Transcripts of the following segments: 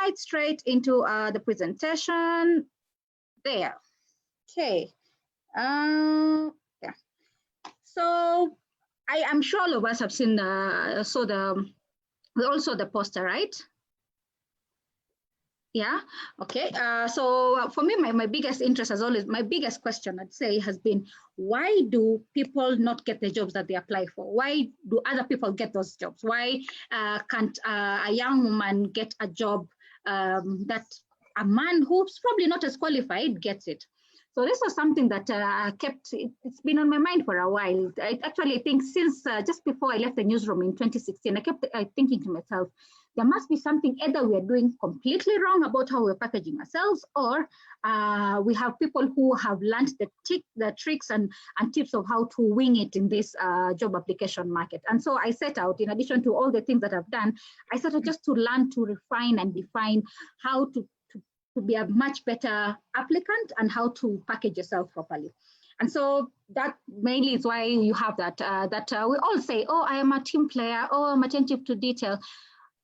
right straight into the presentation. There. Okay. Yeah. So I am sure all of us have seen also the poster, right? Yeah. Okay. So for me, my biggest interest, as always, my biggest question, I'd say, has been, why do people not get the jobs that they apply for? Why do other people get those jobs? Why can't a young woman get a job that a man who's probably not as qualified gets it? So this was something that it's been on my mind for a while. I actually think since just before I left the newsroom in 2016, I kept thinking to myself, there must be something either we're doing completely wrong about how we're packaging ourselves, or we have people who have learned the tricks and tips of how to wing it in this job application market. And so I set out, in addition to all the things that I've done, I set out just to learn to refine and define how to be a much better applicant and how to package yourself properly. And so that mainly is why you have that, we all say, oh, I am a team player, oh, I'm attentive to detail,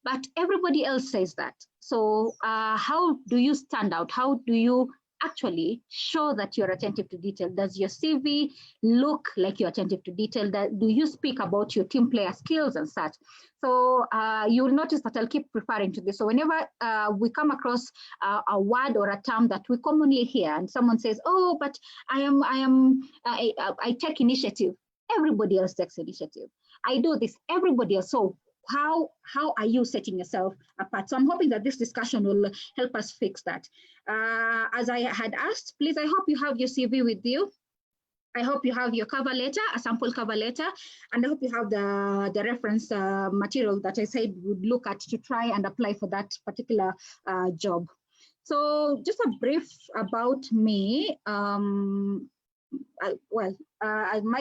but everybody else says that. So how do you stand out? How do you actually show that you're attentive to detail? Does your CV look like you're attentive to detail? Do you speak about your team player skills and such? So you'll notice that I'll keep referring to this. So whenever we come across a word or a term that we commonly hear, and someone says, "Oh, but I take initiative." Everybody else takes initiative. I do this. Everybody else. So how are you setting yourself apart? So I'm hoping that this discussion will help us fix that. As I had asked, please, I hope you have your CV with you. I hope you have your cover letter, a sample cover letter, and I hope you have the reference material that I said would look at to try and apply for that particular job. So just a brief about me.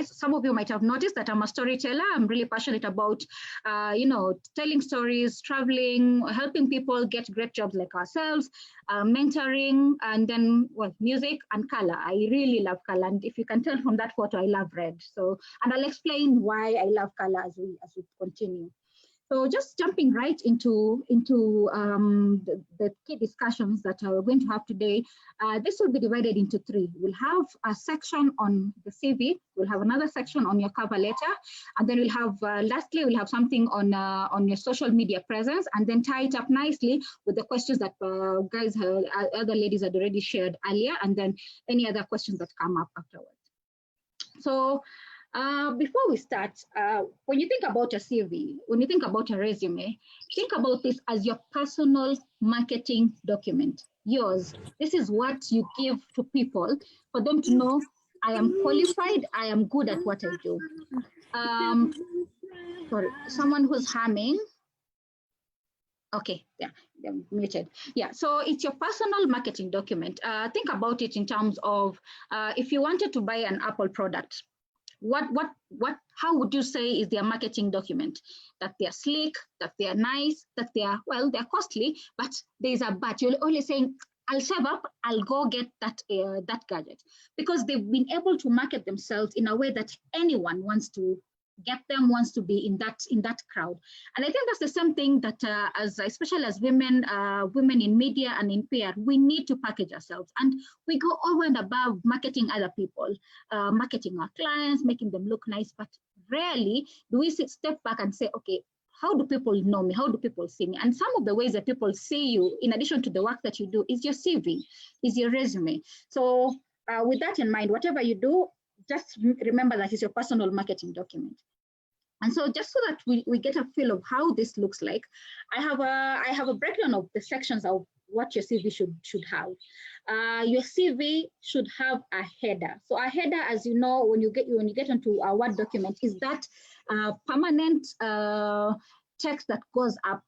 Some of you might have noticed that I'm a storyteller. I'm really passionate about, telling stories, traveling, helping people get great jobs like ourselves, mentoring, and then, music and color. I really love color. And if you can tell from that photo, I love red. So, and I'll explain why I love color as we continue. So just jumping right into the key discussions that we're going to have today, this will be divided into three. We'll have a section on the CV, we'll have another section on your cover letter, and then we'll have, lastly, we'll have something on your social media presence, and then tie it up nicely with the questions that other ladies had already shared earlier, and then any other questions that come up afterwards. So, before we start, when you think about a CV, when you think about a resume, think about this as your personal marketing document, yours. This is what you give to people for them to know, I am qualified, I am good at what I do. Sorry, someone who's humming. Okay, yeah, they're muted. Yeah, so it's your personal marketing document. Think about it in terms of if you wanted to buy an Apple product, how would you say is their marketing document? That they're sleek, that they're nice, that they're costly, but there's a but. You're only saying, I'll save up, I'll go get that gadget, because they've been able to market themselves in a way that anyone wants to get them, wants to be in that crowd. And I think that's the same thing that especially as women in media and in PR, we need to package ourselves, and we go over and above marketing other people, marketing our clients, making them look nice, but rarely do we step back and say, okay, how do people know me? How do people see me? And some of the ways that people see you, in addition to the work that you do, is your CV, is your resume. So with that in mind, whatever you do, just remember that it's your personal marketing document. And so just so that we get a feel of how this looks like, I have a breakdown of the sections of what your CV should have. Your CV should have a header. So a header, as you know, when you get into a Word document, is that permanent text that goes up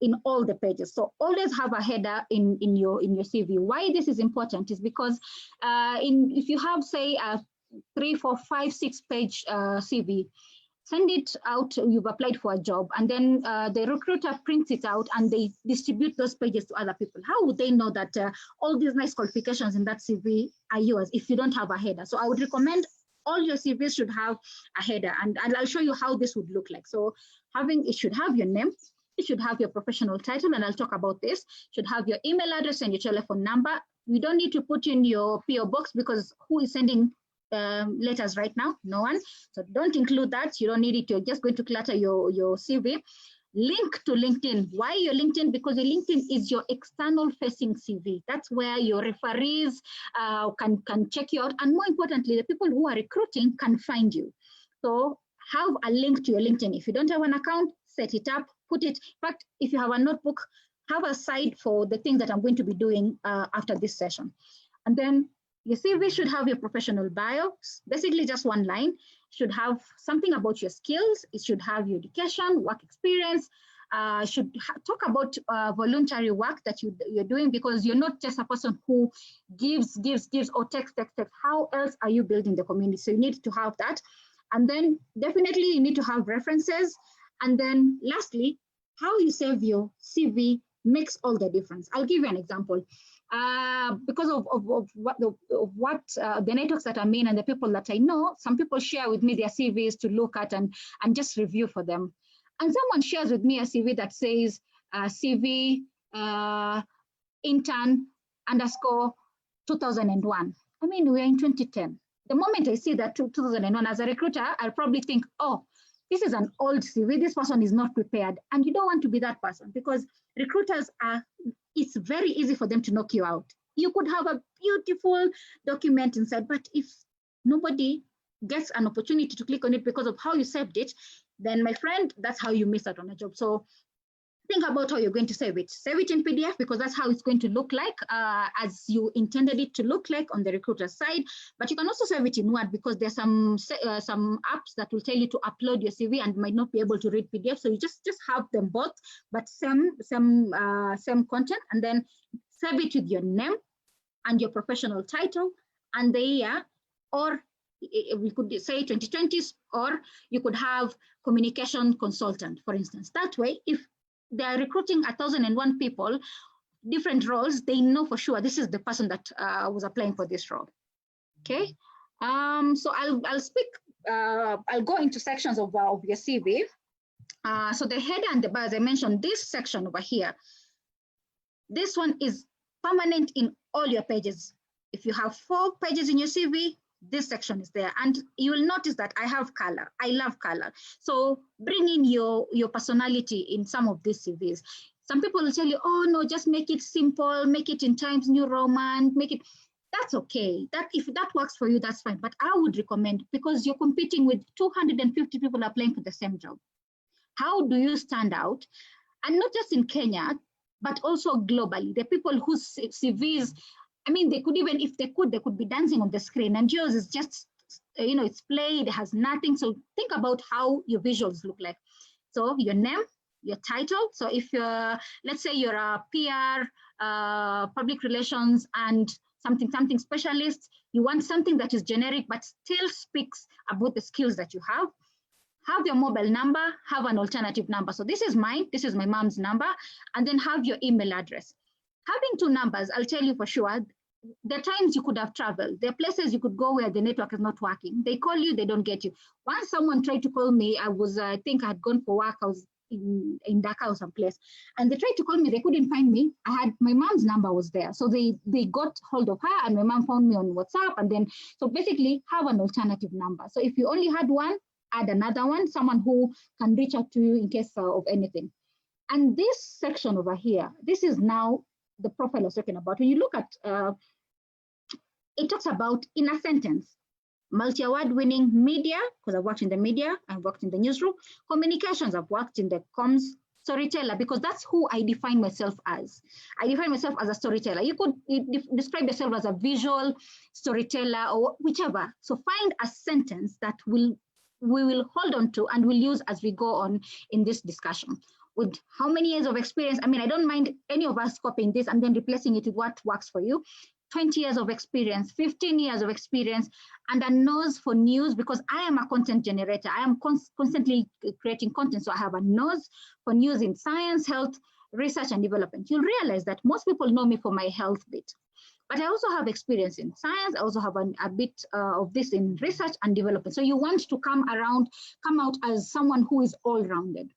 in all the pages. So always have a header in your CV. Why this is important is because if you have, say, a 3, 4, 5, 6 page CV, send it out, you've applied for a job, and then the recruiter prints it out and they distribute those pages to other people. How would they know that all these nice qualifications in that CV are yours if you don't have a header? So I would recommend all your CVs should have a header, and I'll show you how this would look like. So it should have your name, You should have your professional title, and I'll talk about this. You should have your email address and your telephone number. You don't need to put in your PO box because who is sending letters right now? No one. So don't include that. You don't need it. You're just going to clutter your CV. Link to LinkedIn. Why your LinkedIn? Because your LinkedIn is your external facing CV. That's where your referees can check you out. And more importantly, the people who are recruiting can find you. So have a link to your LinkedIn. If you don't have an account, set it up, put it. In fact, if you have a notebook, have a side for the things that I'm going to be doing after this session. And then your CV should have your professional bio, basically just one line. Should have something about your skills. It should have your education, work experience. Should talk about voluntary work that you're doing, because you're not just a person who gives or text. How else are you building the community? So you need to have that. And then definitely you need to have references. And then lastly, how you save your CV makes all the difference. I'll give you an example. Because of what the networks that I'm in and the people that I know, some people share with me their CVs to look at and just review for them. And someone shares with me a CV that says CV intern _ 2001. I mean, we're in 2010. The moment I see that 2001 as a recruiter, I'll probably think, oh, this is an old CV. This person is not prepared. And you don't want to be that person, because recruiters it's very easy for them to knock you out. You could have a beautiful document inside, but if nobody gets an opportunity to click on it because of how you saved it, then my friend, that's how you miss out on a job. So think about how you're going to save it. Save it in PDF, because that's how it's going to look like as you intended it to look like on the recruiter side. But you can also save it in Word, because there's some apps that will tell you to upload your CV and might not be able to read PDF. So you just have them both, but same content, and then save it with your name and your professional title and the year, or we could say 2020s, or you could have communication consultant, for instance. That way, if they are recruiting 1,001 people, different roles, they know for sure this is the person that was applying for this role. Okay, so I'll speak. I'll go into sections of your CV. So the header and the bar, as I mentioned, this section over here, this one is permanent in all your pages. If you have 4 pages in your CV, this section is there, and you will notice that I have color. I love color. So bring in your personality in some of these CVs. Some people will tell you, oh no, just make it simple, make it in Times New Roman, make it. That's okay. That if that works for you, that's fine. But I would recommend, because you're competing with 250 people applying for the same job. How do you stand out? And not just in Kenya, but also globally. The people whose CVs, I mean, they could even, if they could be dancing on the screen, and yours is just, it's played, it has nothing. So think about how your visuals look like. So your name, your title. So if you're, let's say you're a PR, public relations, and something specialist, you want something that is generic, but still speaks about the skills that you have. Have your mobile number, have an alternative number. So this is mine, this is my mom's number, and then have your email address. Having 2 numbers, I'll tell you for sure, there are times you could have traveled. There are places you could go where the network is not working. They call you, they don't get you. Once someone tried to call me, I think I had gone for work, I was in Dhaka or someplace, and they tried to call me, they couldn't find me. My mom's number was there. So they got hold of her, and my mom found me on WhatsApp, and then, so basically have an alternative number. So if you only had one, add another one, someone who can reach out to you in case of anything. And this section over here, this is now the profile I was talking about. When you look at, it talks about, in a sentence, multi-award winning media, because I've worked in the media, I've worked in the newsroom, communications, I've worked in the comms, storyteller, because that's who I define myself as. I define myself as a storyteller. You could describe yourself as a visual storyteller or whichever. So find a sentence that we will hold on to and we'll use as we go on in this discussion. With how many years of experience? I mean, I don't mind any of us copying this and then replacing it with what works for you. 20 years of experience, 15 years of experience, and a nose for news, because I am a content generator. I am constantly creating content. So I have a nose for news in science, health, research, and development. You'll realize that most people know me for my health bit. But I also have experience in science. I also have a bit of this in research and development. So you want to come out as someone who is all-rounded.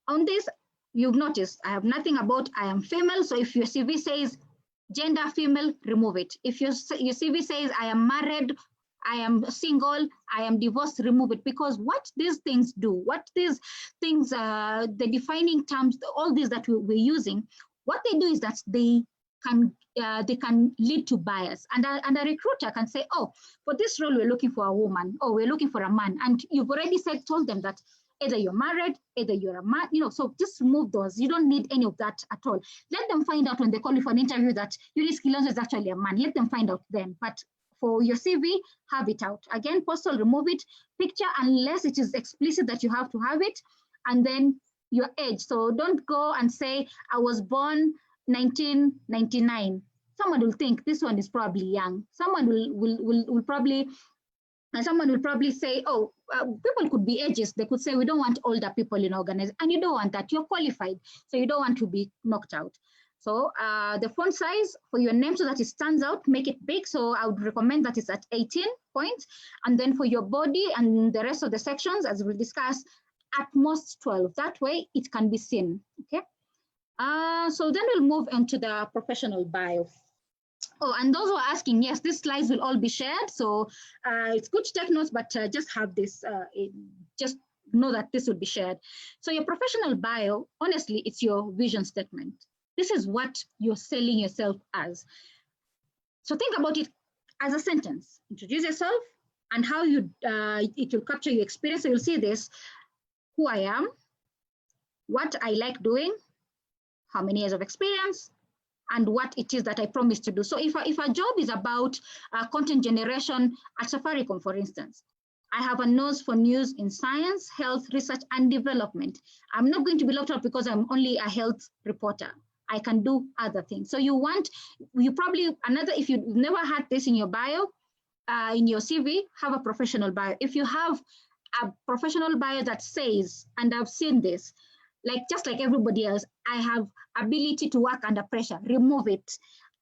On this, you've noticed I have nothing about I am female. So if your CV says gender female, remove it. If your CV says I am married, I am single, I am divorced, remove it. Because what these things do, what these things, the defining terms, all these that we're using, what they do is that they can lead to bias. And a recruiter can say, oh, for this role, we're looking for a woman, or we're looking for a man. And you've already told them that either you're married, either you're a man, so just remove those. You don't need any of that at all. Let them find out when they call you for an interview that Eunice Kilonzo is actually a man. Let them find out then. But for your CV, have it out. Again, postal, remove it. Picture, unless it is explicit that you have to have it. And then your age. So don't go and say, I was born 1999. Someone will think this one is probably young. Someone will probably say, oh, people could be ageist. They could say, we don't want older people in organization, and you don't want that. You're qualified, so you don't want to be knocked out. So the font size for your name, so that it stands out, make it big. So I would recommend that it's at 18 points. And then for your body and the rest of the sections, as we'll discuss, at most 12. That way it can be seen, okay? So then we'll move into the professional bio. Oh, and those who are asking, yes, these slides will all be shared. So it's good to take notes, but just have this, just know that this will be shared. So your professional bio, honestly, it's your vision statement. This is what you're selling yourself as. So think about it as a sentence. Introduce yourself and how it will capture your experience. So you'll see this, who I am, what I like doing, how many years of experience, and what it is that I promise to do. So if a job is about content generation at Safaricom, for instance, I have a nose for news in science, health, research, and development. I'm not going to be locked up because I'm only a health reporter. I can do other things. So if you've never had this in your bio, in your CV, have a professional bio. If you have a professional bio that says, and I've seen this, just like everybody else, I have ability to work under pressure, remove it.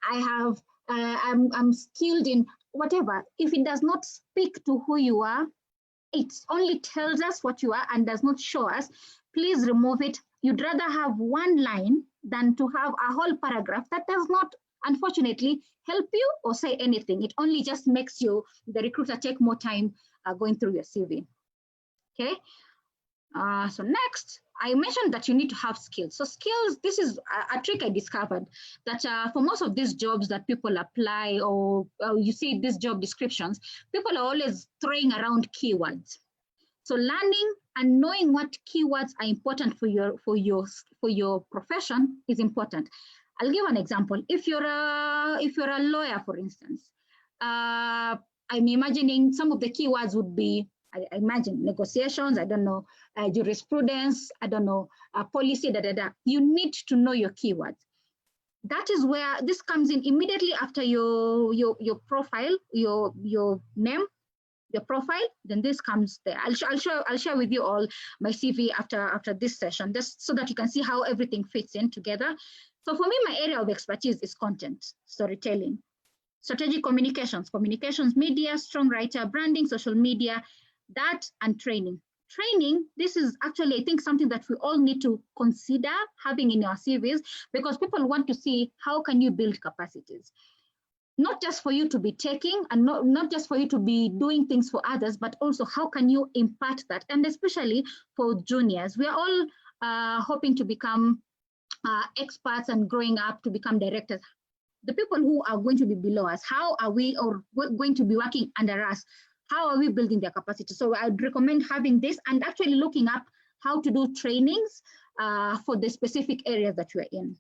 I'm skilled in whatever. If it does not speak to who you are, it only tells us what you are and does not show us, please remove it. You'd rather have one line than to have a whole paragraph that does not, unfortunately, help you or say anything. It only just makes the recruiter take more time going through your CV. Okay. So next, I mentioned that you need to have skills. So skills, this is a trick I discovered, that for most of these jobs that people apply, or you see these job descriptions, people are always throwing around keywords. So learning and knowing what keywords are important for your profession is important. I'll give an example. If you're a lawyer, for instance, I'm imagining some of the keywords would be, I imagine, negotiations, I don't know, jurisprudence, I don't know, policy, You need to know your keywords. That is where this comes in immediately after your profile, your name, your profile. Then this comes there. I'll share with you all my CV after this session, just so that you can see how everything fits in together. So for me, my area of expertise is content, storytelling, strategic communications, media, strong writer, branding, social media, that, and training. Training, this is actually, I think, something that we all need to consider having in our CVs, because people want to see how can you build capacities. Not just for you to be taking, and not just for you to be doing things for others, but also how can you impart that? And especially for juniors, we are all hoping to become experts and growing up to become directors. The people who are going to be below us, how are we, or going to be working under us, how are we building their capacity? So I'd recommend having this and actually looking up how to do trainings for the specific areas that you're in.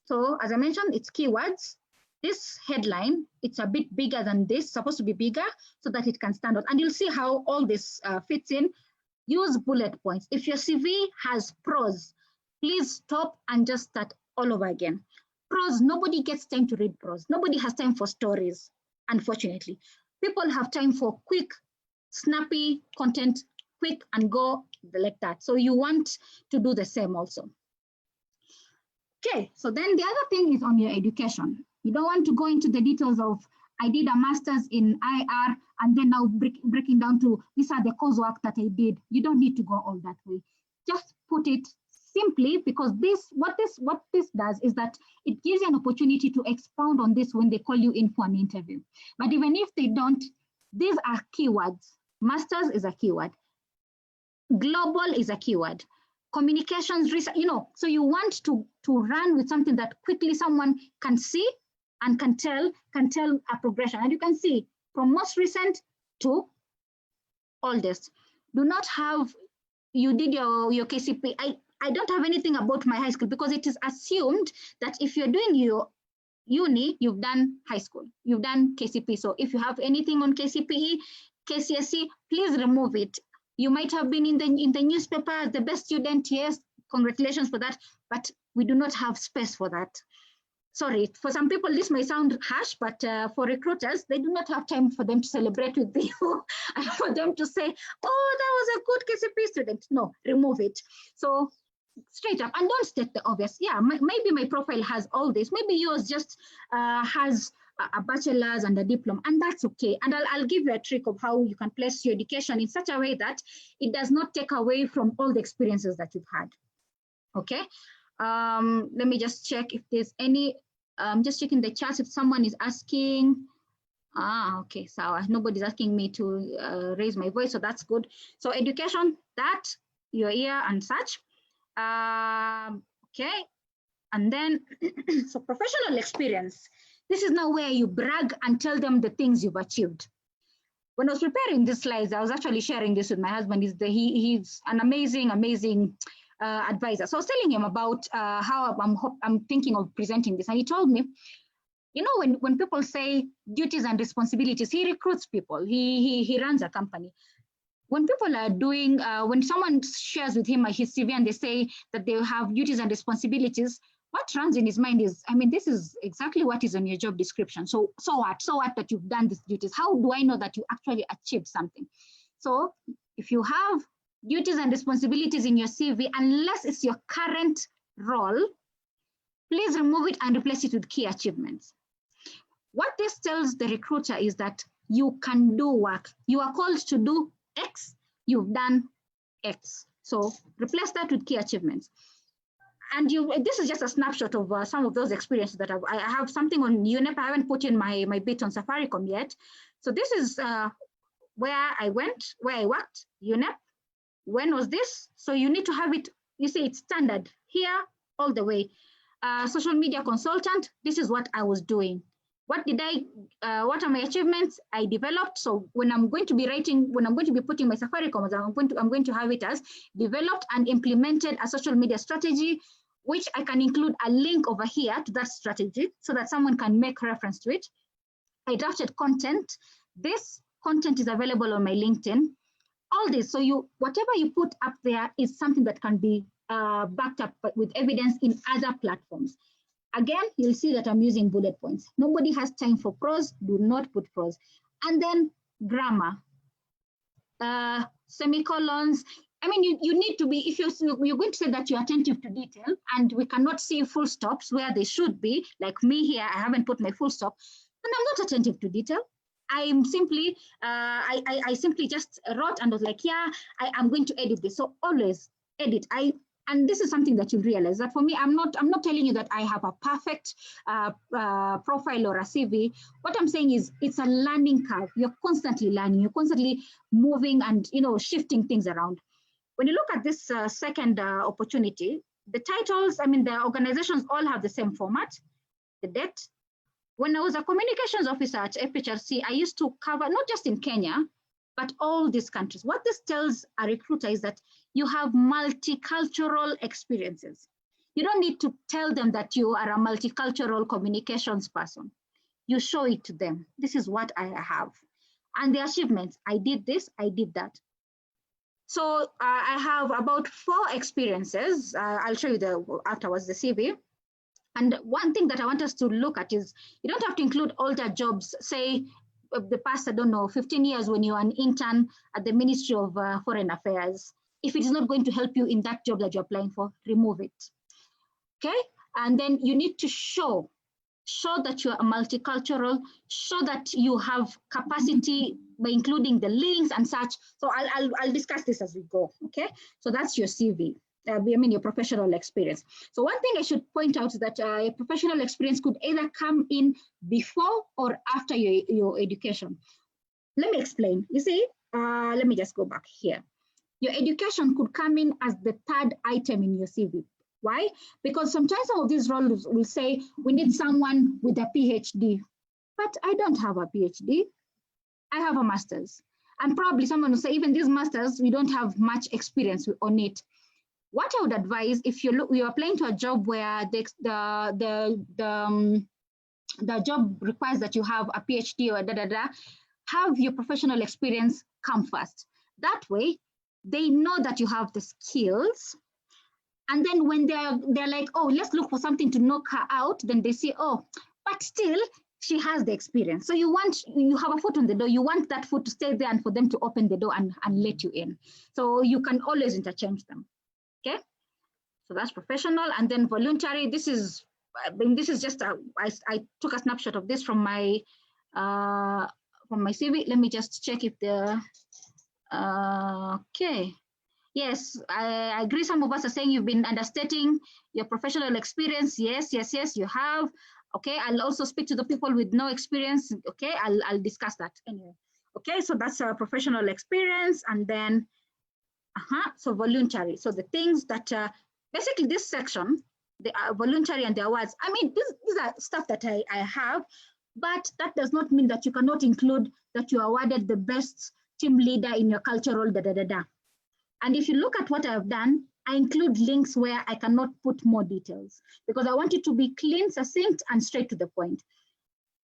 So as I mentioned, it's keywords. This headline, it's a bit bigger than this, supposed to be bigger so that it can stand out. And you'll see how all this fits in. Use bullet points. If your CV has prose, please stop and just start all over again. Prose, nobody gets time to read prose. Nobody has time for stories, unfortunately. People have time for quick, snappy content, quick and go like that. So you want to do the same also. Okay, so then the other thing is on your education. You don't want to go into the details of, I did a master's in IR, and then now breaking down to, these are the coursework that I did. You don't need to go all that way. Just put it simply because what this does is that it gives you an opportunity to expound on this when they call you in for an interview. But even if they don't, these are keywords. Masters is a keyword. Global is a keyword. Communications research, so you want to run with something that quickly someone can see and can tell a progression. And you can see from most recent to oldest. Do not have, you did your KCP. I don't have anything about my high school because it is assumed that if you're doing your uni, you've done high school, you've done KCP. So if you have anything on KCPE, KCSE, please remove it. You might have been in the newspaper as the best student, yes, congratulations for that, but we do not have space for that. Sorry, for some people this may sound harsh, but for recruiters, they do not have time for them to celebrate with you and for them to say, oh, that was a good KCP student. No, remove it. So straight up, and don't state the obvious. Yeah, maybe my profile has all this. Maybe yours just has a bachelor's and a diploma, and that's okay. And I'll give you a trick of how you can place your education in such a way that it does not take away from all the experiences that you've had. Okay. Let me just check if there's any. Just checking the chat if someone is asking. Okay, so nobody's asking me to raise my voice, so that's good. So education, that, your year and such. Okay, and then so professional experience. This is now where you brag and tell them the things you've achieved. When I was preparing these slides, I was actually sharing this with my husband. He's an amazing advisor. So I was telling him about how I'm thinking of presenting this, and he told me, when people say duties and responsibilities, he recruits people. He runs a company. When people are doing, when someone shares with him his CV and they say that they have duties and responsibilities, what runs in his mind is, this is exactly what is on your job description. So what that you've done these duties? How do I know that you actually achieved something? So if you have duties and responsibilities in your CV, unless it's your current role, please remove it and replace it with key achievements. What this tells the recruiter is that you can do work. You are called to do X, you've done X. So replace that with key achievements. And this is just a snapshot of some of those experiences that I have something on UNEP. I haven't put in my bit on Safaricom yet. So this is where I went, where I worked, UNEP. When was this? So you need to have it, you see it's standard here all the way. Social media consultant, this is what I was doing. What are my achievements? I developed. So when I'm going to be putting my Safaricom, I'm going to have it as developed and implemented a social media strategy, which I can include a link over here to that strategy so that someone can make reference to it. I drafted content. This content is available on my LinkedIn. All this, so whatever you put up there is something that can be backed up with evidence in other platforms. Again, you'll see that I'm using bullet points. Nobody has time for prose, do not put prose. And then grammar, semicolons. You need to be, if you're going to say that you're attentive to detail and we cannot see full stops where they should be, like me here, I haven't put my full stop, then I'm not attentive to detail. I'm simply, I simply just wrote and was like, yeah, I'm going to edit this. So always edit. And this is something that you realize that for me, I'm not telling you that I have a perfect profile or a CV. What I'm saying is it's a learning curve. You're constantly learning. You're constantly moving and shifting things around. When you look at this second opportunity, the titles, the organizations all have the same format, the date. When I was a communications officer at FHRC, I used to cover not just in Kenya, but all these countries. What this tells a recruiter is that you have multicultural experiences. You don't need to tell them that you are a multicultural communications person. You show it to them. This is what I have. And the achievements, I did this, I did that. So I have about 4 experiences. I'll show you afterwards the CV. And one thing that I want us to look at is you don't have to include older jobs, say the past, 15 years when you're an intern at the Ministry of Foreign Affairs. If it is not going to help you in that job that you're applying for, remove it. Okay? And then you need to show that you are multicultural, show that you have capacity by including the links and such. So I'll discuss this as we go. Okay? So that's your CV. your professional experience. So one thing I should point out is that a professional experience could either come in before or after your education. Let me explain. You see, let me just go back here. Your education could come in as the third item in your CV. Why? Because sometimes some of these roles will say, we need someone with a PhD, but I don't have a PhD. I have a master's. And probably someone will say, even these masters, we don't have much experience on it. What I would advise, if you're applying to a job where the job requires that you have a PhD or have your professional experience come first. That way, they know that you have the skills. And then when they're like, oh, let's look for something to knock her out, then they say, oh, but still, she has the experience. So you have a foot on the door. You want that foot to stay there and for them to open the door and let you in. So you can always interchange them. Okay, so that's professional. And then voluntary, this is just I took a snapshot of this from my CV. Let me just check if the okay. Yes, I agree. Some of us are saying you've been understating your professional experience. Yes, you have. Okay, I'll also speak to the people with no experience. Okay, I'll discuss that anyway. Okay, so that's a professional experience. And then so voluntary. So the things that basically this section, the voluntary and the awards. I mean, these are stuff that I have, but that does not mean that you cannot include that you awarded the best team leader in your cultural And if you look at what I've done, I include links where I cannot put more details because I want it to be clean, succinct, and straight to the point.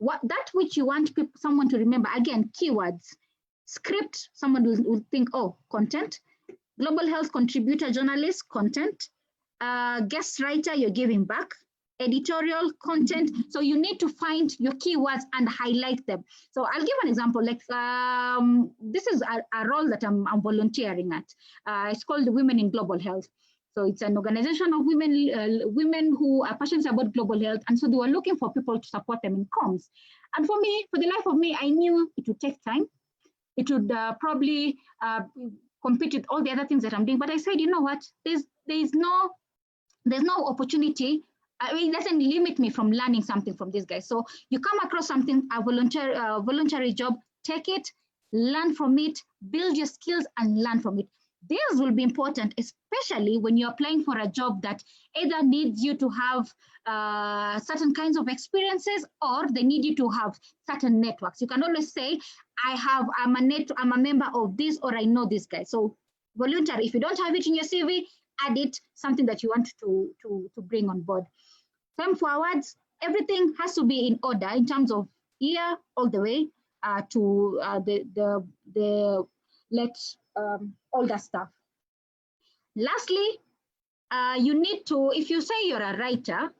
That which you want someone to remember, again, keywords, script, someone will think, oh, content, global health contributor, journalist, content, guest writer, you're giving back, editorial, content. So you need to find your keywords and highlight them. So I'll give an example, like this is a role that I'm volunteering at. It's called the Women in Global Health. So it's an organization of women who are passionate about global health. And so they were looking for people to support them in comms. And for me, for the life of me, I knew it would take time. It would probably compete with all the other things that I'm doing. But I said, you know what, there's no opportunity. I mean, it doesn't limit me from learning something from these guys. So you come across something, a voluntary job, take it, learn from it, build your skills and learn from it. This will be important, especially when you're applying for a job that either needs you to have certain kinds of experiences or they need you to have certain networks. You can always say, I'm a member of this or I know this guy. So voluntary, if you don't have it in your CV, add it, something that you want to bring on board. Same for awards, everything has to be in order in terms of year all the way to all that stuff. Lastly, you need to, if you say you're a writer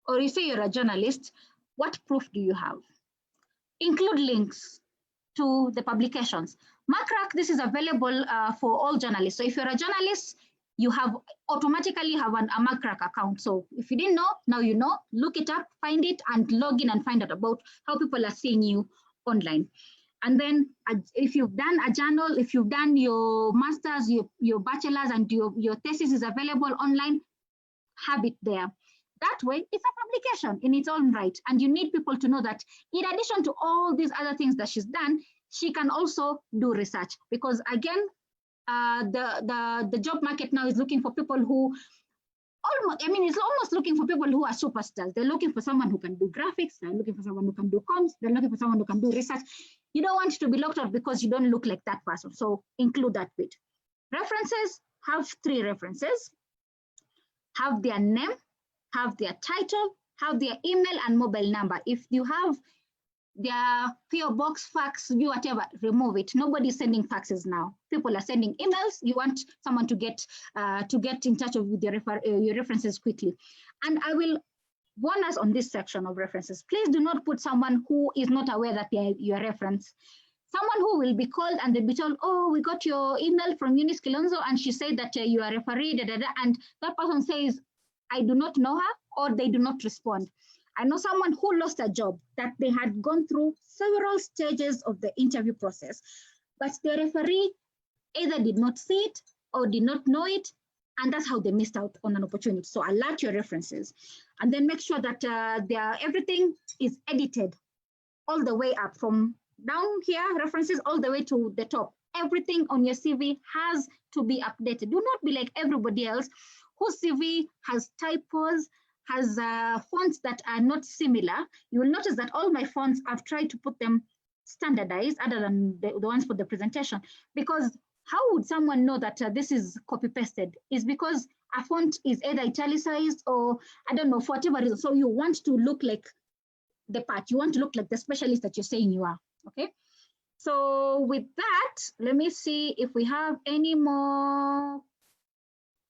or you say you're a journalist, what proof do you have? Include links to the publications. MacRack, this is available for all journalists. So if you're a journalist, you automatically have a MacRack account. So if you didn't know, now you know, look it up, find it, and log in and find out about how people are seeing you online. And then if you've done a journal, if you've done your master's, your bachelor's, and your thesis is available online, have it there. That way, it's a publication in its own right. And you need people to know that in addition to all these other things that she's done, she can also do research. Because again, the job market now is looking for people who it's almost looking for people who are superstars. They're looking for someone who can do graphics. They're looking for someone who can do comms. They're looking for someone who can do research. You don't want to be locked out because you don't look like that person. So include that bit. References, have 3 references. Have their name, have their title, have their email and mobile number. If you have their PO box, fax, whatever, remove it. Nobody's sending faxes now. People are sending emails. You want someone to get in touch with your references quickly. And I will warn us on this section of references. Please do not put someone who is not aware that they are your reference. Someone who will be called and they'll be told, oh, we got your email from Eunice Kilonzo and she said that you are a referee, and that person says, I do not know her, or they do not respond. I know someone who lost a job that they had gone through several stages of the interview process, but the referee either did not see it or did not know it, And that's how they missed out on an opportunity. So alert your references, and then make sure that everything is edited all the way up from down here, references all the way to the top. Everything on your CV has to be updated. Do not be like everybody else whose CV has typos, has fonts that are not similar. You will notice that all my fonts, I've tried to put them standardized other than the ones for the presentation, because how would someone know that this is copy pasted? Is because a font is either italicized or I don't know, for whatever reason. So you want to look like the part, you want to look like the specialist that you're saying you are, okay? So with that, let me see if we have any more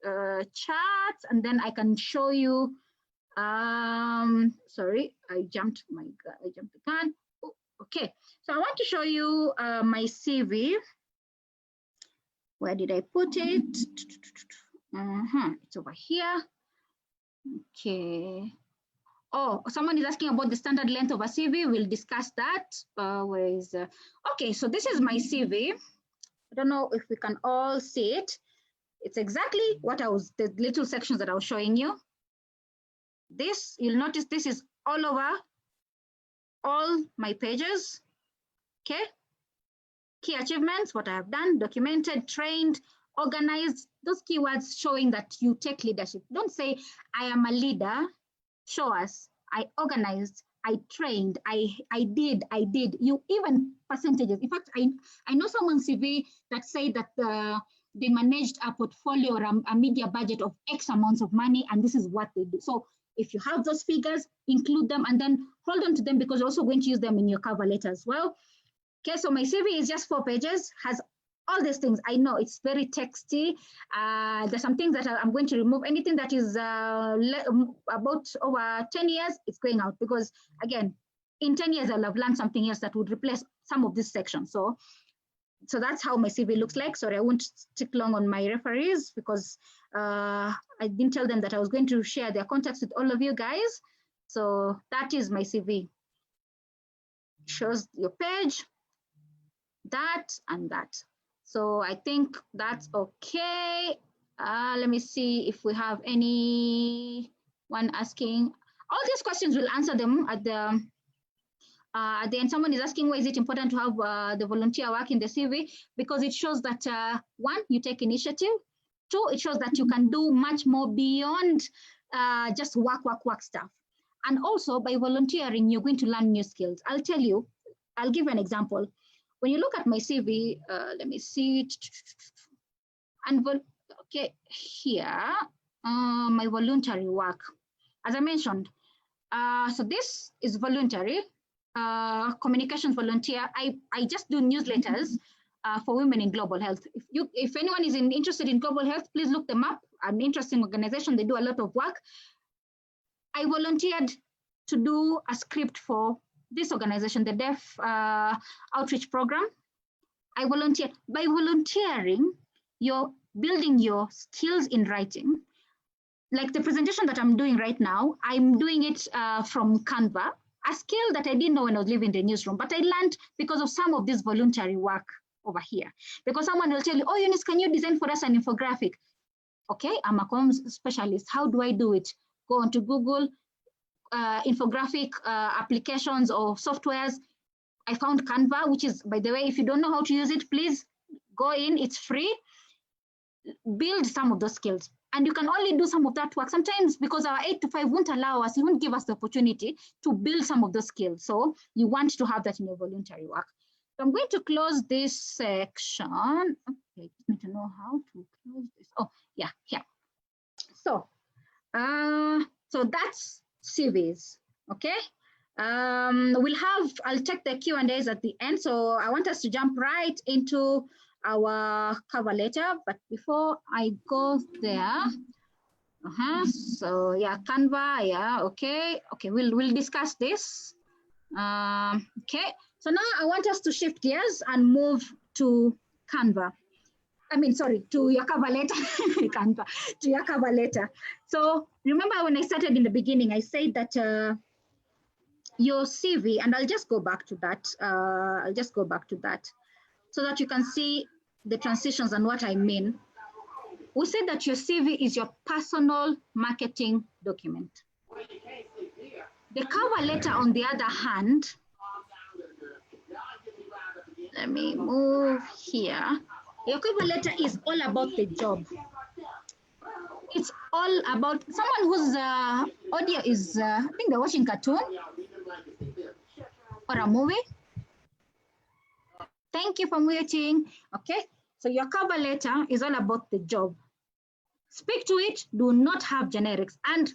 charts, and then I can show you. Sorry, I jumped the gun. Oh, okay, so I want to show you my CV. Where did I put it? It's over here. Okay. Oh, someone is asking about the standard length of a CV. We'll discuss that. Where is? Okay, so this is my CV. I don't know if we can all see it. It's exactly what the little sections that I was showing you. This, you'll notice this is all over all my pages. Okay. Key achievements, what I have done, documented, trained, organized, those keywords showing that you take leadership. Don't say, I am a leader. Show us. I organized, I trained, I did. You even percentages. In fact, I know someone's CV that said that they managed a portfolio or a media budget of X amounts of money, and this is what they do. So if you have those figures, include them and then hold on to them, because you're also going to use them in your cover letter as well. Okay, so my CV is just 4 pages, has all these things. I know it's very texty. There's some things that I'm going to remove. Anything that is about over 10 years, it's going out, because again, in 10 years, I'll have learned something else that would replace some of this section. So that's how my CV looks like. Sorry, I won't stick long on my referees, because I didn't tell them that I was going to share their contacts with all of you guys. So that is my CV. Shows your page, that and that. So I think that's okay. Let me see if we have anyone asking. All these questions, we'll answer them at the end. Someone is asking, why is it important to have the volunteer work in the CV? Because it shows that, 1, you take initiative. 2, it shows that you can do much more beyond just work stuff. And also, by volunteering, you're going to learn new skills. I'll tell you, I'll give an example. When you look at my CV, let me see. And okay, here, my voluntary work. As I mentioned, so this is voluntary, communications volunteer. I just do newsletters for women in global health. If anyone is interested in global health, please look them up. An interesting organization. They do a lot of work. I volunteered to do a script for this organization, the Deaf Outreach Program. I volunteered. By volunteering, you're building your skills in writing. Like the presentation that I'm doing right now, I'm doing it from Canva, a skill that I didn't know when I was living in the newsroom, but I learned because of some of this voluntary work over here. Because someone will tell you, oh, Eunice, can you design for us an infographic? Okay, I'm a comms specialist. How do I do it? Go onto Google, infographic applications or softwares. I found Canva, which is, by the way, if you don't know how to use it, please go in, it's free. Build some of those skills. And you can only do some of that work. Sometimes because our 8 to 5 won't allow us, it won't give us the opportunity to build some of those skills. So you want to have that in your voluntary work. So I'm going to close this section. Okay, I just need to know how to close this. Oh, yeah, here. So, so that's CVs, okay? I'll take the Q&As at the end. So I want us to jump right into our cover letter, but before I go there, so yeah, Canva, yeah, okay, we'll discuss this. Okay, so now I want us to shift gears and move to Canva. I mean, sorry, to your cover letter, Canva, to your cover letter. So remember when I started in the beginning, I said that your CV, and I'll just go back to that. So that you can see the transitions and what I mean. We say that your CV is your personal marketing document. The cover letter, on the other hand, let me move here. Your cover letter is all about the job. It's all about someone whose audio is, I think they're watching cartoon or a movie. Thank you for muting. Okay, so your cover letter is all about the job. Speak to it, do not have generics. And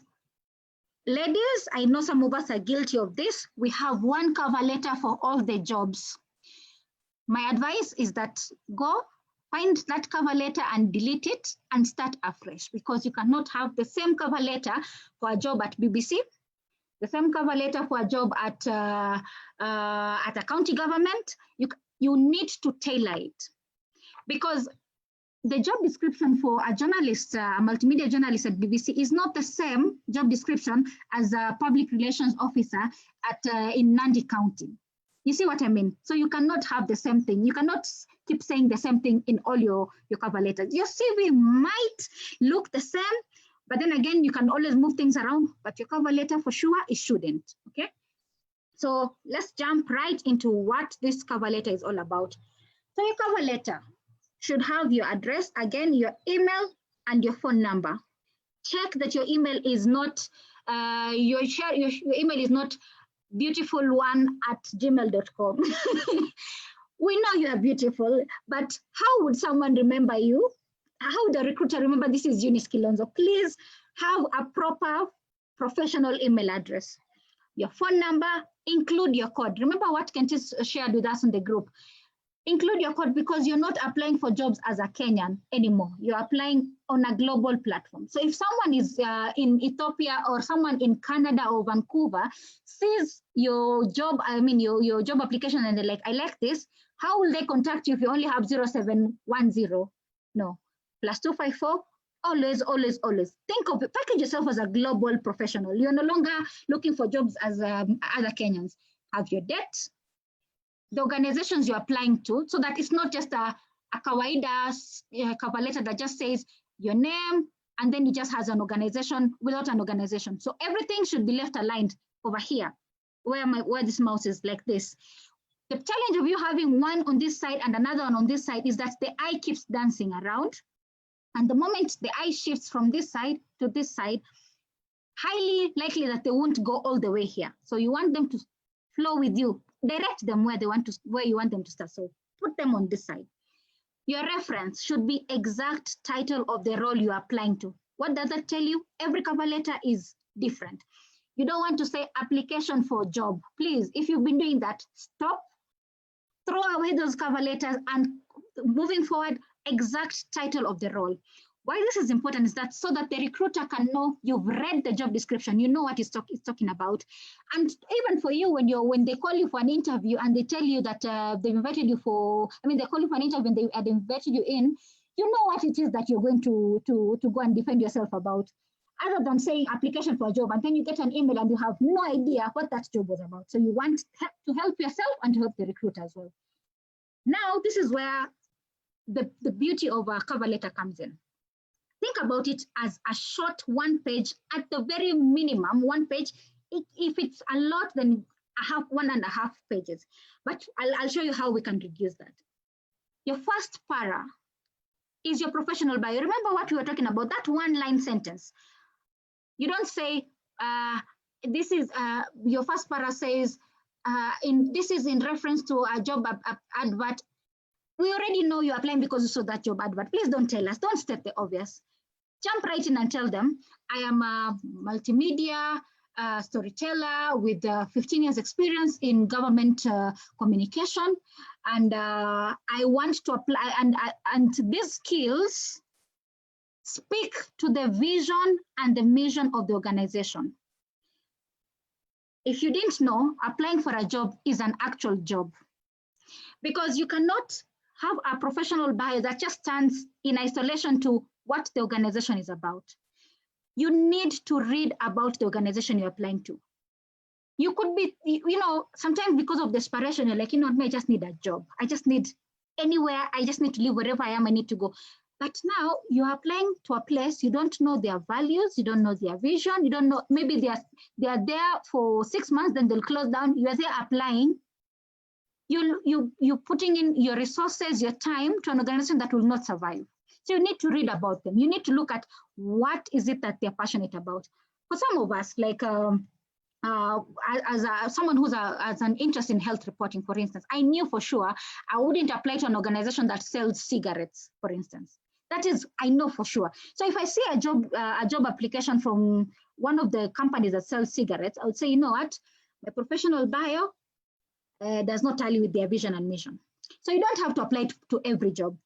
ladies, I know some of us are guilty of this. We have one cover letter for all the jobs. My advice is that go find that cover letter and delete it and start afresh, because you cannot have the same cover letter for a job at BBC, the same cover letter for a job at a county government. You need to tailor it, because the job description for a journalist, a multimedia journalist at BBC is not the same job description as a public relations officer at in Nandi County. You see what I mean? So you cannot have the same thing. You cannot keep saying the same thing in all your cover letters. Your CV might look the same, but then again, you can always move things around, but your cover letter for sure, it shouldn't, okay? So let's jump right into what this cover letter is all about. So your cover letter should have your address, again, your email and your phone number. Check that your email is not, your email is not beautiful1@gmail.com. We know you are beautiful, but how would someone remember you? How would a recruiter remember this is Eunice Kilonzo? Please have a proper professional email address. Your phone number, include your code. Remember what Kentis shared with us in the group. Include your code, because you're not applying for jobs as a Kenyan anymore. You're applying on a global platform. So if someone is in Ethiopia or someone in Canada or Vancouver sees your job, your job application, and they're like, I like this, how will they contact you if you only have 0710? No, +254. Always, always, always. Package yourself as a global professional. You're no longer looking for jobs as other Kenyans. Have your debt, the organizations you're applying to, so that it's not just a kawaida cover letter that just says your name and then it just has an organization without an organization. So everything should be left aligned over here, where this mouse is like this. The challenge of you having one on this side and another one on this side is that the eye keeps dancing around. And the moment the eye shifts from this side to this side, highly likely that they won't go all the way here. So you want them to flow with you. Direct them where you want them to start. So put them on this side. Your reference should be exact title of the role you are applying to. What does that tell you? Every cover letter is different. You don't want to say application for job. Please, if you've been doing that, stop, throw away those cover letters, and moving forward, exact title of the role. Why this is important is that so that the recruiter can know you've read the job description, you know what it's talking about. And even for you, when they call you for an interview and they tell you that they've invited you they call you for an interview and they had invited you in, you know what it is that you're going to go and defend yourself about, other than saying application for a job, and then you get an email and you have no idea what that job was about. So you want to help yourself and to help the recruiter as well. Now, this is where the beauty of a cover letter comes in. Think about it as a short one page, at the very minimum, one page. If it's a lot, then 1.5 pages. But I'll show you how we can reduce that. Your first para is your professional bio. Remember what we were talking about, that one-line sentence. You don't say, this is, your first para says, this is in reference to a job advert. We already know you're applying because you saw that job advert. Please don't tell us, don't state the obvious. Jump right in and tell them, I am a multimedia storyteller with 15 years experience in government communication. And I want to apply, and these skills speak to the vision and the mission of the organization. If you didn't know, applying for a job is an actual job, because you cannot have a professional bio that just stands in isolation to what the organization is about. You need to read about the organization you're applying to. You could be, sometimes because of desperation, you're like, I just need a job. I just need anywhere. I just need to live wherever I am. I need to go. But now you're applying to a place, you don't know their values, you don't know their vision, you don't know, maybe they are there for 6 months, then they'll close down. You are there applying. You're putting in your resources, your time to an organization that will not survive. So you need to read about them. You need to look at what is it that they're passionate about. For some of us, like someone who's has an interest in health reporting, for instance, I knew for sure I wouldn't apply to an organization that sells cigarettes, for instance. That is, I know for sure. So if I see a job application from one of the companies that sells cigarettes, I would say, you know what, my professional bio does not tally with their vision and mission. So you don't have to apply to every job.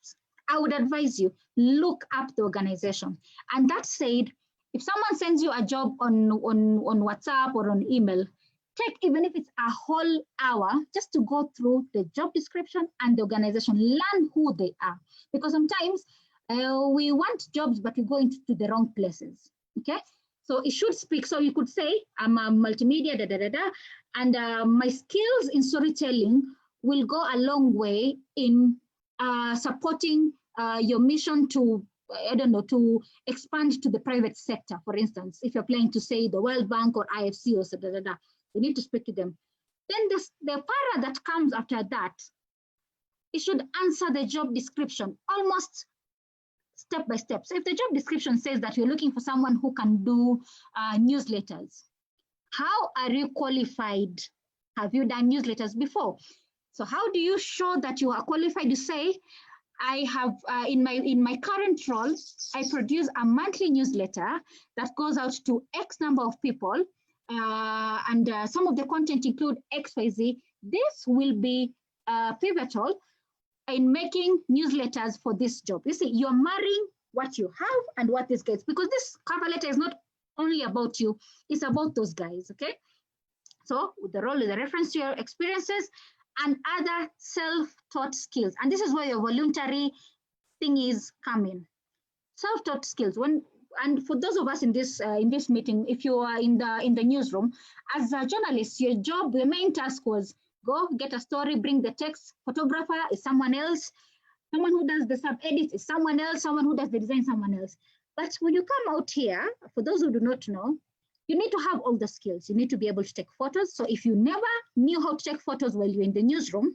I would advise you, look up the organization. And that said, if someone sends you a job on WhatsApp or on email, take, even if it's a whole hour, just to go through the job description and the organization, learn who they are. Because sometimes we want jobs, but we go into the wrong places, okay? So it should speak. So you could say, I'm a multimedia, and my skills in storytelling will go a long way in supporting your mission to, I don't know, to expand to the private sector, for instance. If you're planning to say the World Bank or IFC or so, you need to speak to them. Then the para that comes after that, it should answer the job description almost step by step. So if the job description says that you're looking for someone who can do newsletters, how are you qualified? Have you done newsletters before? So how do you show that you are qualified to say, I have in my current role, I produce a monthly newsletter that goes out to X number of people, and some of the content include XYZ. This will be pivotal in making newsletters for this job. You see, you're marrying what you have and what this gets, because this cover letter is not only about you, it's about those guys, okay? So the role is a reference to your experiences and other self-taught skills. And this is where your voluntary thing is coming. Self-taught skills. And for those of us in this meeting, if you are in the newsroom, as a journalist, your job, your main task was go get a story, bring the text. Photographer is someone else. Someone who does the sub-edit is someone else. Someone who does the design, someone else. But when you come out here, for those who do not know, you need to have all the skills. You need to be able to take photos. So if you never knew how to take photos while you're in the newsroom,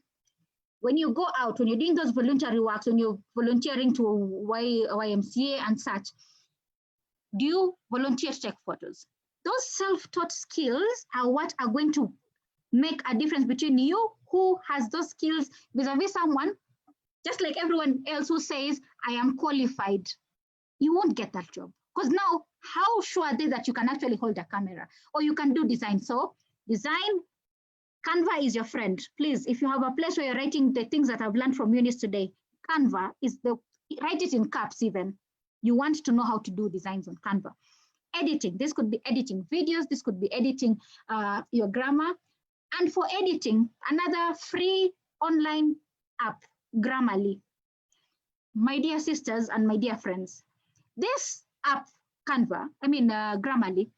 when you go out, when you're doing those voluntary works, when you're volunteering to YMCA and such, do you volunteer to take photos? Those self-taught skills are what are going to make a difference between you, who has those skills, vis-a-vis someone, just like everyone else who says, I am qualified. You won't get that job. Because now, how sure are they that you can actually hold a camera or you can do design? So design, Canva is your friend. Please, if you have a place where you're writing the things that I've learned from Eunice today, Canva is write it in caps even. You want to know how to do designs on Canva. Editing, this could be editing videos, this could be editing your grammar. And for editing, another free online app, Grammarly. My dear sisters and my dear friends, this app, Grammarly,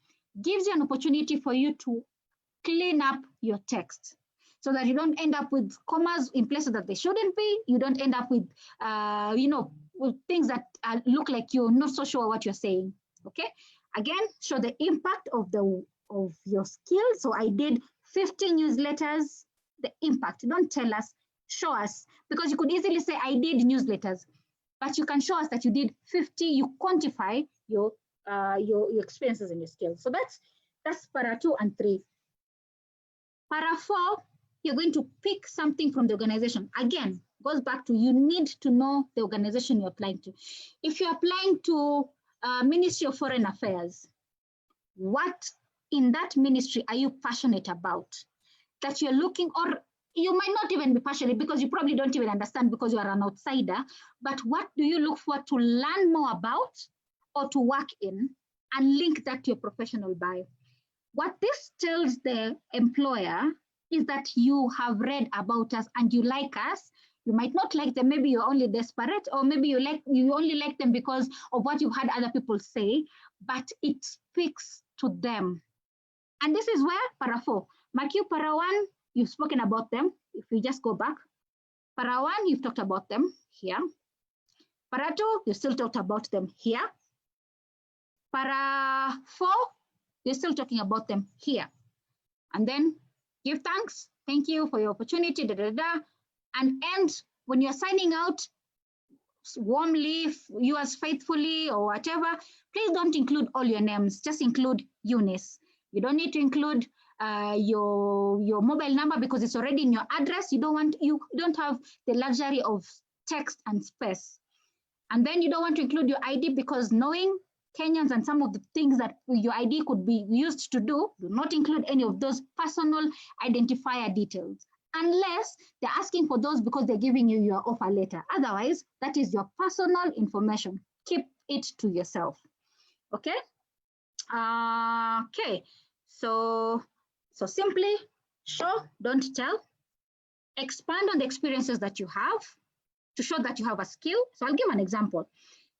gives you an opportunity for you to clean up your text so that you don't end up with commas in places that they shouldn't be. You don't end up with, with things that look like you're not so sure what you're saying. Okay. Again, show the impact of your skill. So I did 50 newsletters. The impact. Don't tell us. Show us, because you could easily say I did newsletters, but you can show us that you did 50. You quantify your experiences and your skills. So that's para 2 and 3. Para 4, you're going to pick something from the organization. Again, goes back to you need to know the organization you're applying to. If you're applying to Ministry of Foreign Affairs, what in that ministry are you passionate about? That you're looking, or you might not even be passionate because you probably don't even understand because you are an outsider, but what do you look for to learn more about or to work in, and link that to your professional bio? What this tells the employer is that you have read about us and you like us. You might not like them, maybe you're only desperate, or maybe you only like them because of what you've had other people say, but it speaks to them. And this is where para 4, Mark, para 1, you've spoken about them. If we just go back, para 1, you've talked about them here. Para 2, you still talked about them here. Para 4, you're still talking about them here. And then give thanks. Thank you for your opportunity, and end when you're signing out warmly, yours faithfully, or whatever. Please don't include all your names. Just include Eunice. You don't need to include your mobile number because it's already in your address. You don't have the luxury of text and space. And then you don't want to include your ID because knowing Kenyans and some of the things that your ID could be used to do not include any of those personal identifier details, unless they're asking for those because they're giving you your offer letter. Otherwise, that is your personal information. Keep it to yourself. Okay? Okay. So simply show, don't tell. Expand on the experiences that you have to show that you have a skill. So I'll give an example.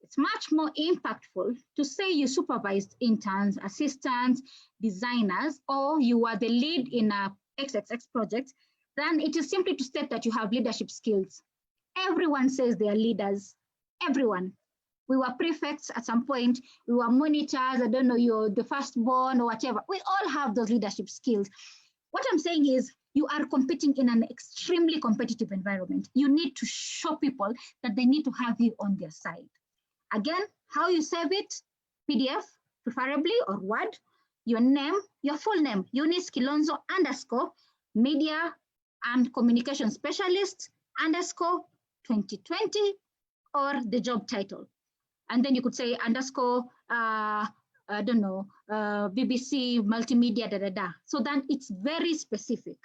It's much more impactful to say you supervised interns, assistants, designers, or you are the lead in a XXX project than it is simply to state that you have leadership skills. Everyone says they are leaders. Everyone. We were prefects at some point. We were monitors. I don't know, you're the firstborn or whatever. We all have those leadership skills. What I'm saying is you are competing in an extremely competitive environment. You need to show people that they need to have you on their side. Again, how you save it, PDF, preferably, or Word, your name, your full name, Eunice Kilonzo _ media and communication specialist _ 2020, or the job title. And then you could say _ I don't know, BBC multimedia, So then it's very specific.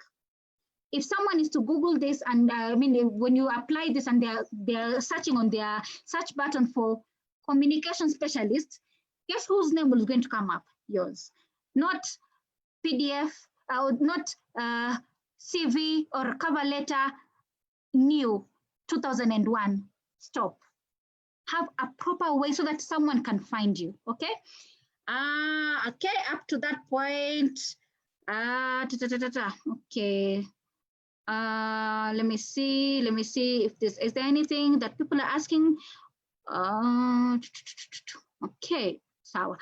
If someone is to Google this, and when you apply this and they're searching on their search button for communication specialist, guess whose name is going to come up? Yours. Not PDF, not CV or cover letter, new, 2001. Stop. Have a proper way so that someone can find you, okay? Okay, up to that point. Okay. Let me see if is there anything that people are asking. Okay, so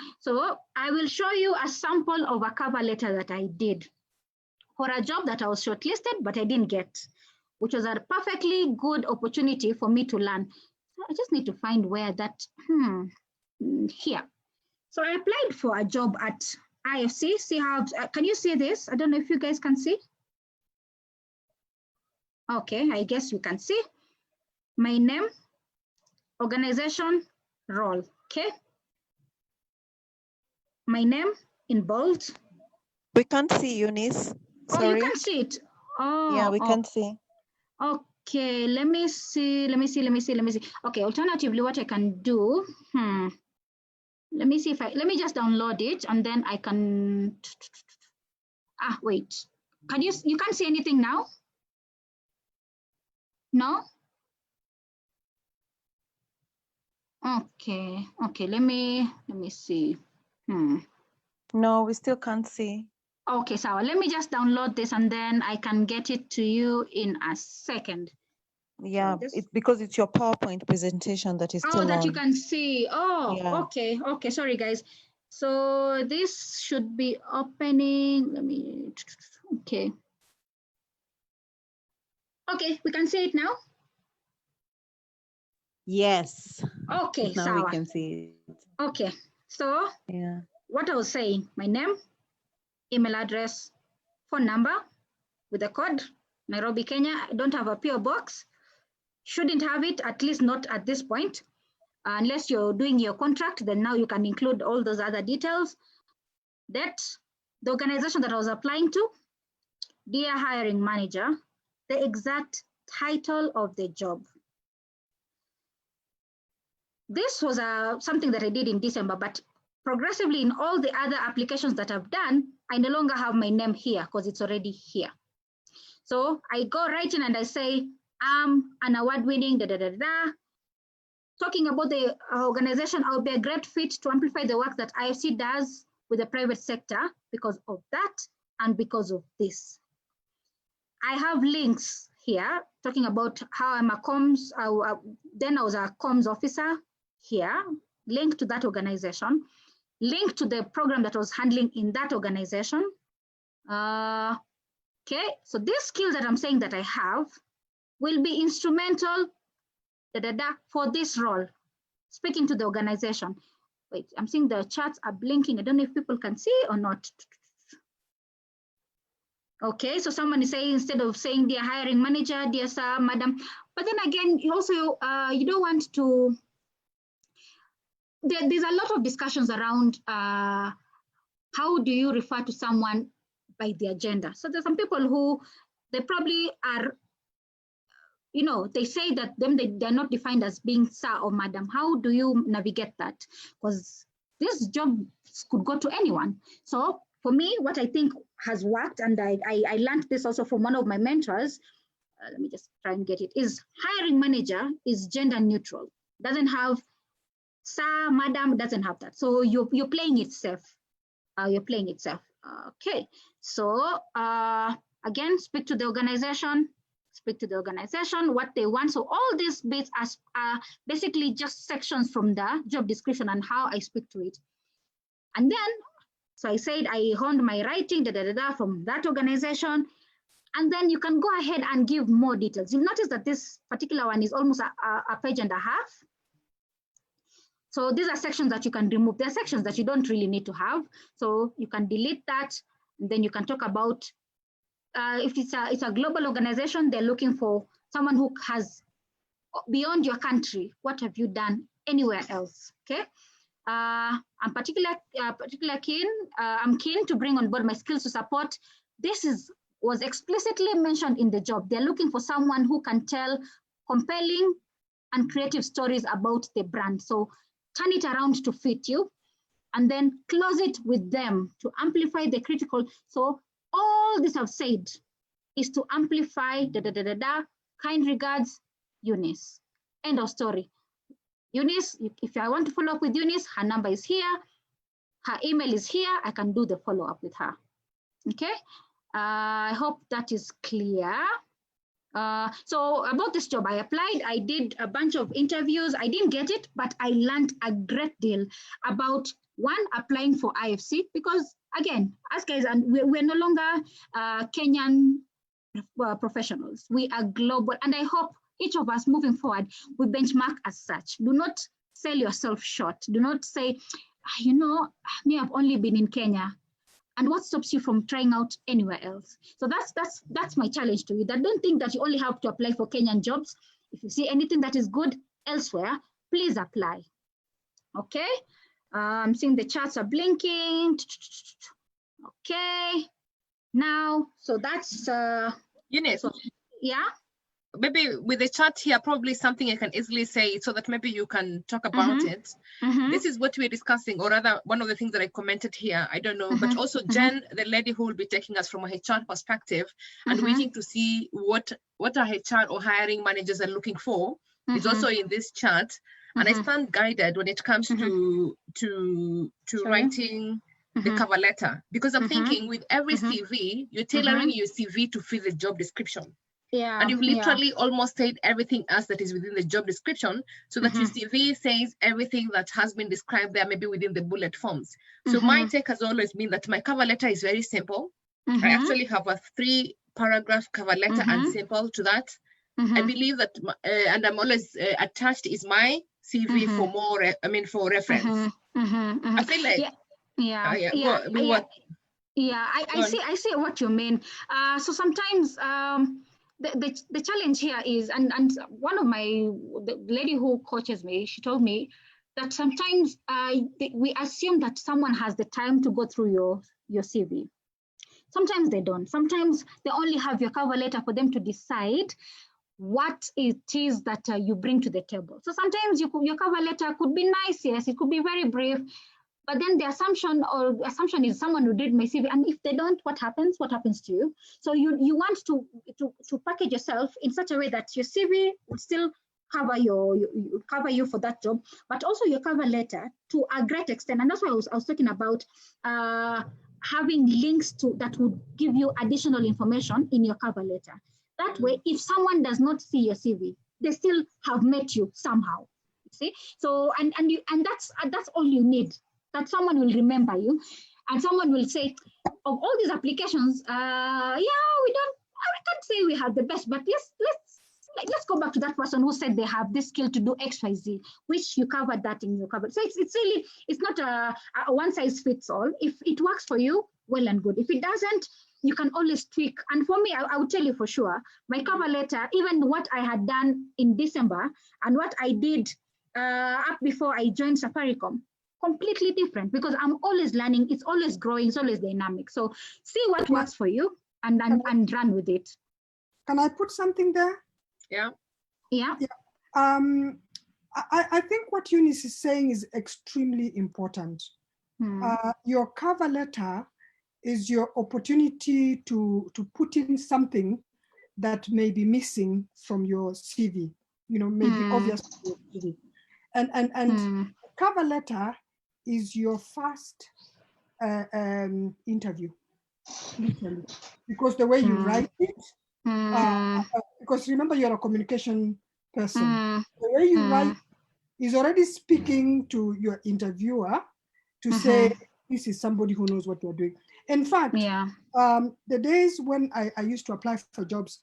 I will show you a sample of a cover letter that I did for a job that I was shortlisted, but I didn't get, which was a perfectly good opportunity for me to learn. So I just need to find where that, here. So I applied for a job at IFC. See how, can you see this? I don't know if you guys can see. Okay, I guess you can see. My name, organization, role, okay? My name in bold. We can't see Eunice. Sorry. Oh, you can see it. Oh, yeah, we can't see. Okay, let me see. Okay, alternatively, what I can do, let me see if let me just download it and then I can, wait. Can you can't see anything now? No? Okay, let me see. No, we still can't see. Okay, so let me just download this and then I can get it to you in a second. Yeah, it's because it's your PowerPoint presentation that is still on. Oh, that you can see. Oh, yeah. Okay, sorry guys. So this should be opening. Let me, okay. Okay, we can see it now. Yes. Okay, now we can see it. Okay, so yeah, what I was saying, my name, email address, phone number with the code, Nairobi, Kenya. I don't have a PO box. Shouldn't have it, at least not at this point. Unless you're doing your contract, then now you can include all those other details. That the organization that I was applying to, dear hiring manager, the exact title of the job. This was something that I did in December, but progressively in all the other applications that I've done, I no longer have my name here because it's already here. So I go right in and I say, I'm an award-winning Talking about the organization, I'll be a great fit to amplify the work that IFC does with the private sector because of that and because of this. I have links here, talking about how I'm a comms, then I was a comms officer here, linked to that organization, linked to the program that I was handling in that organization. Okay, so these skills that I'm saying that I have will be instrumental for this role, speaking to the organization. Wait, I'm seeing the charts are blinking. I don't know if people can see or not. Okay, so someone is saying, instead of saying dear hiring manager, dear sir, madam, but then again, you also, you don't want to, there's a lot of discussions around how do you refer to someone by their gender. So there's some people who, they probably are, you know, they say that they're not defined as being sir or madam. How do you navigate that? Because this job could go to anyone. So for me, what I think has worked, and I learned this also from one of my mentors, let me just try and get it, is hiring manager is gender neutral. Doesn't have sir, madam, doesn't have that. So you're playing it safe. You're playing it safe. Okay, so again, speak to the organization, what they want. So all these bits are basically just sections from the job description and how I speak to it. And then, so I said I honed my writing from that organization. And then you can go ahead and give more details. You'll notice that this particular one is almost a page and a half. So these are sections that you can remove. There are sections that you don't really need to have. So you can delete that. And then you can talk about, if it's a global organization, they're looking for someone who has, beyond your country, what have you done anywhere else, okay? I'm I'm keen to bring on board my skills to support. This was explicitly mentioned in the job. They're looking for someone who can tell compelling and creative stories about the brand. So turn it around to fit you, and then close it with them to amplify the critical. So all this I've said is to amplify kind regards, Eunice. End of story. Eunice, if I want to follow up with Eunice, her number is here, her email is here, I can do the follow-up with her. Okay, I hope that is clear. So about this job, I applied, I did a bunch of interviews, I didn't get it, but I learned a great deal about, one, applying for IFC, because again, us guys, and we're no longer Kenyan professionals, we are global, and I hope each of us moving forward, we benchmark as such. Do not sell yourself short. Do not say, you know, me, I've only been in Kenya. And what stops you from trying out anywhere else? So that's my challenge to you. That don't think that you only have to apply for Kenyan jobs. If you see anything that is good elsewhere, please apply. Okay, I'm seeing the charts are blinking. Okay, now, so that's Eunice. So, yeah. Maybe with the chat here, probably something I can easily say so that maybe you can talk about it. This is what we're discussing, or rather one of the things that I commented here, I don't know, but also Jen, the lady who will be taking us from a HR perspective and waiting to see what our HR or hiring managers are looking for is also in this chat. And I stand guided when it comes to writing the cover letter, because I'm thinking with every CV, you're tailoring your CV to fit the job description. Yeah, and you've literally almost said everything else that is within the job description, so that your CV says everything that has been described there, maybe within the bullet forms. So my take has always been that my cover letter is very simple. I actually have a 3-paragraph cover letter and simple to that. I believe that, and I'm always attached is my CV for more, for reference. I feel like, I see what you mean. So sometimes, the challenge here is, and one of the lady who coaches me, she told me that sometimes we assume that someone has the time to go through your CV. Sometimes they don't. Sometimes they only have your cover letter for them to decide what it is that you bring to the table. So sometimes your cover letter could be nice, yes, it could be very brief, but then the assumption is someone who did my CV, and if they don't, what happens? What happens to you? So you want to package yourself in such a way that your CV would still cover you for that job, but also your cover letter to a great extent. And that's why I was talking about having links that would give you additional information in your cover letter. That way, if someone does not see your CV, they still have met you somehow. You see, so and that's all you need. That someone will remember you, and someone will say, of all these applications, yeah, I can't say we have the best, but let's go back to that person who said they have this skill to do XYZ, which you covered that in your cover. So it's really, it's not a one size fits all. If it works for you, well and good. If it doesn't, you can always tweak. And for me, I will tell you for sure, my cover letter, even what I had done in December and what I did up before I joined Safaricom, completely different, because I'm always learning. It's always growing. It's always dynamic. So see what works for you and run with it. Can I put something there? Yeah. Yeah. I think what Eunice is saying is extremely important. Your cover letter is your opportunity to put in something that may be missing from your CV, maybe obvious from your CV. And cover letter is your first interview, literally, because the way you write it, because remember, you're a communication person. The way you write is already speaking to your interviewer to say, this is somebody who knows what you're doing. In fact, the days when I used to apply for jobs,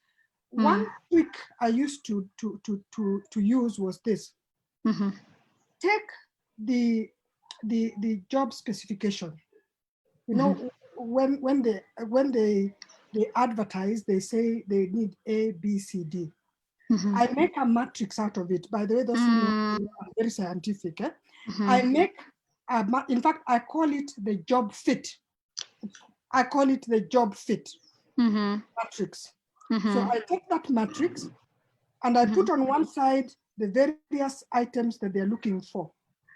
one trick I used to use was this. Take the job specification. When they advertise, they say they need A, B, C, D. I make a matrix out of it. By the way, those who know are very scientific. I make, in fact, I call it the job fit. I call it the job fit matrix. So I take that matrix and I put on one side the various items that they're looking for.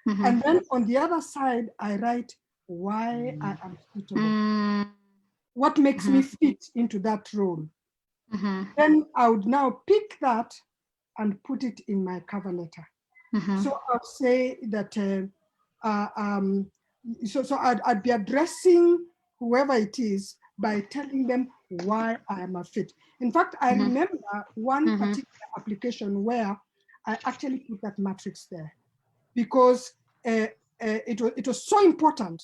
And then on the other side, I write why I am suitable. What makes me fit into that role. Then I would now pick that and put it in my cover letter. So I'll say that, so I'd be addressing whoever it is by telling them why I am a fit. In fact, I remember one particular application where I actually put that matrix there because it was so important.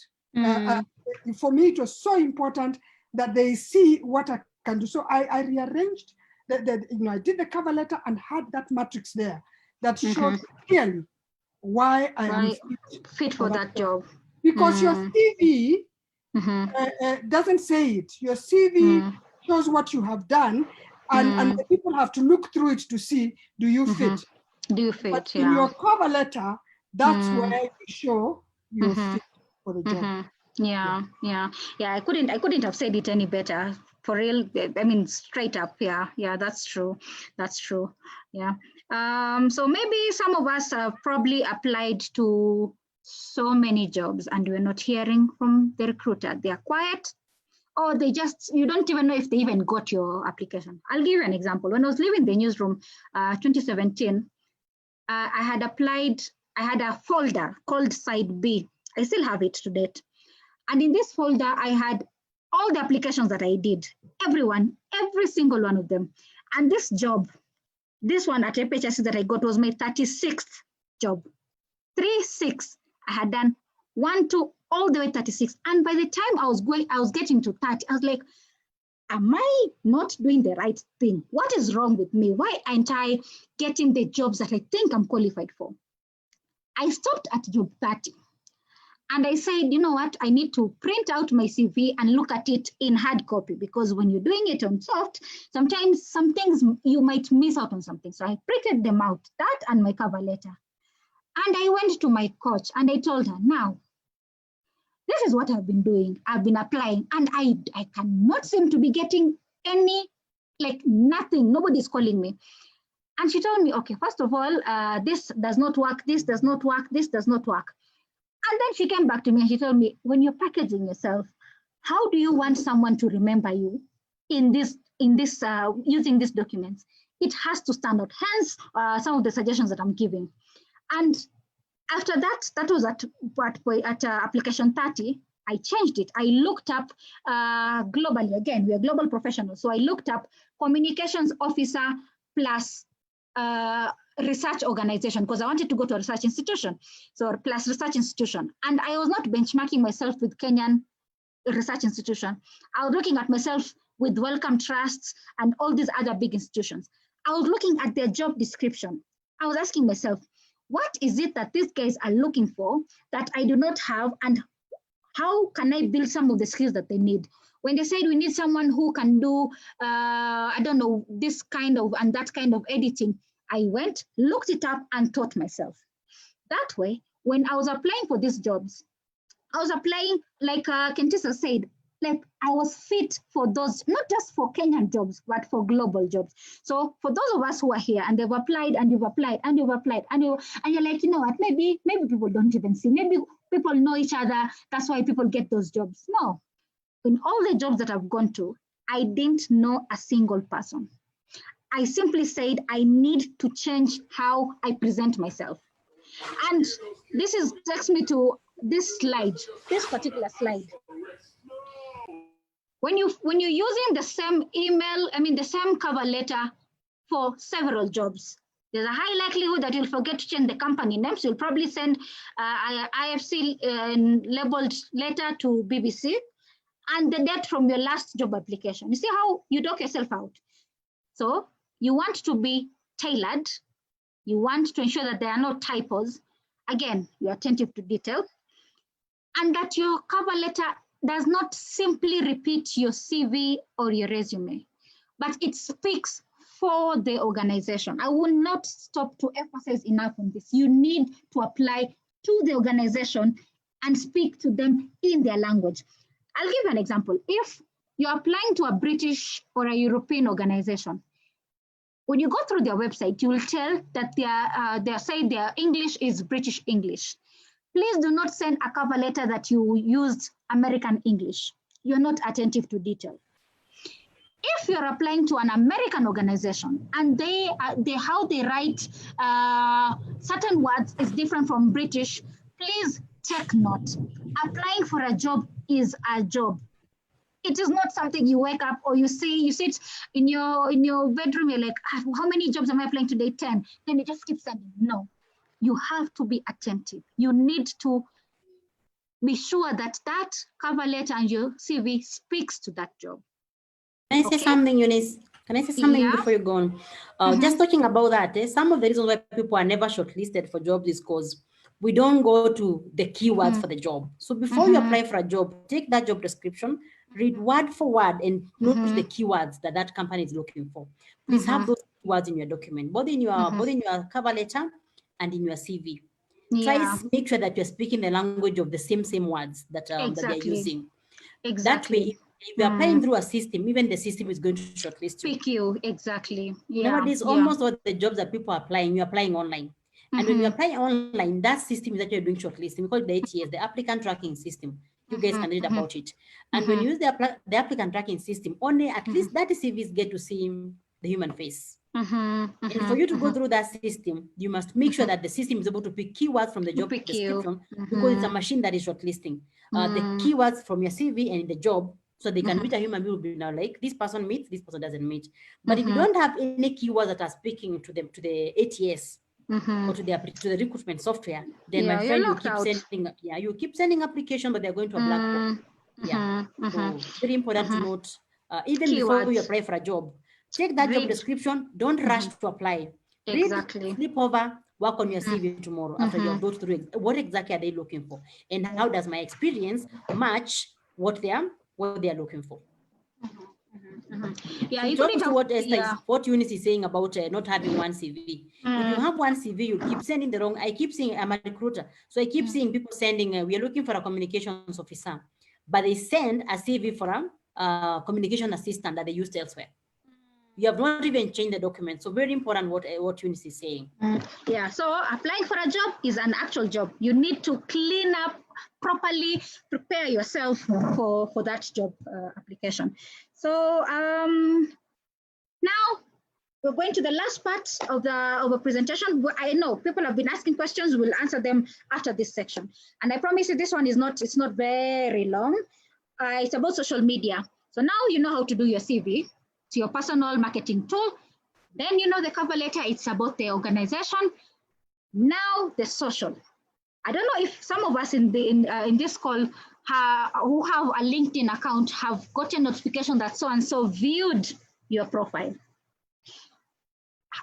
For me, it was so important that they see what I can do. So I rearranged I did the cover letter and had that matrix there that showed clearly why I am fit for that job. Because your CV doesn't say it. Your CV shows what you have done, and the people have to look through it to see, do you fit? Do you fit? But in your cover letter, that's where you show you're fit for the job. I couldn't have said it any better, for real. I mean, straight up. Yeah, that's true. Yeah. So maybe some of us have probably applied to so many jobs and we're not hearing from the recruiter. They are quiet, or you don't even know if they even got your application. I'll give you an example. When I was leaving the newsroom, 2017, I had applied. I had a folder called Side B. I still have it to date. And in this folder, I had all the applications that I did, every single one of them. And this job, this one at FHSC that I got was my 36th job. 36. I had done 1, 2, all the way 36. And by the time I was getting to 30, I was like, am I not doing the right thing? What is wrong with me? Why aren't I getting the jobs that I think I'm qualified for? I stopped at job 30. And I said, you know what, I need to print out my CV and look at it in hard copy, because when you're doing it on soft, sometimes some things you might miss out on something. So I printed them out, that and my cover letter. And I went to my coach and I told her, now, this is what I've been doing. I've been applying and I cannot seem to be getting any, nothing. Nobody's calling me. And she told me, okay, first of all, this does not work. This does not work. This does not work. And then she came back to me and she told me, when you're packaging yourself, how do you want someone to remember you in this using these documents? It has to stand out. Hence, some of the suggestions that I'm giving. And after that, that was at application 30. I changed it. I looked up globally. Again, we are global professionals. So I looked up communications officer plus research organization, because I wanted to go to a research institution. So plus research institution. And I was not benchmarking myself with Kenyan research institution. I was looking at myself with Wellcome Trusts and all these other big institutions. I was looking at their job description. I was asking myself, what is it that these guys are looking for that I do not have, and how can I build some of the skills that they need? When they said we need someone who can do, I don't know, this kind of and that kind of editing, I went, looked it up and taught myself. That way, when I was applying for these jobs, I was applying, like Kentisa said, like I was fit for those, not just for Kenyan jobs, but for global jobs. So for those of us who are here and they've applied and you've applied and you've applied and you're like, you know what, maybe people don't even see, maybe people know each other, that's why people get those jobs. No, in all the jobs that I've gone to, I didn't know a single person. I simply said, I need to change how I present myself. And this takes me to this slide, this particular slide. When you're using the same email, the same cover letter for several jobs, there's a high likelihood that you'll forget to change the company names. You'll probably send IFC labeled letter to BBC and the date from your last job application. You see how you dock yourself out. So you want to be tailored. You want to ensure that there are no typos. Again, you're attentive to detail. And that your cover letter does not simply repeat your CV or your resume, but it speaks for the organization. I will not stop to emphasize enough on this. You need to apply to the organization and speak to them in their language. I'll give you an example. If you're applying to a British or a European organization, when you go through their website, you will tell that their English is British English. Please do not send a cover letter that you used American English. You're not attentive to detail. If you're applying to an American organization and how they write certain words is different from British, please take note. Applying for a job is a job. It is not something you wake up or you sit in your bedroom, you're like, how many jobs am I applying today? 10. Then you just keep sending. No. You have to be attentive. You need to be sure that that cover letter and your CV speaks to that job. Can I say something, Eunice? Can I say something before you go on? Just talking about that, some of the reasons why people are never shortlisted for jobs is because we don't go to the keywords for the job. So before you apply for a job, take that job description, read word for word and note the keywords that company is looking for. Please have those keywords in your document, both in your cover letter and in your CV. Try to make sure that you're speaking the language of the same words that they're using. Exactly. That way, if you're applying through a system, even the system is going to shortlist you. Pick you, exactly. Nowadays, almost all the jobs that people are applying, you're applying online. And when you apply online, that system is actually doing shortlisting. We call it the ATS, the applicant tracking system. You guys can read about it. And when you use the applicant tracking system, only at least that CVs get to see the human face. And for you to go through that system, you must make sure that the system is able to pick keywords from the job description because it's a machine that is shortlisting the keywords from your CV and the job, so they can reach a human being will be now like this person meets, this person doesn't meet. But if you don't have any keywords that are speaking to the ATS or to the recruitment software, then my friend, you keep sending application, but they're going to a black hole. So very important to note, even before you apply for a job, check that job description. Don't rush to apply. Exactly. Sleep over, work on your CV tomorrow after you have gone through what exactly are they looking for, and how does my experience match what they are looking for. Yeah, so you to what Eunice is saying about not having one CV. If you have one CV, you keep sending the wrong. I keep seeing, I'm a recruiter, so I keep seeing people sending, we are looking for a communications officer, but they send a CV for a communication assistant that they used elsewhere. You have not even changed the document. So very important what Eunice is saying. Yeah, so applying for a job is an actual job. You need to clean up properly, prepare yourself for that job application. So now we're going to the last part of the presentation. I know people have been asking questions. We'll answer them after this section. And I promise you, this one is not very long. It's about social media. So now you know how to do your CV. It's your personal marketing tool. Then you know the cover letter. It's about the organization. Now the social. I don't know if some of us in this call who have a LinkedIn account have gotten notification that so and so viewed your profile.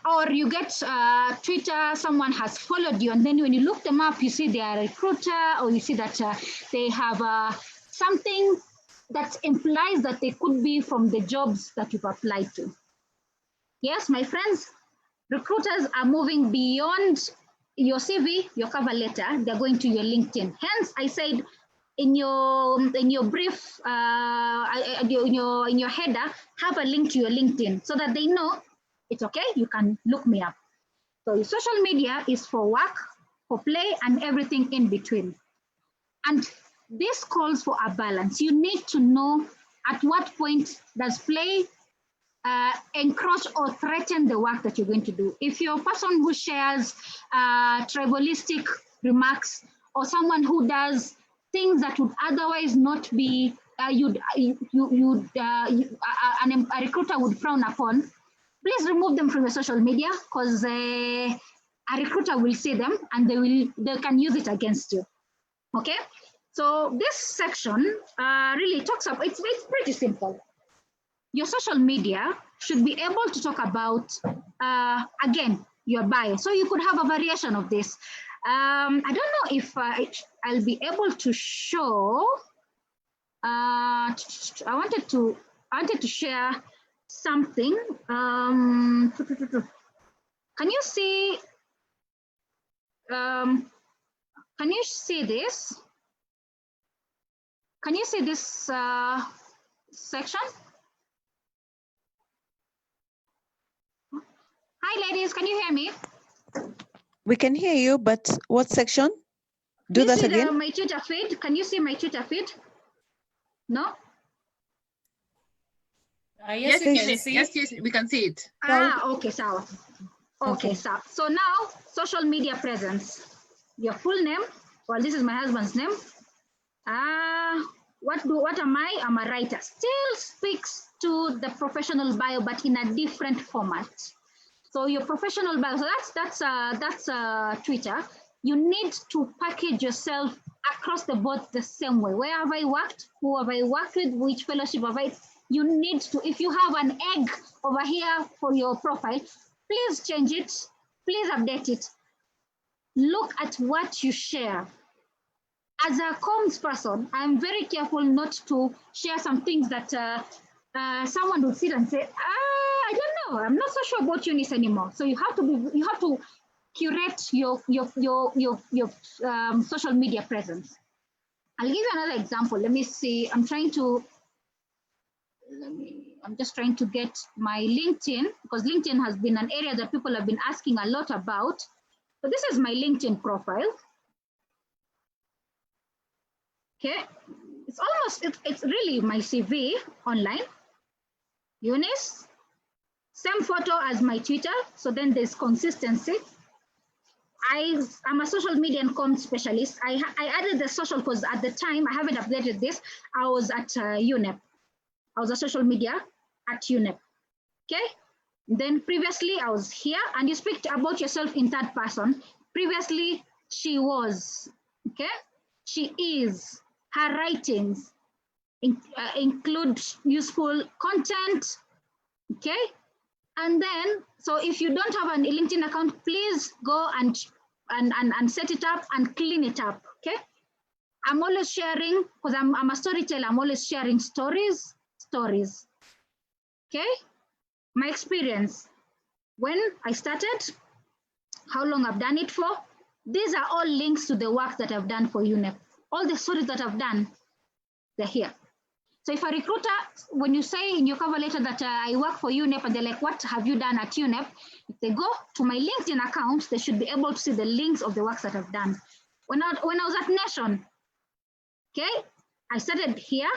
Or you get Twitter, someone has followed you, and then when you look them up, you see they are a recruiter, or you see that they have something that implies that they could be from the jobs that you've applied to. Yes, my friends, recruiters are moving beyond your CV, your cover letter. They're going to your LinkedIn. Hence, I said in your brief, in your header, have a link to your LinkedIn so that they know it's okay, you can look me up. So social media is for work, for play, and everything in between. And this calls for a balance. You need to know at what point does play encroach or threaten the work that you're going to do. If you're a person who shares tribalistic remarks, or someone who does things that would otherwise not be, a recruiter would frown upon, please remove them from your social media, because a recruiter will see them and they can use it against you. Okay, so this section really talks about, it's pretty simple. Your social media should be able to talk about, again, your bio. So you could have a variation of this. I don't know if I'll be able to show. I wanted to share something. Can you see? Can you see this? Can you see this section? Hi, ladies. Can you hear me? We can hear you, but what section? Do that again. My Twitter feed. Can you see my Twitter feed? No? Yes, we can see. Yes, we can see it. Okay, so. Okay, so now social media presence. Your full name. Well, this is my husband's name. What am I? I'm a writer. Still speaks to the professional bio, but in a different format. So your professional bio. So that's Twitter. You need to package yourself across the board the same way. Where have I worked? Who have I worked with? Which fellowship have I? You need to, if you have an egg over here for your profile, please change it, please update it. Look at what you share. As a comms person, I'm very careful not to share some things that someone would sit and say, I don't know, I'm not so sure about Eunice anymore. So you have to curate your social media presence. I'll give you another example. Let me see. I'm just trying to get my LinkedIn, because LinkedIn has been an area that people have been asking a lot about. So this is my LinkedIn profile. Okay, it's really my CV online. Eunice, same photo as my Twitter. So then there's consistency. I'm a social media and comms specialist. I added the social because at the time, I haven't updated this. I was at UNEP. I was a social media at UNEP. Okay. Then previously I was here, and you speak about yourself in third person. Previously she was, okay. She is. Her writings include useful content, okay. And then, so if you don't have a LinkedIn account, please go and set it up and clean it up, okay? I'm always sharing, because I'm a storyteller, I'm always sharing stories, okay? My experience, when I started, how long I've done it for. These are all links to the work that I've done for UNEP. All the stories that I've done, they're here. So if a recruiter, when you say in your cover letter that I work for UNEP, and they're like, what have you done at UNEP? If they go to my LinkedIn account, they should be able to see the links of the works that I've done. When I was at Nation, okay, I started here,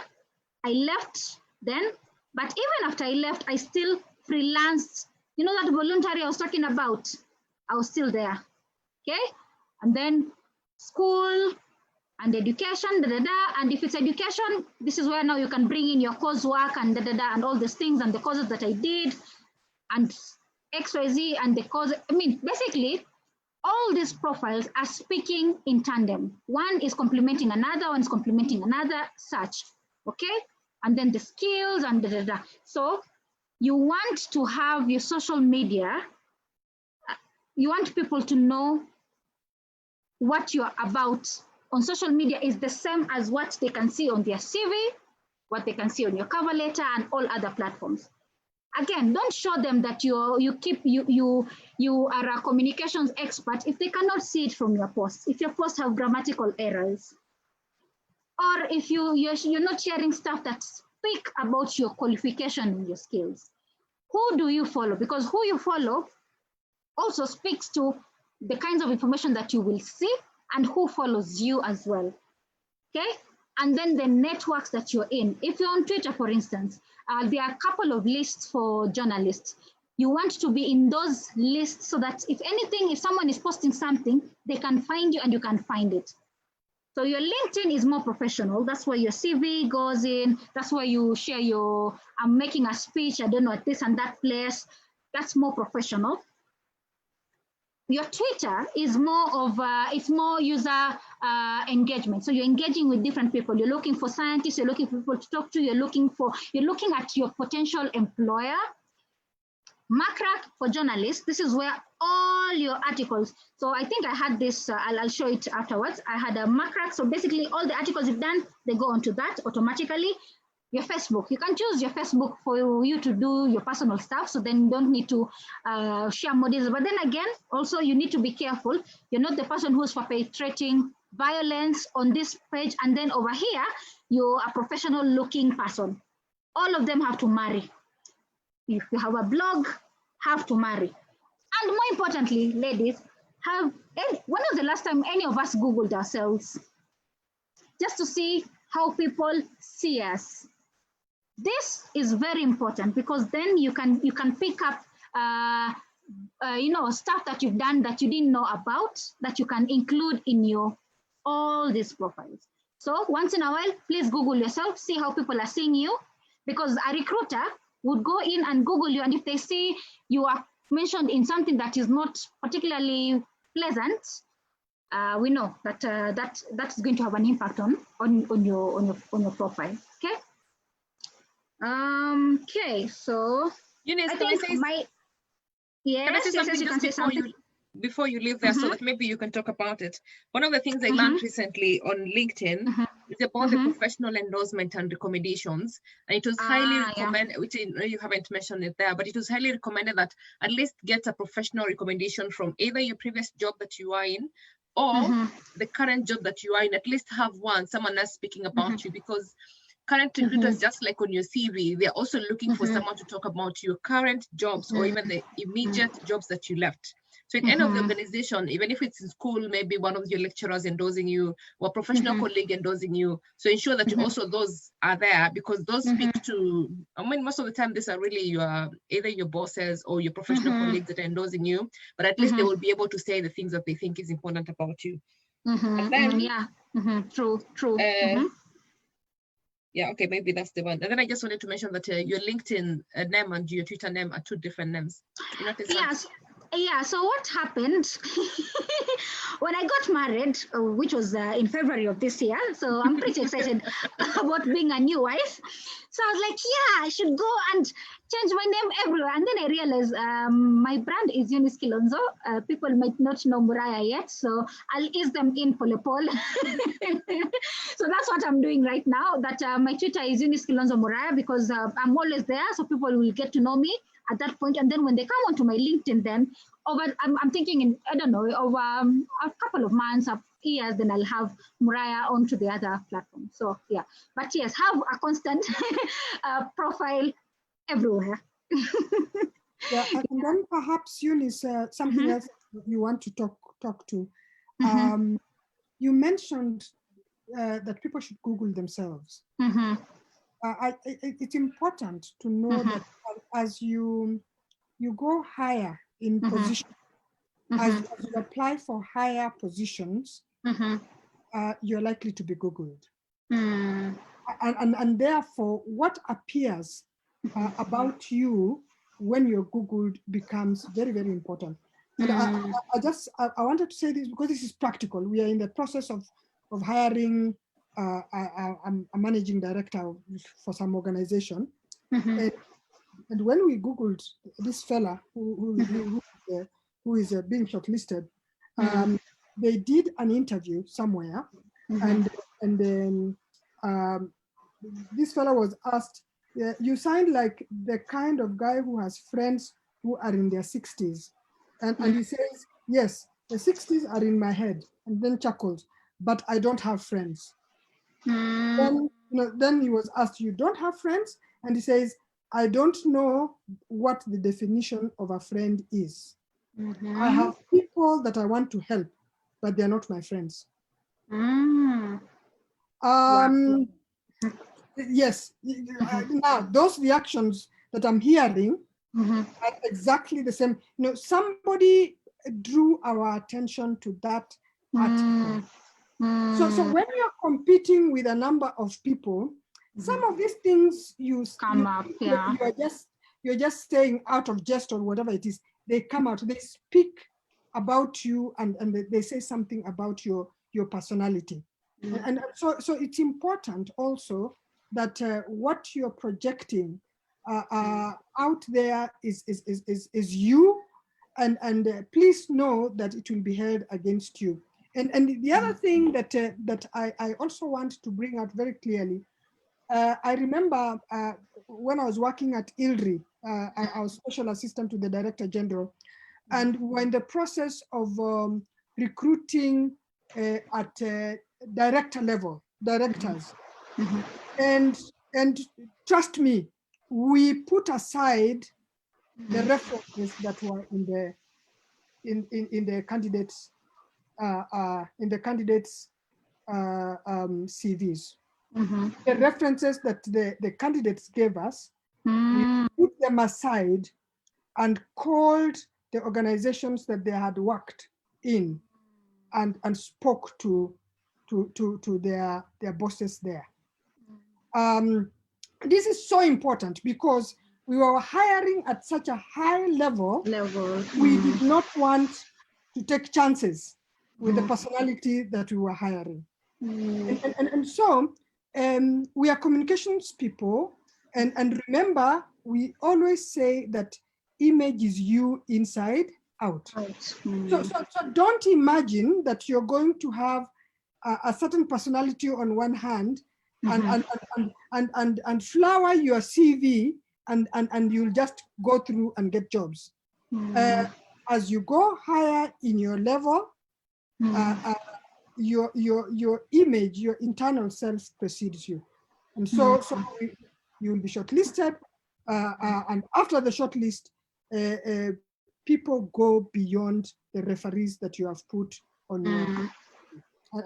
I left then, but even after I left, I still freelanced You know that voluntary I was talking about? I was still there. Okay. And then school and education, and if it's education, this is where now you can bring in your coursework and and all these things and the courses that I did and XYZ and the course. I mean, basically, all these profiles are speaking in tandem. One is complementing another, one is complementing another, such, okay? And then the skills and So you want to have your social media, you want people to know what you're about on social media is the same as what they can see on their CV, what they can see on your cover letter and all other platforms. Again, don't show them that you are a communications expert if they cannot see it from your posts. If your posts have grammatical errors, or if you're not sharing stuff that speak about your qualification and your skills. Who do you follow? Because who you follow also speaks to the kinds of information that you will see and who follows you as well. Okay. And then the networks that you're in. If you're on Twitter, for instance, there are a couple of lists for journalists. You want to be in those lists so that if anything, if someone is posting something, they can find you and you can find it. So your LinkedIn is more professional. That's where your CV goes in. That's where you share your, I'm making a speech, I don't know, at this and that place. That's more professional. Your Twitter is more of, it's more user engagement. So you're engaging with different people. You're looking for scientists, you're looking for people to talk to, you're looking at your potential employer. Macrack for journalists, this is where all your articles, so I think I had this, I'll show it afterwards. I had a Macrack, so basically all the articles you've done, they go onto that automatically. Your Facebook, you can choose your Facebook for you to do your personal stuff, so then you don't need to share more details. But then again, also you need to be careful. You're not the person who's perpetrating violence on this page, and then over here, you're a professional looking person. All of them have to marry. If you have a blog, have to marry. And more importantly, ladies, when was the last time any of us Googled ourselves? Just to see how people see us. This is very important because then you can pick up stuff that you've done that you didn't know about that you can include in your all these profiles. So once in a while, please Google yourself, see how people are seeing you, because a recruiter would go in and Google you, and if they see you are mentioned in something that is not particularly pleasant, we know that that's going to have an impact on your profile. Okay. Okay. So Eunice, I think yes, you can say something. Before you leave there, so that maybe you can talk about it. One of the things I learned recently on LinkedIn is about the professional endorsement and recommendations. And it was highly recommended, which you haven't mentioned it there, but it was highly recommended that at least get a professional recommendation from either your previous job that you are in or the current job that you are in. At least have someone else speaking about you, because current recruiters, just like on your CV, they're also looking for someone to talk about your current jobs or even the immediate jobs that you left. So in any of the organization, even if it's in school, maybe one of your lecturers endorsing you or a professional colleague endorsing you. So ensure that also those are there, because those speak to, I mean, most of the time, these are really either your bosses or your professional colleagues that are endorsing you, but at least they will be able to say the things that they think is important about you. And then, True. Yeah, okay, maybe that's the one. And then I just wanted to mention that your LinkedIn name and your Twitter name are two different names. Yes. Yeah, so what happened when I got married, which was in February of this year, so I'm pretty excited about being a new wife. So I was like, yeah, I should go and change my name everywhere. And then I realized my brand is Eunice Kilonzo. People might not know Muraya yet, so I'll ease them in polepole. So that's what I'm doing right now, that my Twitter is Eunice Kilonzo Muraya, because I'm always there, so people will get to know me at that point. And then when they come onto my LinkedIn, then I'm thinking in, I don't know, over a couple of months, of years, then I'll have Muraya onto the other platform. So yeah, but yes, have a constant profile everywhere. Yeah, and then perhaps Eunice, something else you want to talk to. You mentioned that people should Google themselves. It's important to know that as you you go higher in position, as you apply for higher positions, you're likely to be Googled. And therefore, what appears about you when you're Googled becomes very, very important. And I wanted to say this because this is practical. We are in the process of hiring a managing director for some organization. And when we Googled this fella who is being shortlisted, they did an interview somewhere, and then this fella was asked, you sound like the kind of guy who has friends who are in their 60s. And he says, yes, the 60s are in my head, and then chuckles, but I don't have friends. Then he was asked, you don't have friends? And he says, I don't know what the definition of a friend is. I have people that I want to help, but they're not my friends. Yes, now those reactions that I'm hearing are exactly the same. You know, somebody drew our attention to that article. So when you're competing with a number of people, some of these things you're just saying out of jest or whatever it is, they come out, they speak about you, and they say something about your personality. And so it's important also that what you're projecting out there is you, and please know that it will be held against you. And the other thing that I also want to bring out very clearly, I remember when I was working at ILRI, I was special assistant to the Director General, and we're in the process of recruiting at director level, directors. And trust me, we put aside the references that were in the candidates CVs. The references that the candidates gave us, we put them aside and called the organizations that they had worked in and spoke to their bosses there. This is so important because we were hiring at such a high level. We did not want to take chances with the personality that we were hiring. And so we are communications people. And remember, we always say that image is you inside out. So don't imagine that you're going to have a certain personality on one hand and flower your CV and you'll just go through and get jobs. As you go higher in your level, your image, your internal self precedes you. And so you'll be shortlisted, and after the shortlist, people go beyond the referees that you have put on your,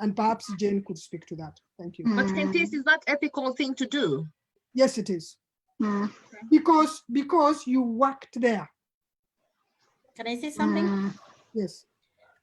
and perhaps Jane could speak to that. Thank you. But Kentis, is that ethical thing to do? Yes, it is. Because you worked there. Can I say something? Yes.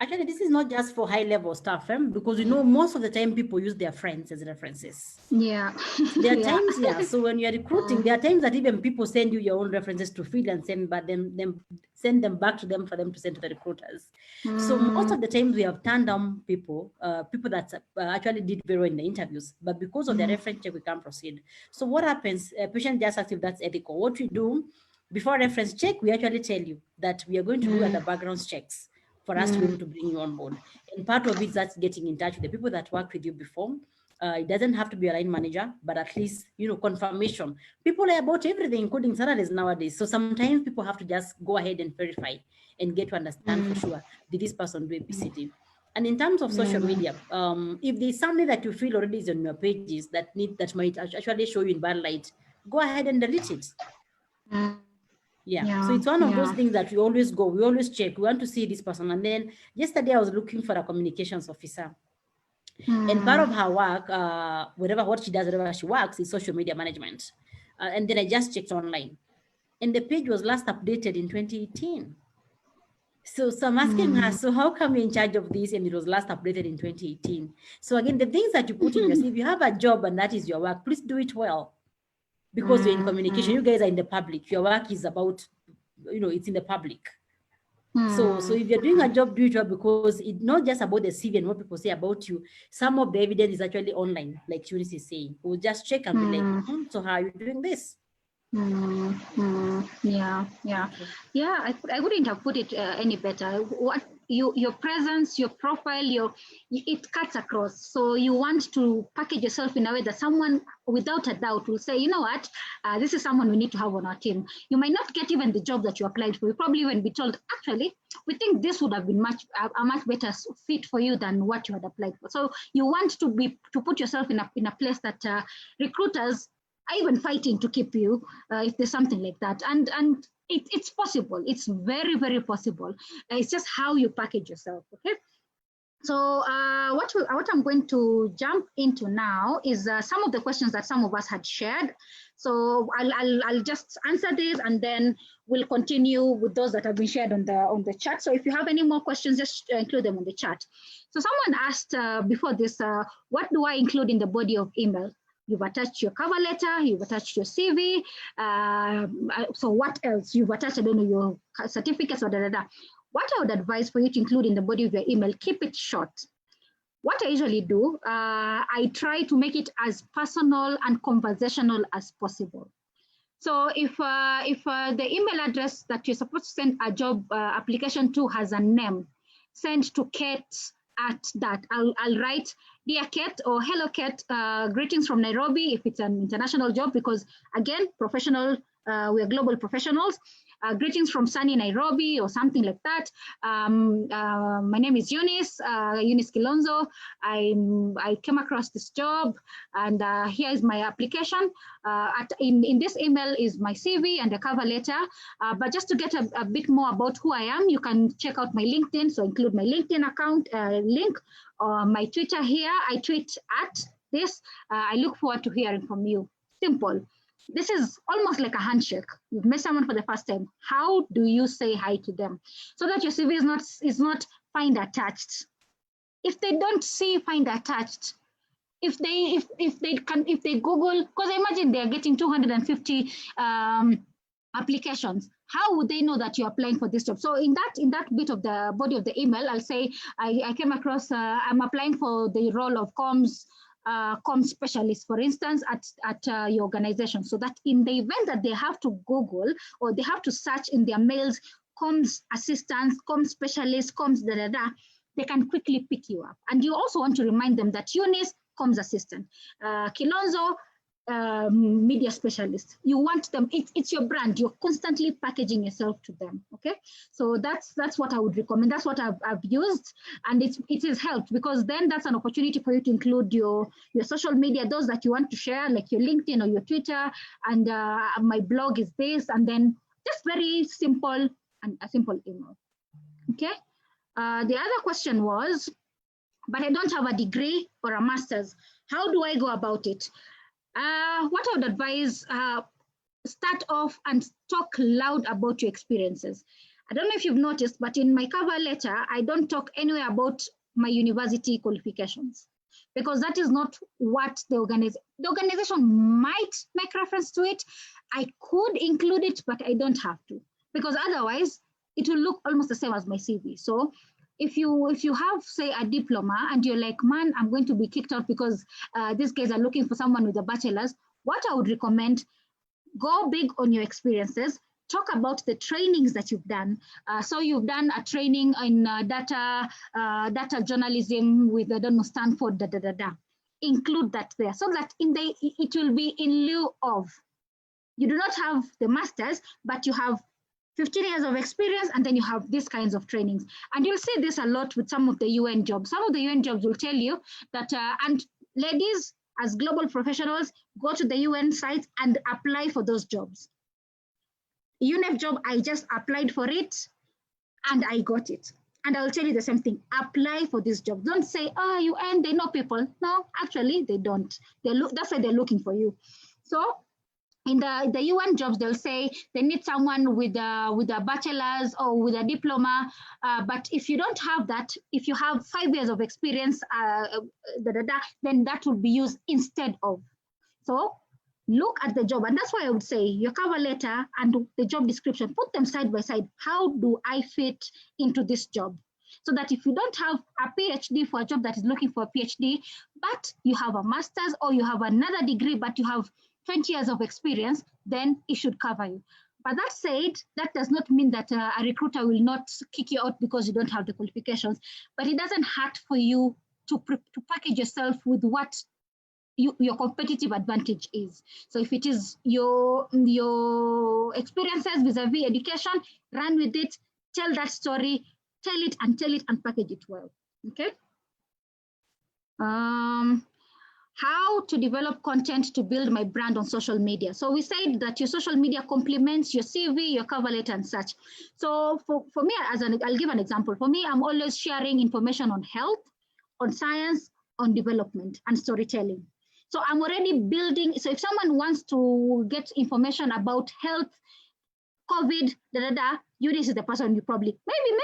Actually, this is not just for high-level staff, because you know most of the time people use their friends as references. Yeah. There are times, so when you're recruiting, there are times that even people send you your own references to fill and send, but then send them back to them for them to send to the recruiters. So most of the times we have turned down people that actually did very well in the interviews, but because of their reference check, we can't proceed. So what happens? Patient just asks if that's ethical. What we do before reference check, we actually tell you that we are going to do other background checks for us to be able to bring you on board. And part of it is that's getting in touch with the people that worked with you before. It doesn't have to be a line manager, but at least, confirmation. People are about everything, including salaries nowadays. So sometimes people have to just go ahead and verify and get to understand for sure, did this person do ABCD? And in terms of social media, if there's something that you feel already is on your pages that might actually show you in bad light, go ahead and delete it. Yeah. So it's one of those things that we always check. We want to see this person. And then yesterday I was looking for a communications officer. And part of her work, what she does, wherever she works, is social media management. And then I just checked online. and the page was last updated in 2018. So I'm asking her, so how come you're in charge of this and it was last updated in 2018? So again, the things that you put in your CV, if you have a job and that is your work, please do it well. Because you're in communication, you guys are in the public. Your work is about, it's in the public. So if you're doing a job, do it well, because it's not just about the CV and what people say about you. Some of the evidence is actually online, like Eunice is saying. We'll just check and be like, so how are you doing this? Yeah. I wouldn't have put it any better. What your presence, your profile, it cuts across. So you want to package yourself in a way that someone, without a doubt, will say, you know what, this is someone we need to have on our team. You might not get even the job that you applied for. You probably even be told, actually, we think this would have been a much better fit for you than what you had applied for. So you want to put yourself in a place that recruiters are even fighting to keep you if there's something like that. And it's possible. It's very, very possible. It's just how you package yourself, okay? So what I'm going to jump into now is some of the questions that some of us had shared. So I'll just answer these, and then we'll continue with those that have been shared on the chat. So if you have any more questions, just include them on the chat. So someone asked before this, what do I include in the body of email? You've attached your cover letter, you've attached your CV. So what else? You've attached, I don't know, your certificates or What I would advise for you to include in the body of your email, keep it short. What I usually do, I try to make it as personal and conversational as possible. So if the email address that you're supposed to send a job application to has a name, send to Kate at that. I'll write, dear Kate, or hello Kate, greetings from Nairobi if it's an international job, because again, professional, we're global professionals. Greetings from sunny Nairobi or something like that. My name is Eunice Kilonzo. I came across this job, and here is my application. In this email is my CV and a cover letter. But just to get a bit more about who I am, you can check out my LinkedIn. So include my LinkedIn account link, or my Twitter here. I tweet at this. I look forward to hearing from you. Simple. This is almost like a handshake. You've met someone for the first time. How do you say hi to them so that your CV is not find attached? If they don't see find attached, if they Google, because I imagine they are getting 250 applications. How would they know that you're applying for this job? So in that bit of the body of the email, I'll say I came across. I'm applying for the role of comms specialist, for instance, at your organization, so that in the event that they have to Google or they have to search in their mails, comms assistants, comms specialists, comms they can quickly pick you up. And you also want to remind them that Eunice, comms assistant, Kilonzo, media specialist. You want them, it's your brand. You're constantly packaging yourself to them. Okay, so that's what I would recommend. That's what I've used, and it has helped, because then that's an opportunity for you to include your social media, those that you want to share, like your LinkedIn or your Twitter, and my blog is this, and then just very simple, and a simple email. Okay. The other question was, but I don't have a degree or a master's. How do I go about it? What I would advise, start off and talk loud about your experiences. I don't know if you've noticed, but in my cover letter, I don't talk anywhere about my university qualifications, because that is not what the organization might make reference to it. I could include it, but I don't have to, because otherwise it will look almost the same as my CV. So if you have, say, a diploma and you're like, man, I'm going to be kicked out because these guys are looking for someone with a bachelor's, what I would recommend, go big on your experiences. Talk about the trainings that you've done. So you've done a training in data journalism with, I don't know, Stanford, Include that there, so that it will be in lieu of. You do not have the master's, but you have 15 years of experience, and then you have these kinds of trainings. And you'll see this a lot with some of the UN jobs. Some of the UN jobs will tell you that, and ladies, as global professionals, go to the UN site and apply for those jobs. UNEP job, I just applied for it and I got it. And I'll tell you the same thing, apply for this job. Don't say, oh, UN, they know people. No, actually, they don't. That's why they're looking for you. So in the UN jobs, they'll say they need someone with a bachelor's or with a diploma. But if you don't have that, if you have 5 years of experience, then that will be used instead of. So look at the job. And that's why I would say your cover letter and the job description, put them side by side. How do I fit into this job? So that if you don't have a PhD for a job that is looking for a PhD, but you have a master's or you have another degree, but you have 20 years of experience, then it should cover you. But that said, that does not mean that a recruiter will not kick you out because you don't have the qualifications. But it doesn't hurt for you to package yourself with what your competitive advantage is. So if it is your experiences vis-a-vis education, run with it, tell that story, tell it and package it well. Okay. How to develop content to build my brand on social media. So we said that your social media complements your CV, your cover letter and such. So for me, I'll give an example. For me, I'm always sharing information on health, on science, on development and storytelling. So I'm already building. So if someone wants to get information about health, COVID, this is the person you probably,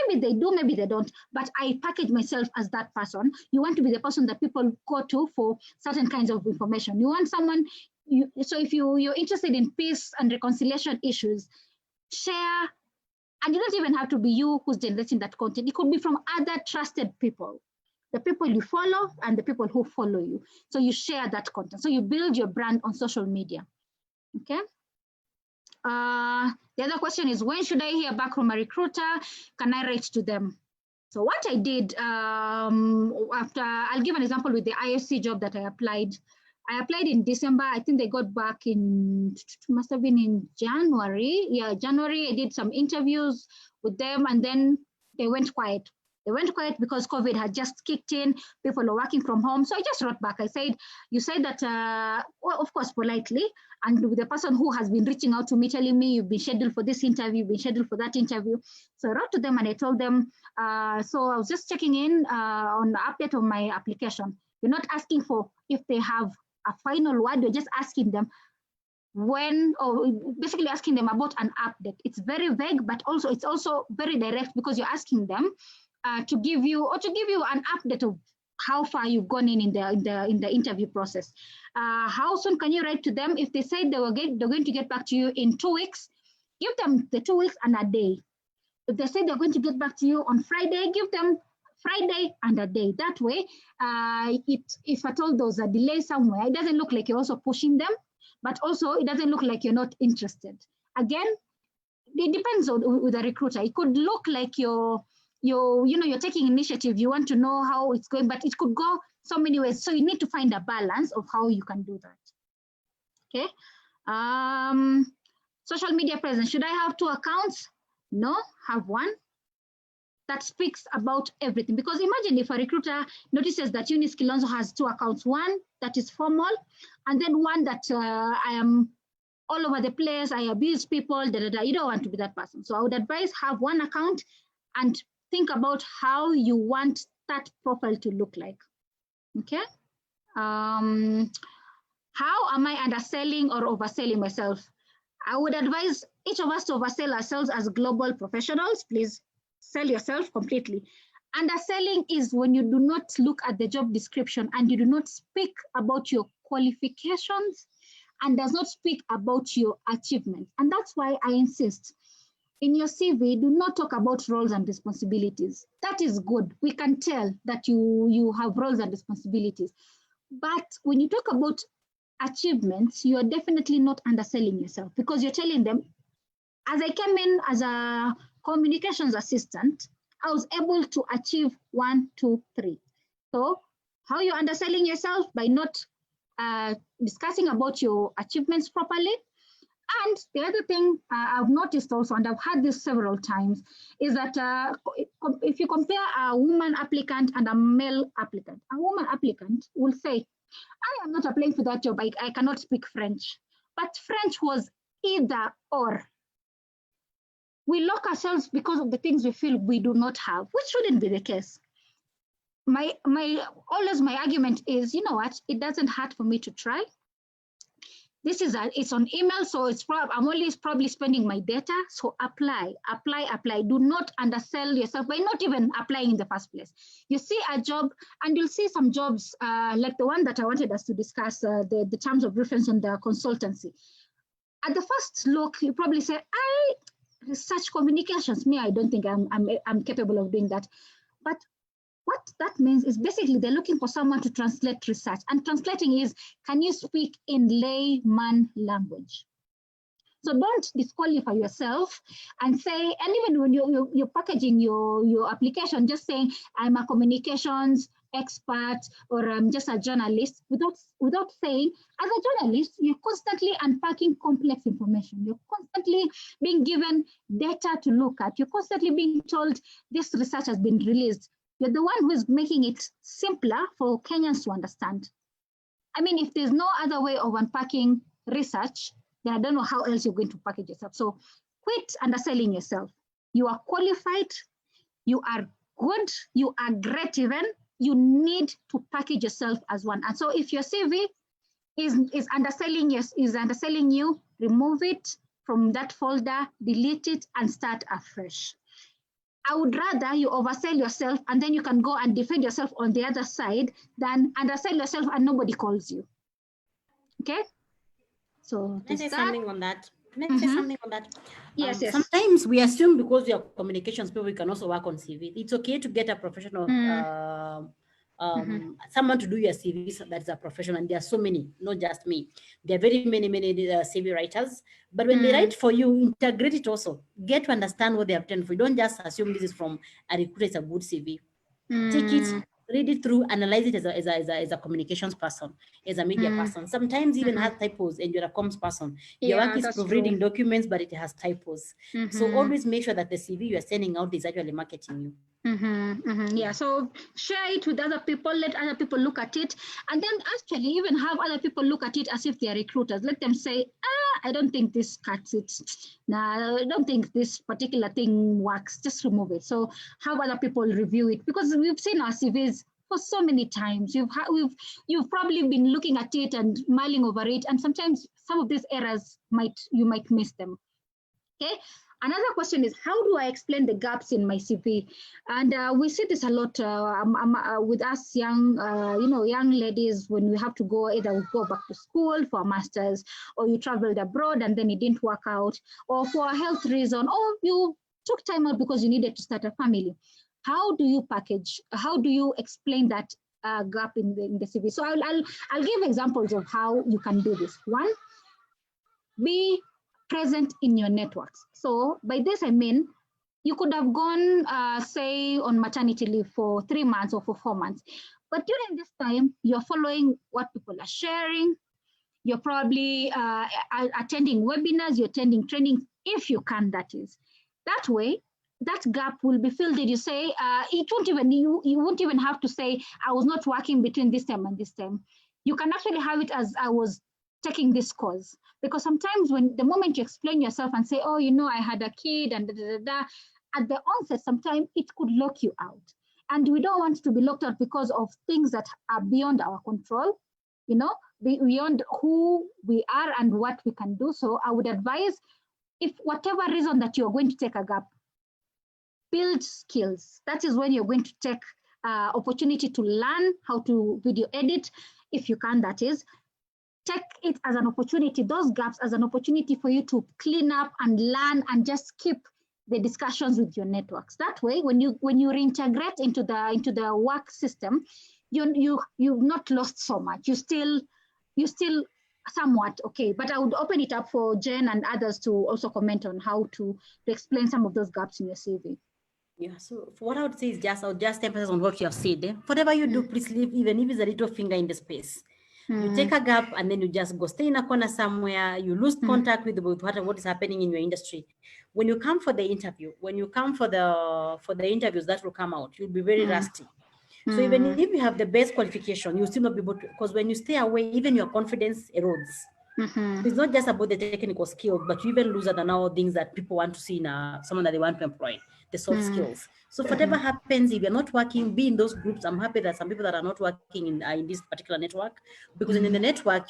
maybe they do, maybe they don't, but I package myself as that person. You want to be the person that people go to for certain kinds of information. You want someone, so if you're interested in peace and reconciliation issues, share, and you don't even have to be you who's generating that content. It could be from other trusted people, the people you follow and the people who follow you. So you share that content. So you build your brand on social media, okay? The other question is, when should I hear back from a recruiter? Can I write to them? So what I did after, I'll give an example with the IFC job that I applied. I applied in December. I think they got back in, must have been in January. Yeah, January, I did some interviews with them and then they went quiet. They went quiet because COVID had just kicked in. People were working from home. So I just wrote back. I said, you said that, well, of course, politely. And with the person who has been reaching out to me, telling me, you've been scheduled for this interview, you've been scheduled for that interview. So I wrote to them and I told them, so I was just checking in on the update of my application. You're not asking for if they have a final word, you're just asking them when, or basically asking them about an update. It's very vague, but also it's also very direct because you're asking them to give you an update of how far you've gone in the interview process. How soon can you write to them? If they said they're going to get back to you in 2 weeks, give them the 2 weeks and a day. If they say they're going to get back to you on Friday, give them Friday and a day. That way, if at all there's a delay somewhere, it doesn't look like you're also pushing them, but also it doesn't look like you're not interested. Again, it depends with the recruiter. It could look like you're taking initiative. You want to know how it's going, but it could go so many ways. So you need to find a balance of how you can do that. Okay. Social media presence. Should I have 2 accounts? No, have one that speaks about everything. Because imagine if a recruiter notices that Eunice Kilonzo has 2 accounts, one that is formal, and then one that I am all over the place, I abuse people, You don't want to be that person. So I would advise have one account and think about how you want that profile to look like. Okay. How am I underselling or overselling myself? I would advise each of us to oversell ourselves as global professionals. Please sell yourself completely. Underselling is when you do not look at the job description and you do not speak about your qualifications and does not speak about your achievements. And that's why I insist. In your CV, do not talk about roles and responsibilities. That is good. We can tell that you have roles and responsibilities. But when you talk about achievements, you are definitely not underselling yourself because you're telling them, as I came in as a communications assistant, I was able to achieve 1, 2, 3. So how you're underselling yourself? By not discussing about your achievements properly. And the other thing I've noticed also, and I've had this several times, is that if you compare a woman applicant and a male applicant, a woman applicant will say, I am not applying for that job, I cannot speak French. But French was either or. We lock ourselves because of the things we feel we do not have, which shouldn't be the case. My argument is, you know what, it doesn't hurt for me to try. This is it's on email, so I'm always probably spending my data. So apply. Do not undersell yourself by not even applying in the first place. You see a job, and you'll see some jobs like the one that I wanted us to discuss, the terms of reference on the consultancy. At the first look, you probably say, research communications. Me, I don't think I'm capable of doing that. But what that means is basically they're looking for someone to translate research. And translating is, can you speak in layman language? So don't disqualify yourself and say, and even when you're packaging your application, just saying, I'm a communications expert or I'm just a journalist, without saying, as a journalist, you're constantly unpacking complex information. You're constantly being given data to look at. You're constantly being told this research has been released. You're the one who is making it simpler for Kenyans to understand. I mean, if there's no other way of unpacking research, then I don't know how else you're going to package yourself. So quit underselling yourself. You are qualified, you are good, you are great even. You need to package yourself as one. And so if your CV is underselling you, remove it from that folder, delete it, and start afresh. I would rather you oversell yourself and then you can go and defend yourself on the other side than undersell yourself and nobody calls you. Okay? So Can I say something on that? Can I say something on that? Yes, yes. Sometimes we assume because we are communications people, we can also work on CV. It's okay to get a professional, someone to do your CV that's a professional, and there are so many, not just me. There are very many CV writers, but when they write for you, integrate it also. Get to understand what they have done for you. Don't just assume this is from a recruiter, it's a good CV. Take it, read it through, analyze it as a communications person, as a media person. Sometimes even has typos, and you're a comms person. Your work is proofreading documents, but it has typos. So always make sure that the CV you are sending out is actually marketing you. Yeah, so share it with other people, let other people look at it, and then actually even have other people look at it as if they are recruiters. Let them say, I don't think this cuts it. Nah, I don't think this particular thing works. Just remove it. So have other people review it, because we've seen our CVs for so many times. You've probably been looking at it and mulling over it, and sometimes some of these errors you might miss them. Okay. Another question is, how do I explain the gaps in my CV? And we see this a lot with us young ladies, when we have to go, either we go back to school for a master's, or you traveled abroad and then it didn't work out, or for a health reason, or you took time out because you needed to start a family. How do you package? How do you explain that gap in the CV? So I'll give examples of how you can do this. One, be present in your networks. So by this, I mean, you could have gone, say, on maternity leave for 3 months or for 4 months. But during this time, you're following what people are sharing. You're probably attending webinars, you're attending training, if you can, that is. That way, that gap will be filled. You say, you won't even have to say, I was not working between this time and this time. You can actually have it as, I was taking this course. Because sometimes when the moment you explain yourself and say, oh, I had a kid and at the onset, sometimes it could lock you out. And we don't want to be locked out because of things that are beyond our control, beyond who we are and what we can do. So I would advise, if whatever reason that you're going to take a gap, build skills. That is when you're going to take opportunity to learn how to video edit, if you can, that is. Take it as an opportunity, those gaps as an opportunity for you to clean up and learn and just keep the discussions with your networks. That way, when you reintegrate into the work system, you've not lost so much. You still somewhat okay. But I would open it up for Jen and others to also comment on how to explain some of those gaps in your CV. Yeah, so what I would say is I'll just emphasize on what you have said. Whatever you do, please leave, even if it's a little finger in the space. You take a gap and then you just go stay in a corner somewhere. You lose contact with what is happening in your industry. When you come for the interview, when you come for the interviews that will come out, you'll be very rusty. So even if you have the best qualification, you'll still not be able to, because when you stay away, even your confidence erodes. So it's not just about the technical skills, but you even lose out on all things that people want to see in someone that they want to employ, the soft skills. So whatever happens, if you're not working, be in those groups. I'm happy that some people that are not working in this particular network, because in the network,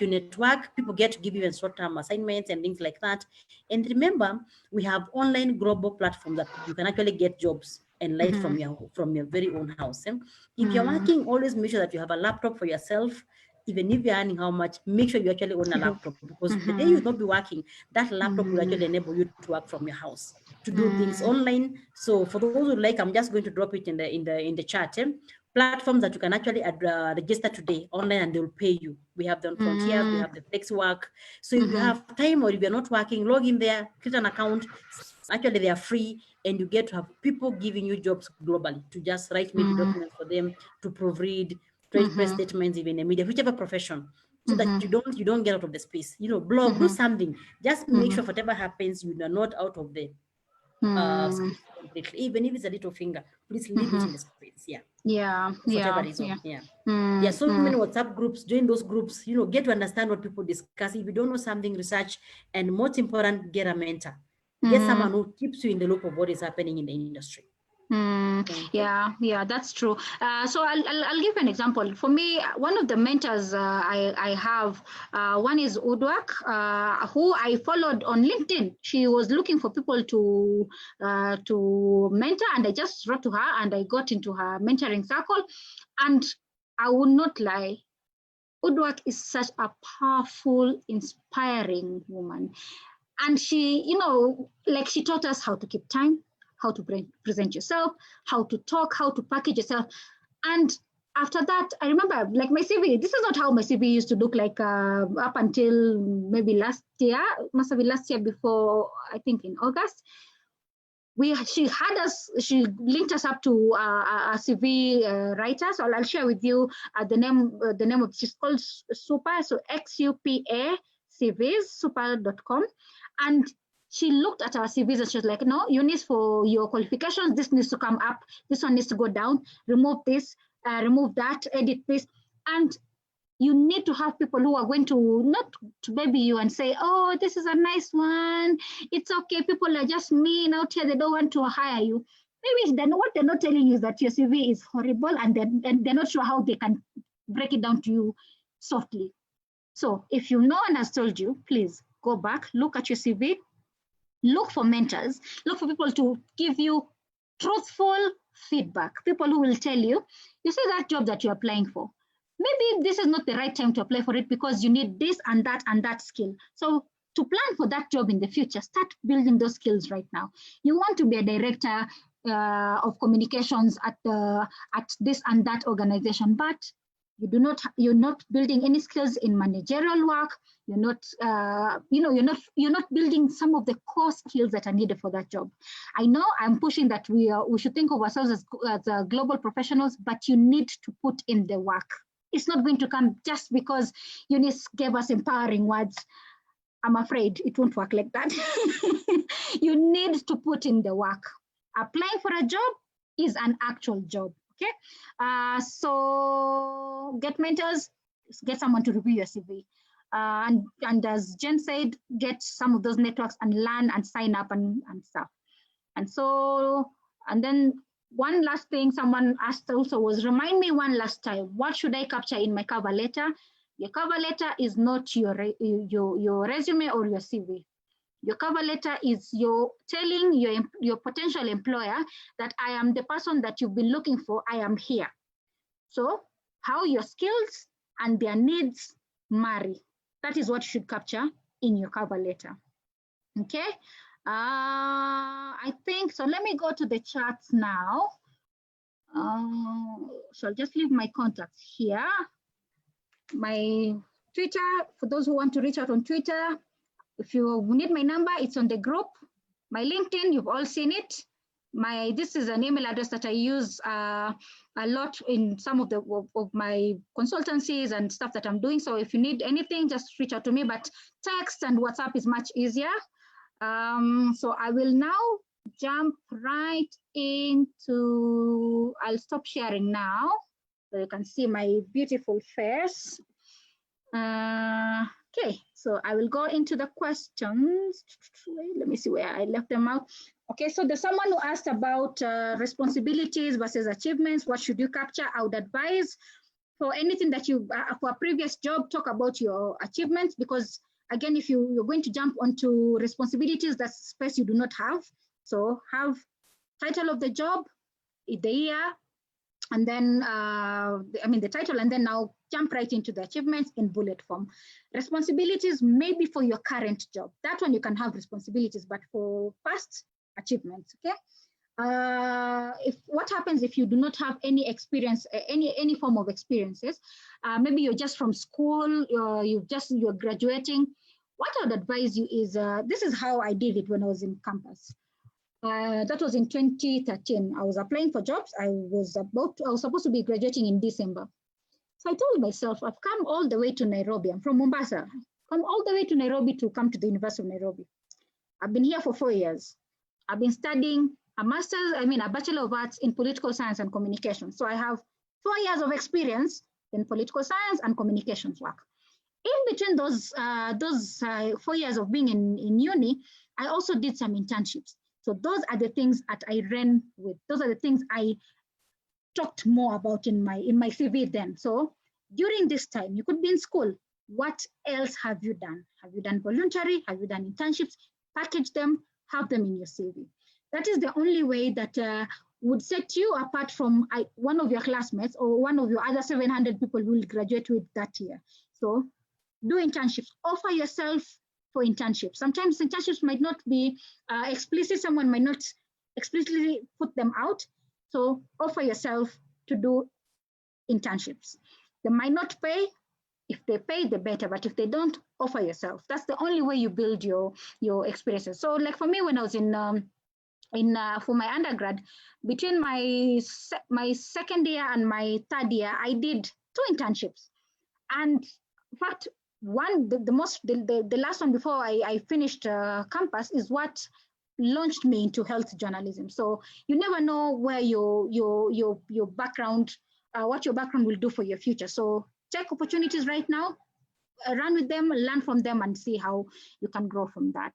people get to give you short-term assignments and things like that. And remember, we have online global platforms that you can actually get jobs and light from your very own house. If you're working, always make sure that you have a laptop for yourself. Even if you're earning how much, make sure you actually own a laptop, because the day you not be working, that laptop will actually enable you to work from your house, to do things online. So for those who like, I'm just going to drop it in the chat. Platforms that you can actually register today online and they'll pay you. We have the Frontiers, we have the Flex Work. So if you have time or if you're not working, log in there, create an account. Actually, they are free, and you get to have people giving you jobs globally to just write maybe documents for them, to proofread, trade press statements, even in media, whichever profession, so that you don't get out of the space. Blog, do something. Just make sure whatever happens, you are not out of the space completely. Even if it's a little finger, please leave it in the space. For whatever reason. There are so many WhatsApp groups. Join those groups. Get to understand what people discuss. If you don't know something, research, and most important, get a mentor. Get someone who keeps you in the loop of what is happening in the industry. Yeah, that's true. So I'll give an example. For me, one of the mentors I have, one is Udwak, who I followed on LinkedIn. She was looking for people to mentor, and I just wrote to her, and I got into her mentoring circle. And I will not lie, Udwak is such a powerful, inspiring woman. And she, she taught us how to keep time, how to present yourself, how to talk, how to package yourself. And after that, I remember, like, my CV, this is not how my CV used to look like up until maybe last year, must have been last year before, I think in August. She linked us up to a CV writer. So I'll share with you the name of, she's called Super, so XUPA CVs, super.com. And she looked at our CVs and she was like, no, you need, for your qualifications, this needs to come up, this one needs to go down, remove this, remove that, edit this. And you need to have people who are going to not to baby you and say, oh, this is a nice one, it's okay, people are just mean out here, they don't want to hire you. Maybe then what they're not telling you is that your CV is horrible, and they're not sure how they can break it down to you softly. So if no one has told you, please go back, look at your CV, look for mentors, look for people to give you truthful feedback, people who will tell you, you see that job that you're applying for, maybe this is not the right time to apply for it because you need this and that skill. So to plan for that job in the future, start building those skills right now. You want to be a director of communications at this and that organization, but you're not building any skills in managerial work. You're not, you're not building some of the core skills that are needed for that job. I know I'm pushing that we should think of ourselves as global professionals, but you need to put in the work. It's not going to come just because Eunice gave us empowering words. I'm afraid it won't work like that. You need to put in the work. Applying for a job is an actual job. Okay, so get mentors, get someone to review your CV. And as Jen said, get some of those networks and learn and sign up and stuff. And then one last thing someone asked also was, remind me one last time, what should I capture in my cover letter? Your cover letter is not your resume or your CV. Your cover letter is your telling your potential employer that I am the person that you've been looking for, I am here. So how your skills and their needs marry. That is what you should capture in your cover letter. Okay, I think, so let me go to the charts now. So I'll just leave my contacts here. My Twitter, for those who want to reach out on Twitter, if you need my number, it's on the group. My LinkedIn, you've all seen it. This is an email address that I use a lot in some of my consultancies and stuff that I'm doing. So if you need anything, just reach out to me, but text and WhatsApp is much easier. So I will now jump right into, I'll stop sharing now so you can see my beautiful face. Okay, so I will go into the questions. Let me see where I left them out. Okay, so there's someone who asked about responsibilities versus achievements. What should you capture? I would advise for anything that you, for a previous job, talk about your achievements, because again, if you're going to jump onto responsibilities, that's space you do not have. So have title of the job, the year, and then, the title, and then now jump right into the achievements in bullet form. Responsibilities maybe for your current job. That one you can have responsibilities, but for past achievements, okay? What happens if you do not have any experience, any form of experiences? Maybe you're just from school, you're graduating. What I would advise you is, this is how I did it when I was in campus. That was in 2013. I was applying for jobs. I was supposed to be graduating in December. So I told myself, I've come all the way to Nairobi. I'm from Mombasa. Come all the way to Nairobi to come to the University of Nairobi. I've been here for 4 years. I've been studying a Bachelor of Arts in Political Science and Communication. So I have 4 years of experience in political science and communications work. In between those 4 years of being in uni, I also did some internships. So those are the things that I ran with. Those are the things I talked more about in my CV then. So during this time, you could be in school. What else have you done? Have you done voluntary? Have you done internships? Package them, have them in your CV. That is the only way that would set you apart from one of your classmates or one of your other 700 people who will graduate with that year. So do internships, offer yourself for internships. Sometimes internships might not be explicit, someone might not explicitly put them out. So offer yourself to do internships. They might not pay. If they pay, the better, but if they don't, offer yourself. That's the only way you build your experiences. So like for me, when I was for my undergrad, between my second year and my third year, I did 2 internships. And in fact, the last one before I finished campus is what launched me into health journalism. So you never know where your background, what your background will do for your future. So take opportunities right now, run with them, learn from them, and see how you can grow from that.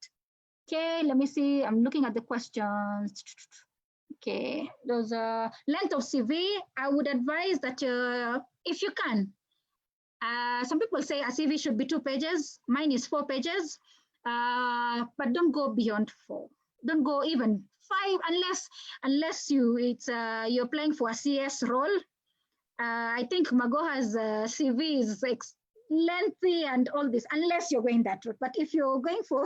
Okay, let me see. I'm looking at the questions. Okay, there's a length of CV. I would advise that if you can, some people say a CV should be 2 pages. Mine is 4 pages, but don't go beyond 4. Don't go even 5 unless you're applying for a CS role. I think Magoha's CV is lengthy and all this, unless you're going that route. But if you're going for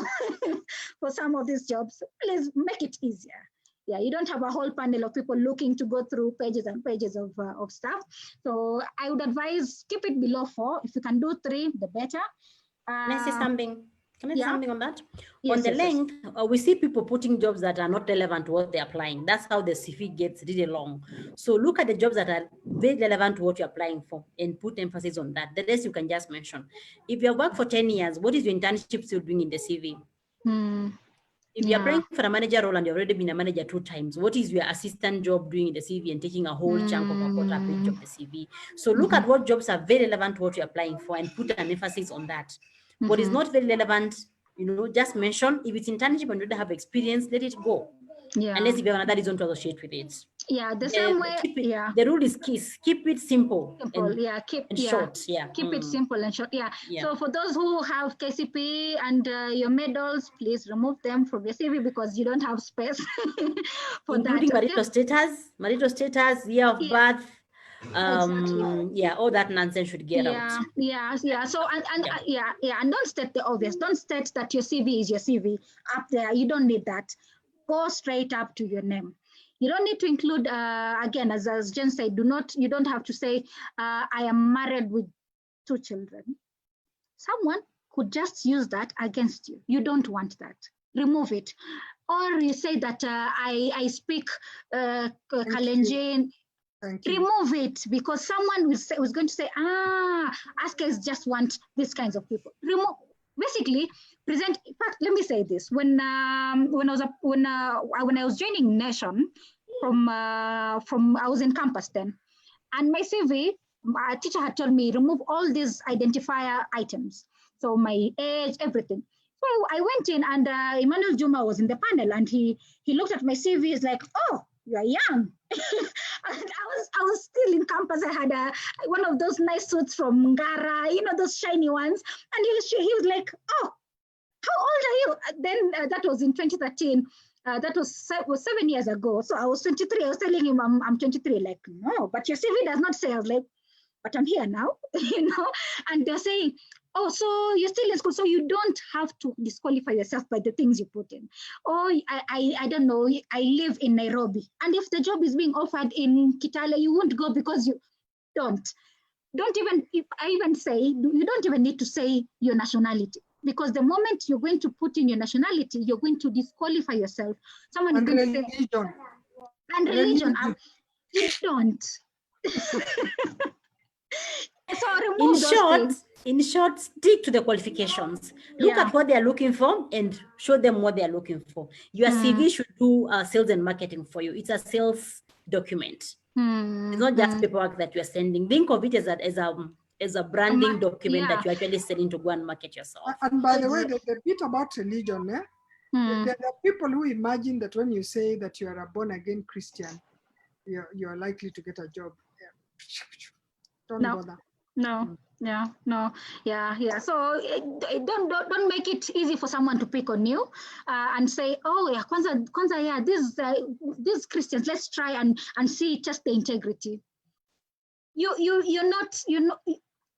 for some of these jobs, please make it easier. Yeah, you don't have a whole panel of people looking to go through pages and pages of stuff. So I would advise keep it below 4. If you can do 3, the better. Can I say something? Can I say something on that? Yes, on the length, we see people putting jobs that are not relevant to what they're applying. That's how the CV gets really long. So look at the jobs that are very relevant to what you're applying for and put emphasis on that. The rest you can just mention. If you have worked for 10 years, what is your internship still doing in the CV? If you're applying for a manager role and you've already been a manager 2 times, what is your assistant job doing in the CV and taking a whole chunk of a quarter page of the CV? So look at what jobs are very relevant to what you're applying for and put an emphasis on that. What is not very relevant, just mention. If it's internship and you don't have experience, let it go. Yeah. Unless if you have another reason to associate with it. Yeah, the same way. The rule is keep it simple. Short. Yeah. Keep it simple and short. Yeah. So for those who have KCP and your medals, please remove them from your CV because you don't have space for including that. marital status, year of birth. Exactly. All that nonsense should get out. So and don't state the obvious. Don't state that your CV is your CV up there. You don't need that. Go straight up to your name. You don't need to include again, as Jen said, you don't have to say I am married with 2 children. Someone could just use that against you. You don't want that. Remove it. Or you say that I speak Kalenjin. Remove it because someone was going to say, Askers just want these kinds of people. Remove. Basically, present. In fact, let me say this: when I was joining Nation, I was in campus then, and my CV, my teacher had told me remove all these identifier items. So my age, everything. So I went in, and Emmanuel Juma was in the panel, and he looked at my CV. He's like, "Oh, you're young." And I was still in campus. I had one of those nice suits from Ngara, those shiny ones. And he was like, "Oh, how old are you?" Then that was in 2013. That was 7 years ago. So I was 23. I was telling him I'm 23. Like, no, but your CV does not say. I was like, but I'm here now, And they're saying, oh, so you're still in school, so you don't have to disqualify yourself by the things you put in. Or I don't know, I live in Nairobi, and if the job is being offered in Kitale, you won't go because you don't even. If I even say, you don't even need to say your nationality, because the moment you're going to put in your nationality, you're going to disqualify yourself. Someone is going to say, and religion. You don't. So in short, stick to the qualifications. Look at what they're looking for and show them what they're looking for. Your CV should do sales and marketing for you. It's a sales document. It's not just paperwork that you're sending. Think of it as a branding document that you're actually sending to go and market yourself. And by the way, the bit about religion, there are people who imagine that when you say that you are a born-again Christian, you're likely to get a job. Don't bother. No. So don't make it easy for someone to pick on you and say, oh yeah, kwanza, yeah, these Christians, let's try and see just the integrity. You're not.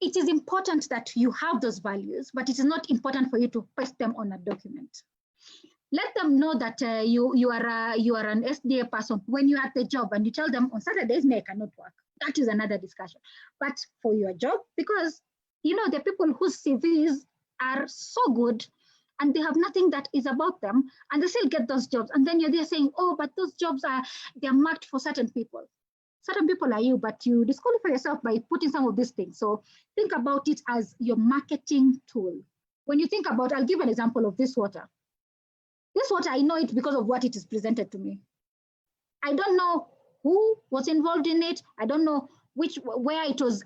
It is important that you have those values, but it is not important for you to paste them on a document. Let them know that you are an SDA person when you're at the job, and you tell them on Saturdays, I cannot work. That is another discussion. But for your job, because there are people whose CVs are so good and they have nothing that is about them, and they still get those jobs. And then you're there saying, oh, but those jobs they're marked for certain people. Certain people are you, but you disqualify yourself by putting some of these things. So think about it as your marketing tool. When you think about, I'll give an example of this water. This water, I know it because of what it is presented to me. I don't know who was involved in it. I don't know where it was,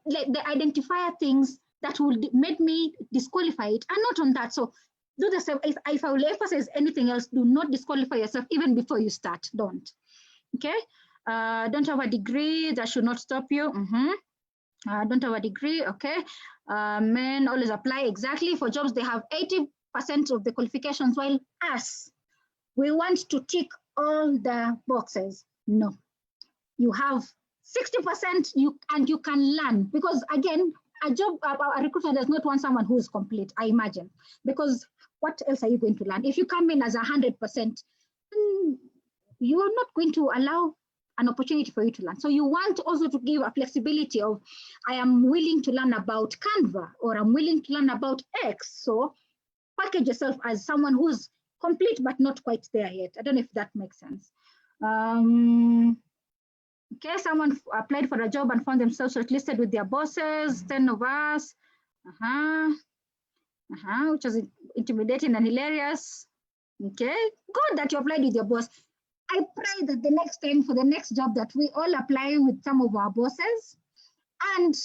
like the identifier things that would make me disqualify it. I'm not on that. So do the same. If I will emphasize anything else, do not disqualify yourself even before you start. Don't. Okay. Don't have a degree. That should not stop you. Don't have a degree. Okay. Men always apply exactly for jobs. They have 80% of the qualifications, while us, we want to tick all the boxes. No, you have 60%, and you can learn, because again, a recruiter does not want someone who is complete, I imagine, because what else are you going to learn? If you come in as 100%, you are not going to allow an opportunity for you to learn. So you want also to give a flexibility of, I am willing to learn about Canva, or I'm willing to learn about X. So package yourself as someone who's complete but not quite there yet. I don't know if that makes sense. Okay, someone applied for a job and found themselves shortlisted with their bosses, 10 of us, which is intimidating and hilarious. Okay, good that you applied with your boss. I pray that the next time, for the next job, that we all apply with some of our bosses and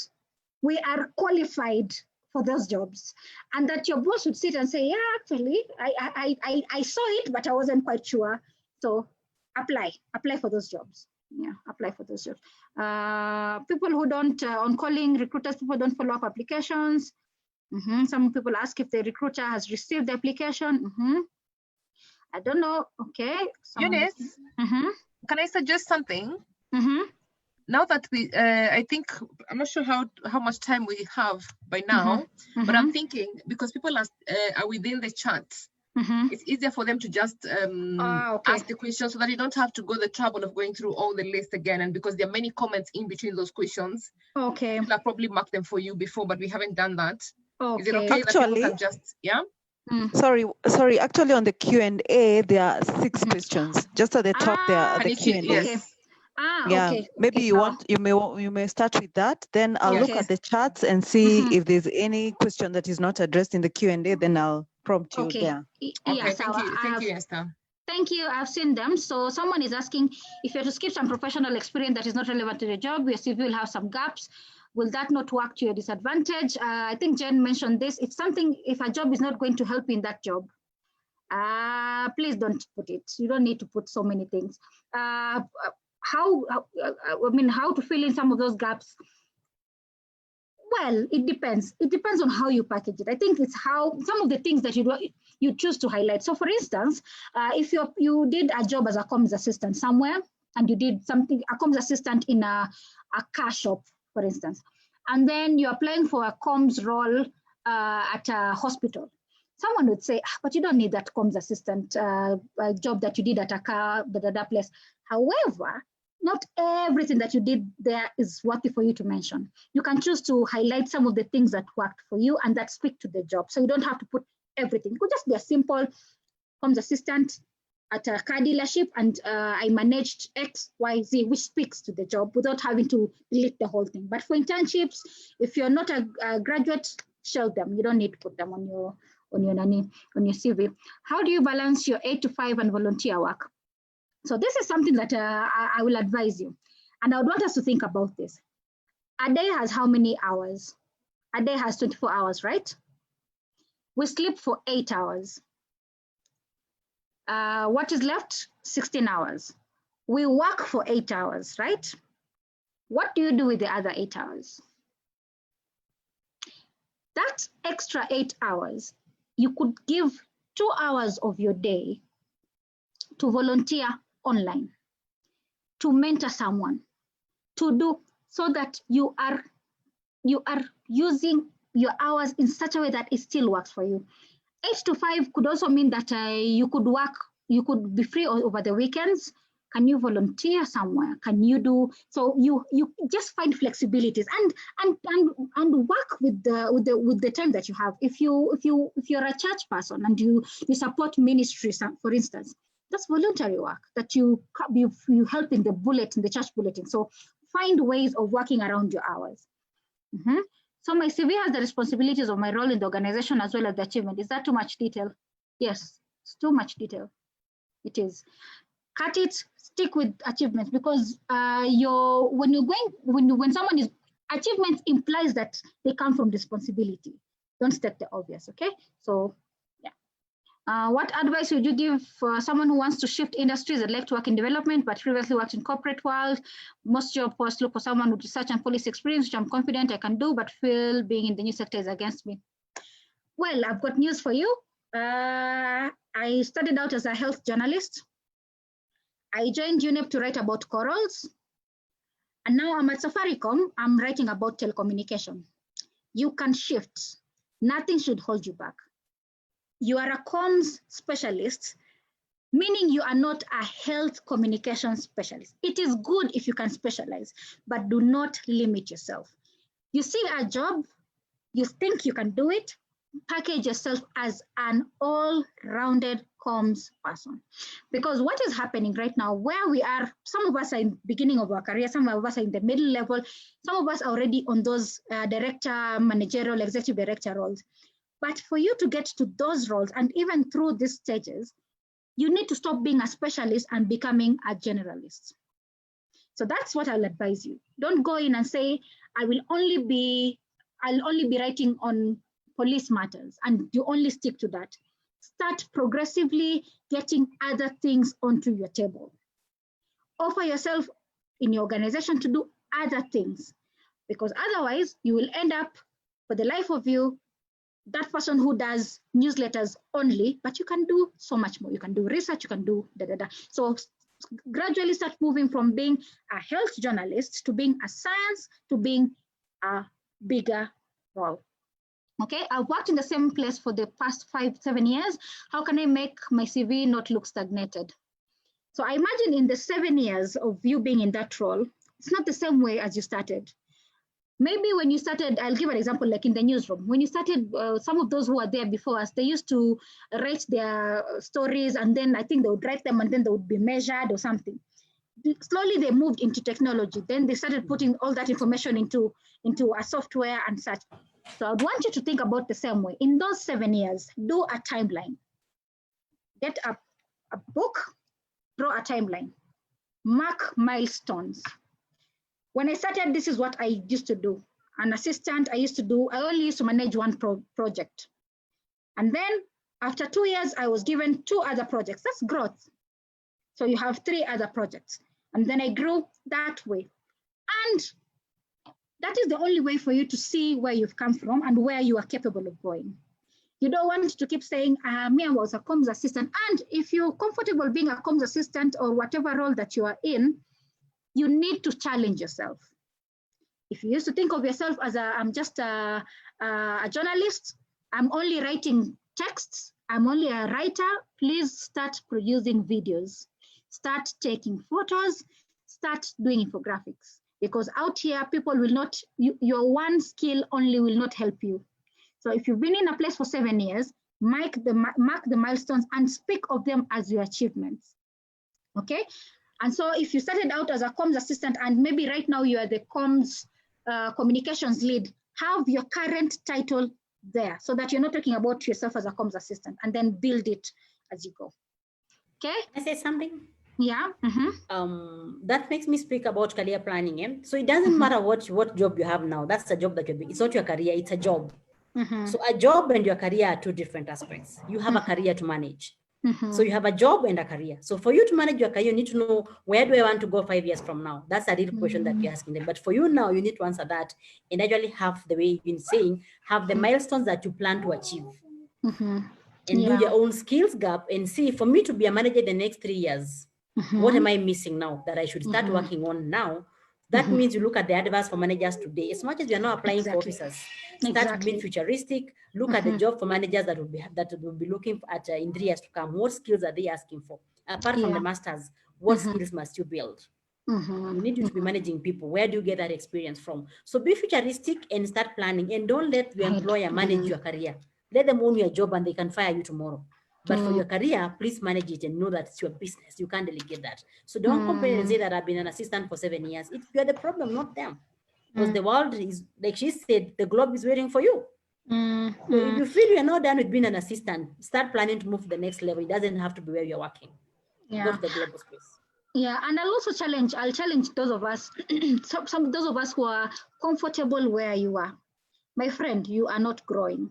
we are qualified for those jobs, and that your boss would sit and say, yeah, actually, I saw it, but I wasn't quite sure. So apply for those jobs. Yeah, apply for those jobs. People who don't, on calling recruiters, people don't follow up applications. Some people ask if the recruiter has received the application. I don't know. Okay. Eunice, can I suggest something? Now that I think, I'm not sure how much time we have by now, but I'm thinking, because people are within the chat, it's easier for them to just ask the question, so that you don't have to go the trouble of going through all the list again. And because there are many comments in between those questions, okay, people have probably marked them for you before, but we haven't done that. Okay. Is it okay that people can just, Sorry. Actually, on the Q&A, there are 6 questions. Just at the top, there are the Q&A. Yes. Okay. Maybe you may start with that. Then I'll look at the chats and see if there's any question that is not addressed in the Q&A. Then I'll prompt you there. Okay. Thank you, Esther. Thank you. I've seen them. So someone is asking if you're to skip some professional experience that is not relevant to the job, your CV will have some gaps. Will that not work to your disadvantage? I think Jen mentioned this. It's something, if a job is not going to help you in that job, please don't put it. You don't need to put so many things. How to fill in some of those gaps? Well, it depends. It depends on how you package it. I think it's how some of the things that you choose to highlight. So for instance, if you did a job as a comms assistant somewhere, and you did something, a comms assistant in a car shop, for instance, and then you're applying for a comms role at a hospital, someone would say, but you don't need that comms assistant job that you did at a car, that place. However, not everything that you did there is worthy for you to mention. You can choose to highlight some of the things that worked for you and that speak to the job. So you don't have to put everything. It could just be a simple comms assistant at a car dealership, and I managed X, Y, Z, which speaks to the job without having to delete the whole thing. But for internships, if you're not a graduate, shelve them. You don't need to put them on your CV. How do you balance your 8 to 5 and volunteer work? So this is something that I will advise you. And I would want us to think about this. A day has how many hours? A day has 24 hours, right? We sleep for 8 hours. What is left? 16 hours. We work for 8 hours, right? What do you do with the other 8 hours? That extra 8 hours, you could give 2 hours of your day to volunteer online, to mentor someone, to do, so that you are using your hours in such a way that it still works for you. 8 to 5 could also mean that you could be free over the weekends. Can you volunteer somewhere? Can you do, so you just find flexibilities and work with the time that you have. If you're a church person and you support ministry, for instance, that's voluntary work that you help in the church bulletin. So find ways of working around your hours. So my CV has the responsibilities of my role in the organization as well as the achievement. Is that too much detail? Yes, it's too much detail. It is. Cut it, stick with achievements, because when someone is, achievements implies that they come from responsibility. Don't state the obvious, okay? So yeah. What advice would you give for someone who wants to shift industries and like to work in development, but previously worked in corporate world? Most job posts look for someone with research and policy experience, which I'm confident I can do, but feel being in the new sector is against me. Well, I've got news for you. I started out as a health journalist. I joined UNEP to write about corals. And now I'm at Safaricom, I'm writing about telecommunication. You can shift. Nothing should hold you back. You are a comms specialist, meaning you are not a health communication specialist. It is good if you can specialize, but do not limit yourself. You see a job, you think you can do it, package yourself as an all-rounded comms person. Because what is happening right now, where we are, some of us are in the beginning of our career, some of us are in the middle level, some of us are already on those director, managerial, executive director roles. But for you to get to those roles, and even through these stages, you need to stop being a specialist and becoming a generalist. So that's what I'll advise you. Don't go in and say, I'll only be writing on police matters, and you only stick to that. Start progressively getting other things onto your table. Offer yourself in your organization to do other things, because otherwise you will end up, for the life of you, that person who does newsletters only, but you can do so much more. You can do research, you can do da-da-da. So gradually start moving from being a health journalist to being a science, to being a bigger role. Okay, I've worked in the same place for the past 5-7 years. How can I make my CV not look stagnated? So I imagine in the 7 years of you being in that role, it's not the same way as you started. Maybe when you started, I'll give an example, like in the newsroom. When you started, some of those who were there before us, they used to write their stories, and then I think they would write them and then they would be measured or something. Slowly they moved into technology. Then they started putting all that information into a software and such. So I'd want you to think about the same way. In those 7 years, do a timeline. Get a book, draw a timeline. Mark milestones. When I started, this is what I used to do. an assistant, I only used to manage one project. And then after 2 years, I was given 2 other projects. That's growth. So you have 3 other projects. And then I grew that way. And that is the only way for you to see where you've come from and where you are capable of going. You don't want to keep saying, me, I was a comms assistant. And if you're comfortable being a comms assistant or whatever role that you are in, you need to challenge yourself. If you used to think of yourself as I'm just a journalist, I'm only writing texts, I'm only a writer, please start producing videos. Start taking photos, start doing infographics. Because out here, people will not, your one skill only will not help you. So if you've been in a place for 7 years, mark the milestones and speak of them as your achievements, okay? And so if you started out as a comms assistant and maybe right now you are the comms communications lead, have your current title there so that you're not talking about yourself as a comms assistant, and then build it as you go, okay? Can I say something? Yeah. That makes me speak about career planning. Eh? So it doesn't matter what job you have now. That's the job that you're doing. It's not your career, it's a job. So a job and your career are 2 different aspects. You have a career to manage. So you have a job and a career. So for you to manage your career, you need to know, where do I want to go 5 years from now? That's a real question that you're asking them. But for you now, you need to answer that and actually have the way you've been saying, have the milestones that you plan to achieve. And do your own skills gap and see, for me to be a manager the next 3 years, what am I missing now that I should start working on now? That means you look at the advice for managers today. As much as you're not applying for officers, start being futuristic. Look at the job for managers that will be looking at in 3 years to come. What skills are they asking for? Apart from the masters, what skills must you build? We need you to be managing people. Where do you get that experience from? So be futuristic and start planning, and don't let your employer manage your career. Let them own your job and they can fire you tomorrow. But for your career, please manage it and know that it's your business. You can't delegate that. So don't complain and say that I've been an assistant for 7 years. You're the problem, not them. Because the world is, like she said, the globe is waiting for you. So if you feel you're not done with being an assistant, start planning to move to the next level. It doesn't have to be where you're working. Go to the global space. Yeah, and I'll challenge those of us, those of us who are comfortable where you are. My friend, you are not growing.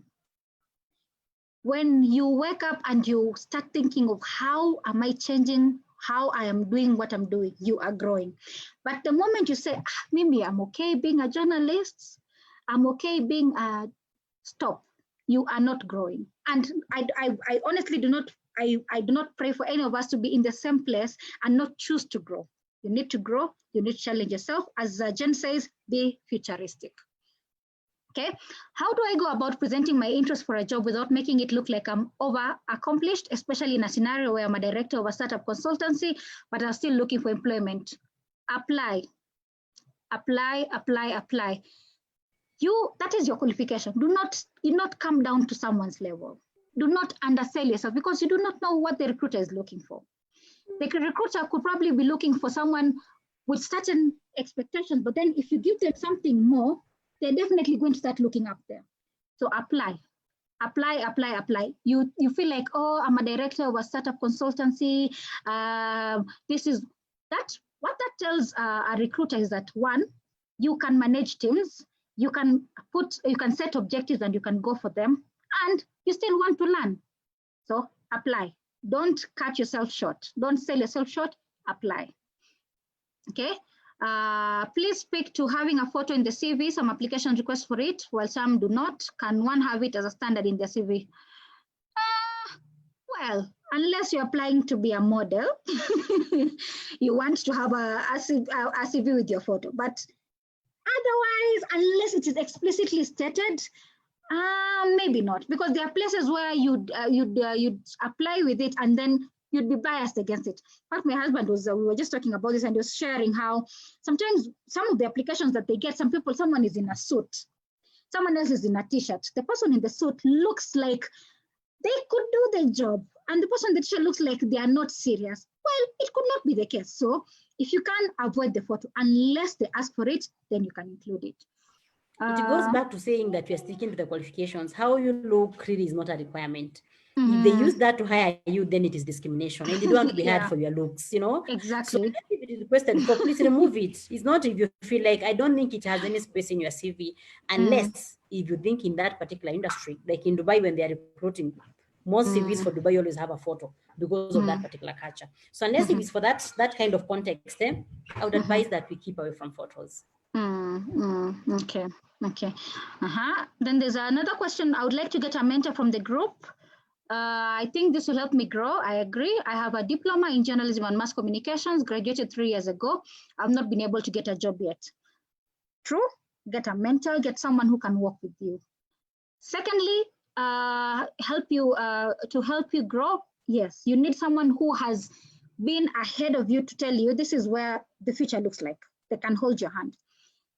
When you wake up and you start thinking of how am I changing, how I am doing what I'm doing, you are growing. But the moment you say, maybe I'm okay being a journalist, I'm okay being a stop, you are not growing. And I honestly do not pray for any of us to be in the same place and not choose to grow. You need to grow, you need to challenge yourself. As Jen says, be futuristic. Okay, how do I go about presenting my interest for a job without making it look like I'm over-accomplished, especially in a scenario where I'm a director of a startup consultancy, but I'm still looking for employment? Apply. That is your qualification. Do not come down to someone's level. Do not undersell yourself, because you do not know what the recruiter is looking for. The recruiter could probably be looking for someone with certain expectations, but then if you give them something more, they're definitely going to start looking up there. So apply. You feel like, oh, I'm a director of a startup consultancy. This is that. What that tells a recruiter is that, one, you can manage teams, you can set objectives and you can go for them, and you still want to learn. So apply. Don't cut yourself short. Don't sell yourself short. Apply. Okay. Please speak to having a photo in the CV. Some applications request for it, while some do not. Can one have it as a standard in their CV? Well, unless you're applying to be a model, you want to have a CV with your photo. But otherwise, unless it is explicitly stated, maybe not, because there are places where you'd apply with it and then you'd be biased against it. But my husband we were just talking about this, and he was sharing how sometimes some of the applications that they get, someone is in a suit, someone else is in a t-shirt. The person in the suit looks like they could do the job, and the person in the t-shirt looks like they are not serious. Well, it could not be the case. So if you can avoid the photo, unless they ask for it, then you can include it. It goes back to saying that you're sticking to the qualifications. How you look really is not a requirement. If they use that to hire you, then it is discrimination, and they don't want to be hired Yeah. for your looks, you know. Exactly. So if it is requested for, please remove it. It's not if you feel like, I don't think it has any space in your CV, unless if you think in that particular industry, like in Dubai when they are recruiting, most CVs for Dubai always have a photo because of that particular culture. So unless if it's for that kind of context, I would advise that we keep away from photos. Okay. Then there's another question. I would like to get a mentor from the group. I think this will help me grow. I agree. I have a diploma in journalism and mass communications, graduated 3 years ago. I've not been able to get a job yet. True. Get a mentor, get someone who can work with you. Secondly, help you grow. Yes, you need someone who has been ahead of you to tell you this is where the future looks like. They can hold your hand.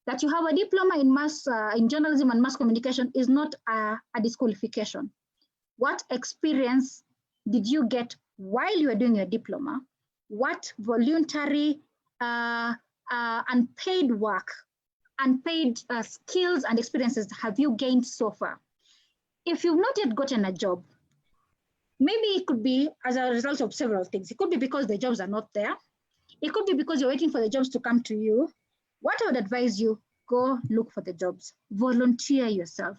That you have a diploma in journalism and mass communication is not a disqualification. What experience did you get while you were doing your diploma? What voluntary unpaid work, unpaid skills and experiences have you gained so far? If you've not yet gotten a job, maybe it could be as a result of several things. It could be because the jobs are not there. It could be because you're waiting for the jobs to come to you. What I would advise you, go look for the jobs. Volunteer yourself.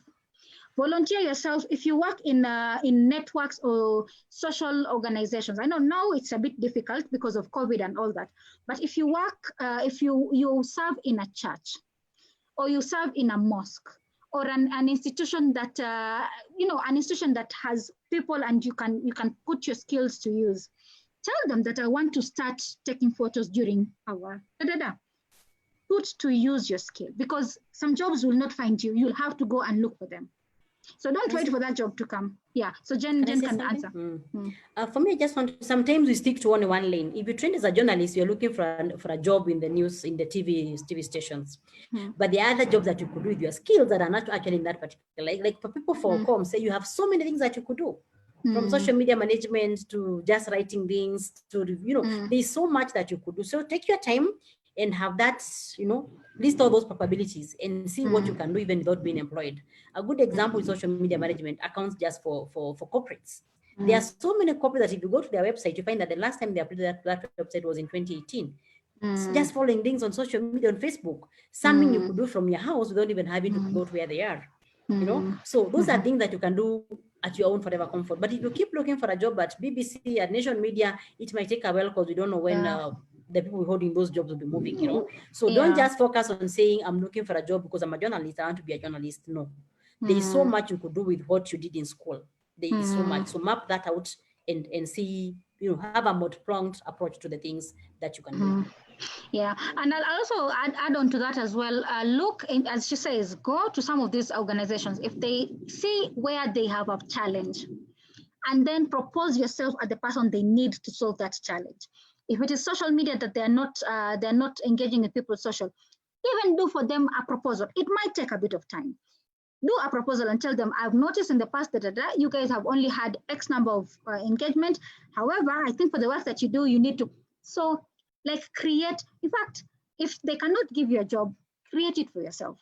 Volunteer yourself. If you work in networks or social organizations, I know now it's a bit difficult because of COVID and all that, but if you work, if you serve in a church, or you serve in a mosque, or an institution that, an institution that has people and you can put your skills to use, tell them that I want to start taking photos during our put to use your skill, because some jobs will not find you. You'll have to go and look for them. So don't wait for that job to come. Yeah. So Jen can answer. For me, I just want to, sometimes we stick to only one lane. If you train as a journalist, you're looking for a job in the news, in the TV stations. But the other jobs that you could do with your skills that are not actually in that particular, like for people for comms, say you have so many things that you could do. From social media management to just writing things to, there's so much that you could do. So take your time and have that, list all those capabilities and see what you can do even without being employed. A good example is social media management accounts just for corporates. There are so many corporates that if you go to their website, you find that the last time they updated that website was in 2018. Just following things on social media, on Facebook, something you could do from your house without even having to go to where they are. So those are things that you can do at your own forever comfort. But if you keep looking for a job at BBC, at Nation Media, it might take a while because we don't know when the people holding those jobs will be moving, So don't just focus on saying, I'm looking for a job because I'm a journalist, I want to be a journalist. No, there is so much you could do with what you did in school. There is so much. So map that out and see, have a multi-pronged approach to the things that you can do. Yeah, and I'll also add on to that as well. Look, as she says, go to some of these organizations if they see where they have a challenge, and then propose yourself as the person they need to solve that challenge. If it is social media that they're not engaging with people social, even do for them a proposal. It might take a bit of time. Do a proposal and tell them, I've noticed in the past that you guys have only had X number of engagement. However, I think for the work that you do, you need to. So like create, in fact, if they cannot give you a job, create it for yourself.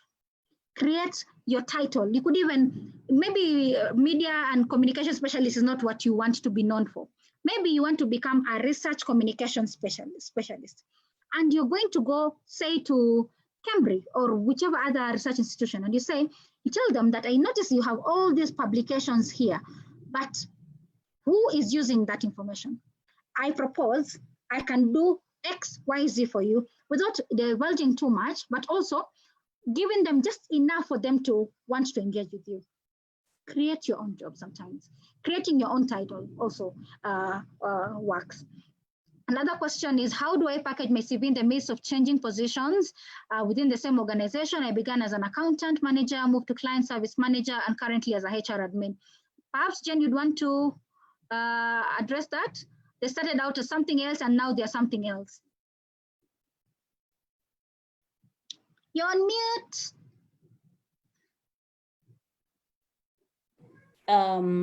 Create your title. You could even, maybe media and communication specialist is not what you want to be known for. Maybe you want to become a research communication specialist. And you're going to go, say, to Cambridge or whichever other research institution, and you tell them that I notice you have all these publications here, but who is using that information? I propose I can do X, Y, Z for you without divulging too much, but also giving them just enough for them to want to engage with you. Create your own job sometimes. Creating your own title also works. Another question is, how do I package my CV in the midst of changing positions within the same organization? I began as an accountant manager, moved to client service manager, and currently as a HR admin. Perhaps, Jen, you'd want to address that? They started out as something else, and now they're something else. You're on mute.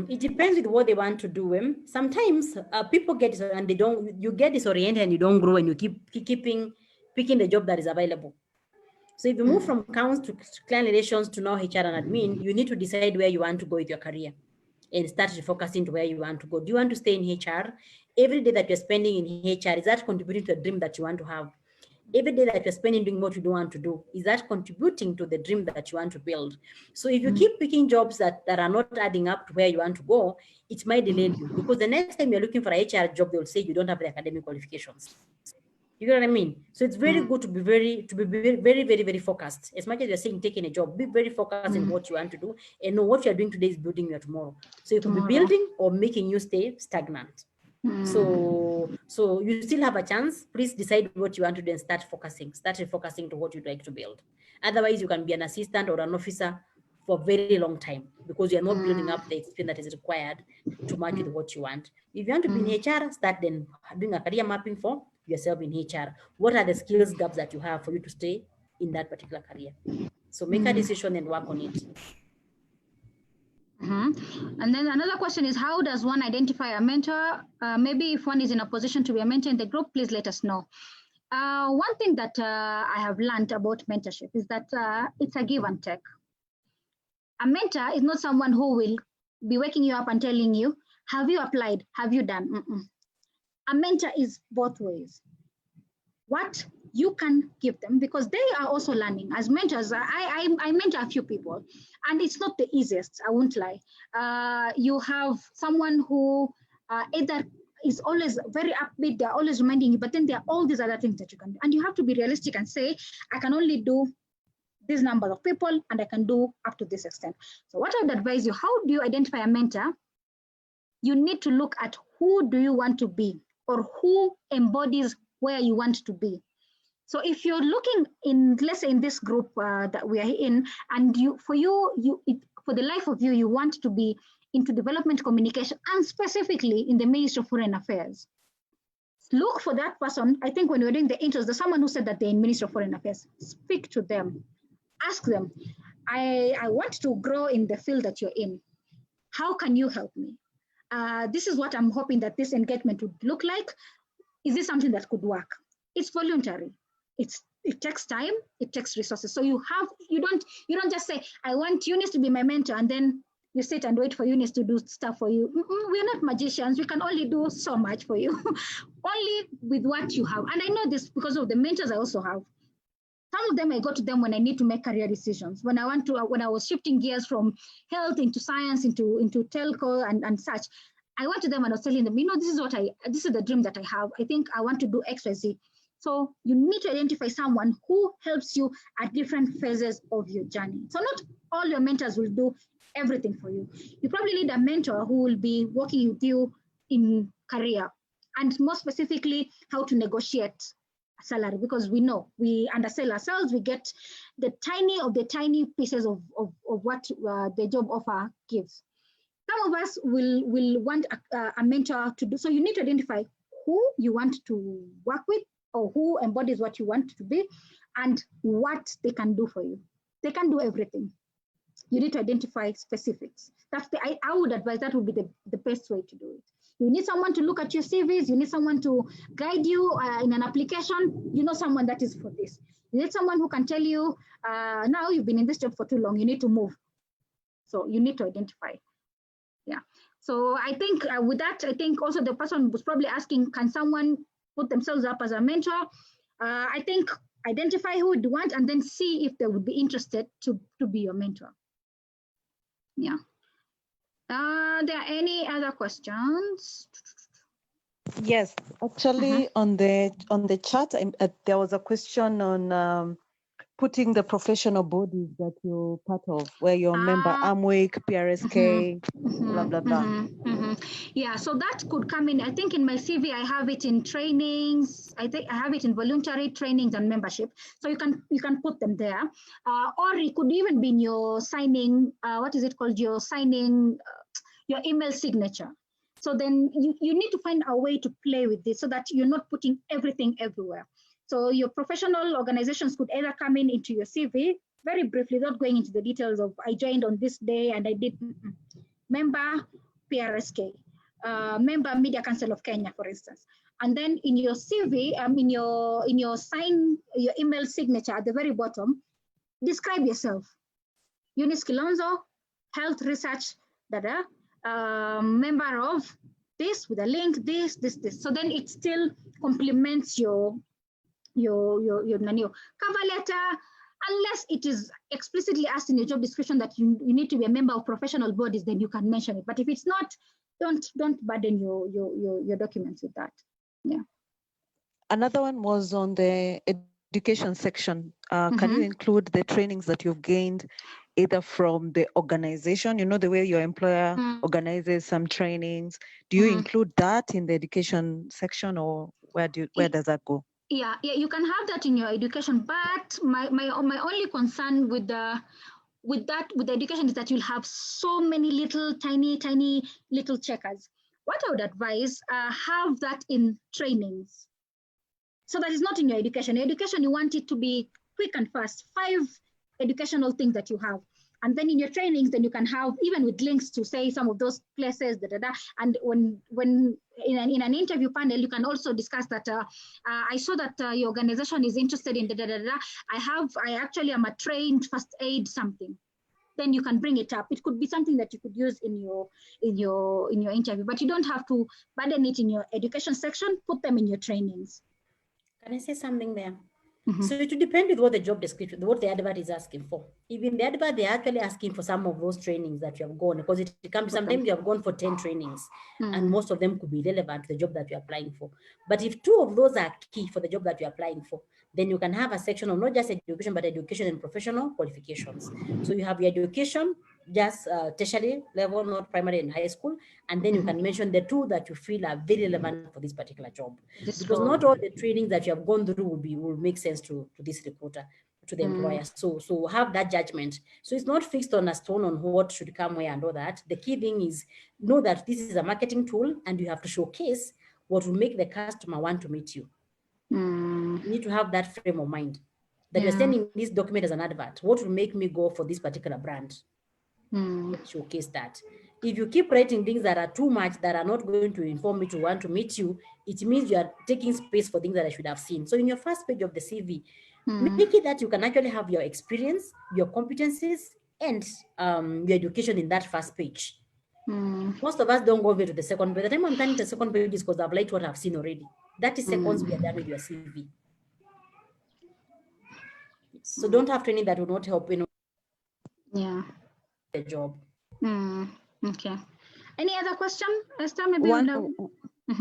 It depends with what they want to do. Sometimes people get and you get disoriented and you don't grow and you keep picking the job that is available. So if you move from accounts to client relations to now HR and admin, you need to decide where you want to go with your career. and start focusing to where you want to go. Do you want to stay in HR? Every day that you're spending in HR, is that contributing to the dream that you want to have? Every day that you're spending doing what you don't want to do, is that contributing to the dream that you want to build? So if you keep picking jobs that are not adding up to where you want to go, it might delay you, because the next time you're looking for a HR job, they'll say you don't have the academic qualifications. You know what I mean? So it's very good to be very focused. As much as you're saying taking a job, be very focused in what you want to do, and know what you're doing today is building your tomorrow. So you could be building or making you stay stagnant. So you still have a chance. Please decide what you want to do and start focusing to what you'd like to build. Otherwise, you can be an assistant or an officer for a very long time, because you're not building up the experience that is required to match with what you want. If you want to be in HR, start then doing a career mapping for yourself in HR. What are the skills gaps that you have for you to stay in that particular career? So make a decision and work on it. And then another question is, how does one identify a mentor? Maybe if one is in a position to be a mentor in the group, please let us know. One thing that I have learned about mentorship is that it's a give and take. A mentor is not someone who will be waking you up and telling you, have you applied? Have you done? A mentor is both ways. What you can give them, because they are also learning. As mentors, I mentor a few people, and it's not the easiest, I won't lie. You have someone who either is always very upbeat, they're always reminding you, but then there are all these other things that you can do. And you have to be realistic and say, I can only do this number of people, and I can do up to this extent. So what I would advise you, how do you identify a mentor? You need to look at who do you want to be, or who embodies where you want to be. So if you're looking in, let's say in this group that we are in, and for the life of you, you want to be into development communication, and specifically in the Ministry of Foreign Affairs, look for that person. I think when we were doing the intros, there's someone who said that they're in Ministry of Foreign Affairs. Speak to them, ask them, I want to grow in the field that you're in. How can you help me? This is what I'm hoping that this engagement would look like. Is this something that could work? It's voluntary. It takes time, it takes resources. So you don't just say, I want Eunice to be my mentor, and then you sit and wait for Eunice to do stuff for you. We're not magicians. We can only do so much for you, only with what you have. And I know this because of the mentors I also have. Some of them, I go to them when I need to make career decisions. When I was shifting gears from health into science, into telco and such, I went to them and I was telling them, this is the dream that I have. I think I want to do X, Y, Z. So you need to identify someone who helps you at different phases of your journey. So not all your mentors will do everything for you. You probably need a mentor who will be working with you in career, and more specifically, how to negotiate salary, because we know we undersell ourselves. We get the tiny pieces of what the job offer gives. Some of us will want a mentor to do. So you need to identify who you want to work with, or who embodies what you want to be, and what they can do for you. They can do everything. You need to identify specifics. I would advise that would be the best way to do it. You need someone to look at your CVs. You need someone to guide you in an application. You know someone that is for this. You need someone who can tell you, now you've been in this job for too long, you need to move. So you need to identify. Yeah. So I think with that, I think also the person was probably asking, can someone put themselves up as a mentor? I think identify who you want, and then see if they would be interested to be your mentor. Yeah. There are any other questions? Yes, actually on the chat, there was a question on putting the professional bodies that you're part of, where you're a member, Amway, PRSK, blah, blah, blah. Yeah, so that could come in. I think in my CV, I have it in trainings. I think I have it in voluntary trainings and membership. So you can put them there. Or it could even be in your signing, what is it called? Your signing, your email signature. So then you need to find a way to play with this so that you're not putting everything everywhere. So your professional organizations could either come into your CV, very briefly, not going into the details of I joined on this day and I did member PRSK, member Media Council of Kenya, for instance. And then in your CV, in your email signature at the very bottom, describe yourself. Eunice Kilonzo, health research, member of this with a link, this. So then it still complements your cover letter, unless it is explicitly asked in your job description that you need to be a member of professional bodies, then you can mention it. But if it's not, don't burden your documents with that. Yeah. Another one was on the education section. Can you include the trainings that you've gained either from the organization, the way your employer organizes some trainings? Do you include that in the education section, or where does that go? Yeah, you can have that in your education, but my only concern with the education is that you'll have so many little tiny little checkers. What I would advise, have that in trainings, so that it's not in your education. Your education, you want it to be quick and fast, 5 educational things that you have. And then in your trainings, then you can have, even with links to say some of those places, and when in an interview panel, you can also discuss that, I saw that your organization is interested in I actually am a trained first aid something. Then you can bring it up. It could be something that you could use in your interview, but you don't have to burden it in your education section. Put them in your trainings. Can I say something there? So it will depend with what the job description, what the advert is asking for. Even the advert, they're actually asking for some of those trainings that you have gone, because it comes, sometimes you have gone for 10 trainings and most of them could be relevant to the job that you're applying for. But if 2 of those are key for the job that you're applying for, then you can have a section of not just education, but education and professional qualifications. So you have your education, just tertiary level, not primary and high school. And then you can mention the 2 that you feel are very relevant for this particular job. Because not all the trainings that you have gone through will make sense to this recruiter, to the employer. So have that judgment. So it's not fixed on a stone on what should come where and all that. The key thing is know that this is a marketing tool and you have to showcase what will make the customer want to meet you. You need to have that frame of mind that you're sending this document as an advert. What will make me go for this particular brand? Showcase that. If you keep writing things that are too much, that are not going to inform me to want to meet you, it means you are taking space for things that I should have seen. So in your first page of the CV, make it that you can actually have your experience, your competencies, and your education in that first page. Most of us don't go over to the second page. The time I'm turning to the second page is because I've liked what I've seen already. 30 seconds, we are done with your CV. So don't have training that will not help, Yeah. the job. Okay. Any other question, Esther? Maybe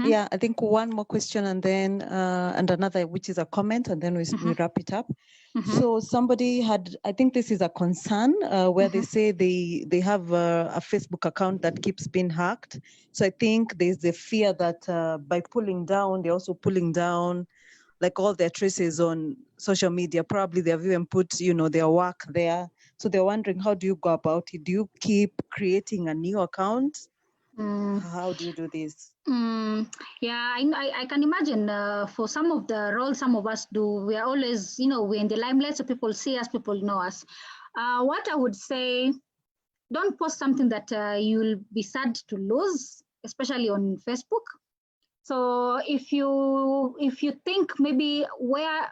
Yeah, I think one more question and then and another, which is a comment, and then we wrap it up. So somebody had, I think this is a concern where they say they have a Facebook account that keeps being hacked. So I think there's the fear that by pulling down, they're also pulling down like all their traces on social media. Probably they've even put, their work there. So they're wondering, how do you go about it? Do you keep creating a new account? How do you do this? Yeah, I can imagine for some of the roles some of us do, we are always, we're in the limelight, so people see us, people know us. What I would say, don't post something that you'll be sad to lose, especially on Facebook. So if you think maybe where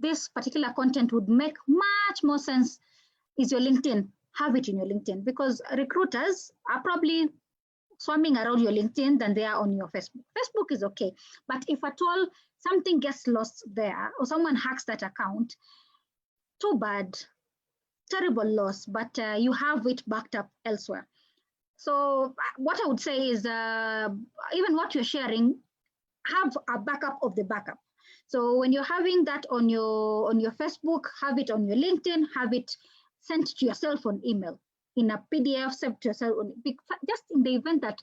this particular content would make much more sense is your LinkedIn, have it in your LinkedIn, because recruiters are probably swarming around your LinkedIn than they are on your Facebook. Facebook is okay, but if at all something gets lost there or someone hacks that account, too bad, terrible loss, but you have it backed up elsewhere. So what I would say is even what you're sharing, have a backup of the backup. So when you're having that on your Facebook, have it on your LinkedIn, have it sent to yourself on email, in a PDF, sent to yourself, just in the event that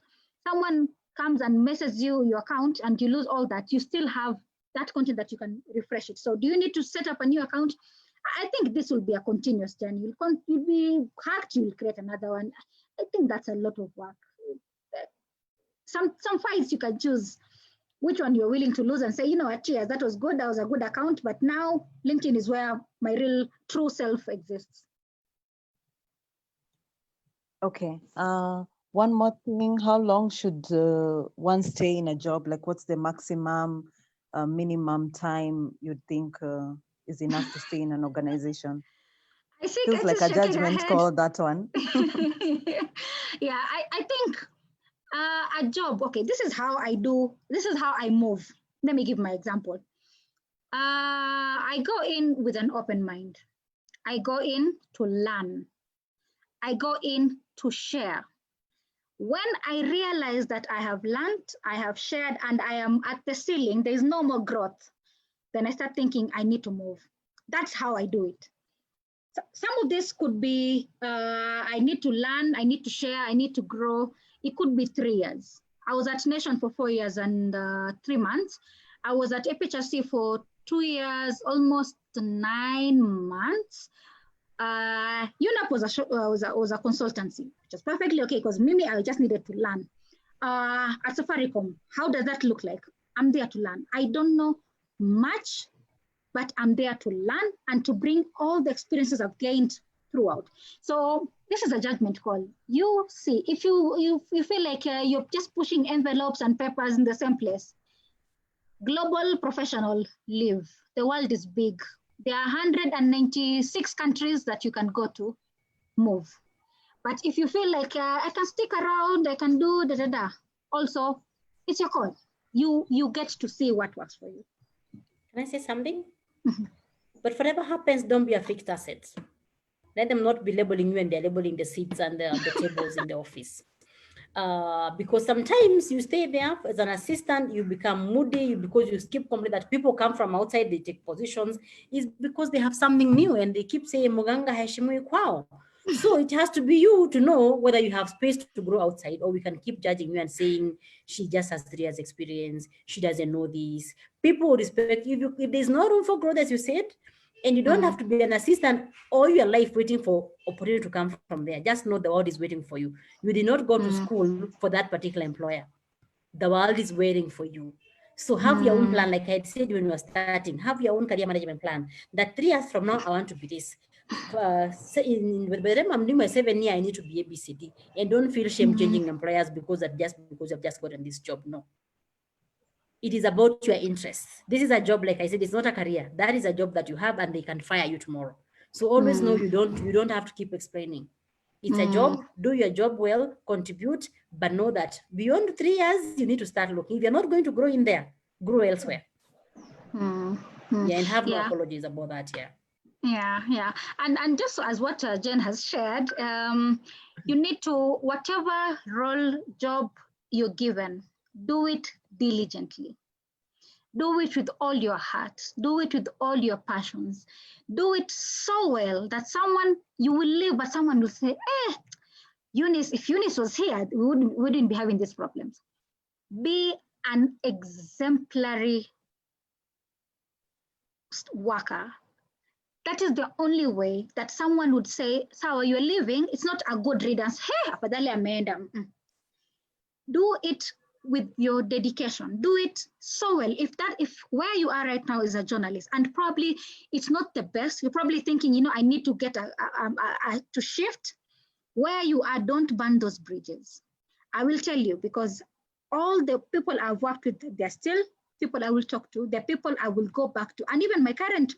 someone comes and messes you your account and you lose all that, you still have that content that you can refresh it. So do you need to set up a new account? I think this will be a continuous journey. You'll be hacked, you'll create another one. I think that's a lot of work. Some files you can choose which one you're willing to lose and say, cheers, that was good, that was a good account, but now LinkedIn is where my real true self exists. Okay. One more thing, how long should one stay in a job? Like what's the maximum, minimum time you'd think is enough to stay in an organization? Feels like a judgment call, that one. Yeah, I think A job, okay, this is how I do, this is how I move. Let me give my example. I go in with an open mind. I go in to learn. I go in to share. When I realize that I have learned, I have shared, and I am at the ceiling, there is no more growth, then I start thinking I need to move. That's how I do it. So some of this could be I need to learn, I need to share, I need to grow. It could be 3 years. I was at Nation for 4 years and 3 months. I was at FHRC for 2 years, almost 9 months. UNAP was a consultancy, which is perfectly okay because Mimi, I just needed to learn. At Safaricom, how does that look like? I'm there to learn. I don't know much, but I'm there to learn and to bring all the experiences I've gained throughout. So this is a judgment call. You see, if you feel like you're just pushing envelopes and papers in the same place, global professional live. The world is big. There are 196 countries that you can go to, move. But if you feel like I can stick around, I can do da. Also, it's your call. You get to see what works for you. Can I say something? But whatever happens, don't be a fixed asset. Let them not be labeling you and they're labeling the seats and the tables in the office. Because sometimes you stay there as an assistant, you become moody because you keep complaining that people come from outside, they take positions, is because they have something new and they keep saying, Muganga heshimui kwao. So it has to be you to know whether you have space to grow outside, or we can keep judging you and saying, she just has 3 years experience, she doesn't know this. People will respect you. If there's no room for growth, as you said, and you don't have to be an assistant all your life waiting for opportunity to come from there. Just know the world is waiting for you. You did not go to school for that particular employer. The world is waiting for you. So have your own plan. Like I had said when you were starting, have your own career management plan. That 3 years from now, I want to be this. By the time I'm doing my 7 year, I need to be ABCD. And don't feel shame changing employers because you've just gotten this job. No. It is about your interests. This is a job, like I said, it's not a career. That is a job that you have and they can fire you tomorrow. So always know you don't have to keep explaining. It's a job, do your job well, contribute, but know that beyond 3 years, you need to start looking. If you're not going to grow in there, grow elsewhere. Yeah, and have no apologies about that, Yeah. And just as what Jen has shared, you need to, whatever role, job you're given, do it diligently. Do it with all your heart. Do it with all your passions. Do it so well that you will leave, but someone will say, Eunice, if Eunice was here, we wouldn't be having these problems. Be an exemplary worker. That is the only way that someone would say, Sawa, you're leaving. It's not a good riddance. Hey, afadhali ameenda. Do it with your dedication. Do it so well. If where you are right now is a journalist, and probably it's not the best, you're probably thinking, I need to get to shift. Where you are, don't burn those bridges. I will tell you, because all the people I've worked with, they're still people I will talk to, the people I will go back to. And even my current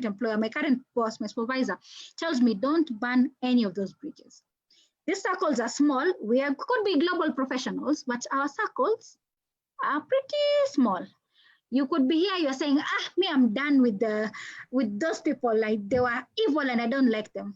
employer, my current boss, my supervisor tells me, don't burn any of those bridges. These circles are small. We could be global professionals, but our circles are pretty small. You could be here, you're saying, I'm done with those people, like they were evil and I don't like them.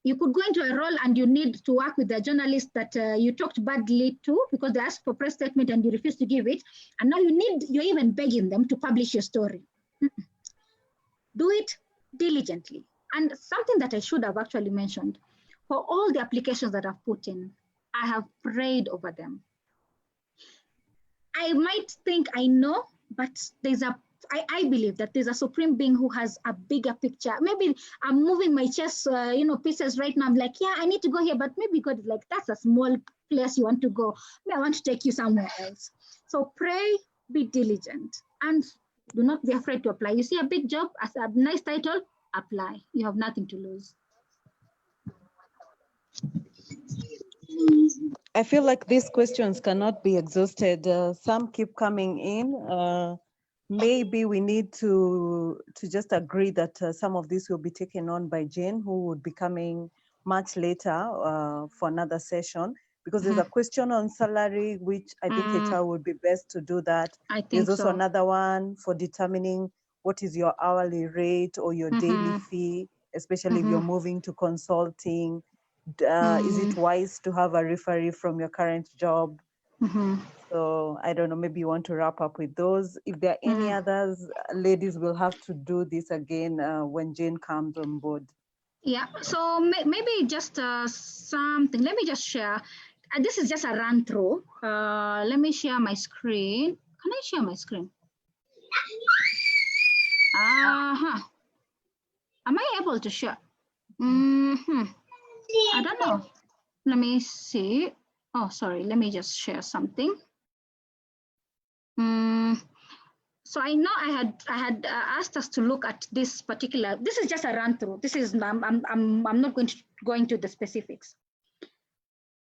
You could go into a role and you need to work with the journalist that you talked badly to because they asked for press statement and you refuse to give it. And now you're even begging them to publish your story. Do it diligently. And something that I should have actually mentioned, for all the applications that I've put in, I have prayed over them. I might think I know, but I believe that there's a supreme being who has a bigger picture. Maybe I'm moving my chess, pieces right now. I'm like, I need to go here, but maybe God is like, that's a small place you want to go. I want to take you somewhere else. So pray, be diligent, and do not be afraid to apply. You see a big job as a nice title, apply. You have nothing to lose. I feel like these questions cannot be exhausted. Some keep coming in. Maybe we need to just agree that some of this will be taken on by Jane, who would be coming much later for another session. because there's a question on salary, which I think HR would be best to do that. There's also another one for determining what is your hourly rate or your daily fee, especially if you're moving to consulting. Is it wise to have a referee from your current job? So I don't know, maybe you want to wrap up with those. If there are any others, ladies will have to do this again when Jane comes on board. Yeah, so maybe just something. Let me just share. This is just a run through. Let me share my screen. Can I share my screen? Am I able to share? I don't know. Let me see. Oh, sorry. Let me just share something. So I know I had asked us to look at this particular. This is just a run through. This is I'm not going to go into the specifics.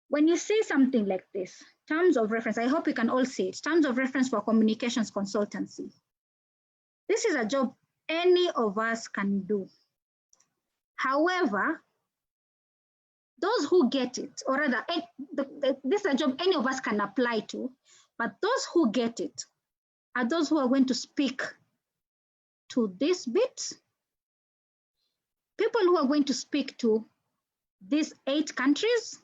When you see something like this, terms of reference, I hope you can all see it. Terms of reference for communications consultancy. This is a job any of us can do. However, those who get it, or rather, this is a job any of us can apply to, but those who get it are those who are going to speak to this bit, people who are going to speak to these 8 countries,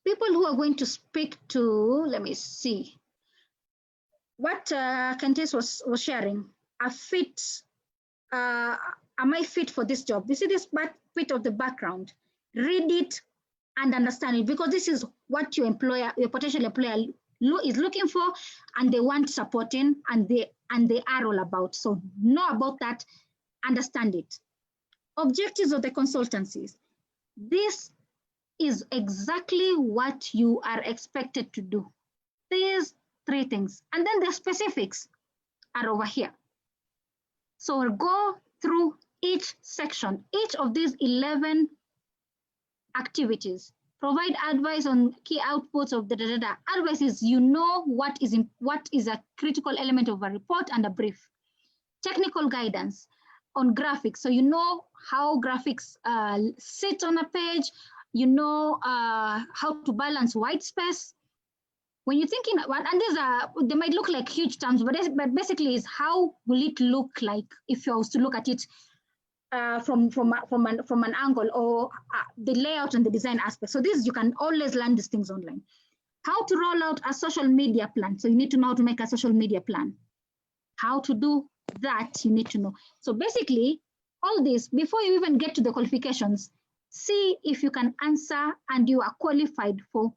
people who are going to speak to, let me see, what Candice was sharing, am I fit for this job? You see this bit of the background, read it and understand it, because this is what your potential employer is looking for, and they want supporting, and they are all about. So know about that, understand it. Objectives of the consultancies. This is exactly what you are expected to do. These 3 things, and then the specifics are over here. So we'll go through each section, each of these 11 activities. Provide advice on key outputs of the data. Advice is, you know, what is a critical element of a report and a brief. Technical guidance on graphics. So you know how graphics sit on a page, you know how to balance white space. When you're thinking, and they might look like huge terms, but basically is how will it look like if you was to look at it from an angle, or the layout and the design aspect. So this, you can always learn these things online. How to roll out a social media plan. So you need to know how to make a social media plan. How to do that, you need to know. So basically, all this, before you even get to the qualifications, see if you can answer and you are qualified for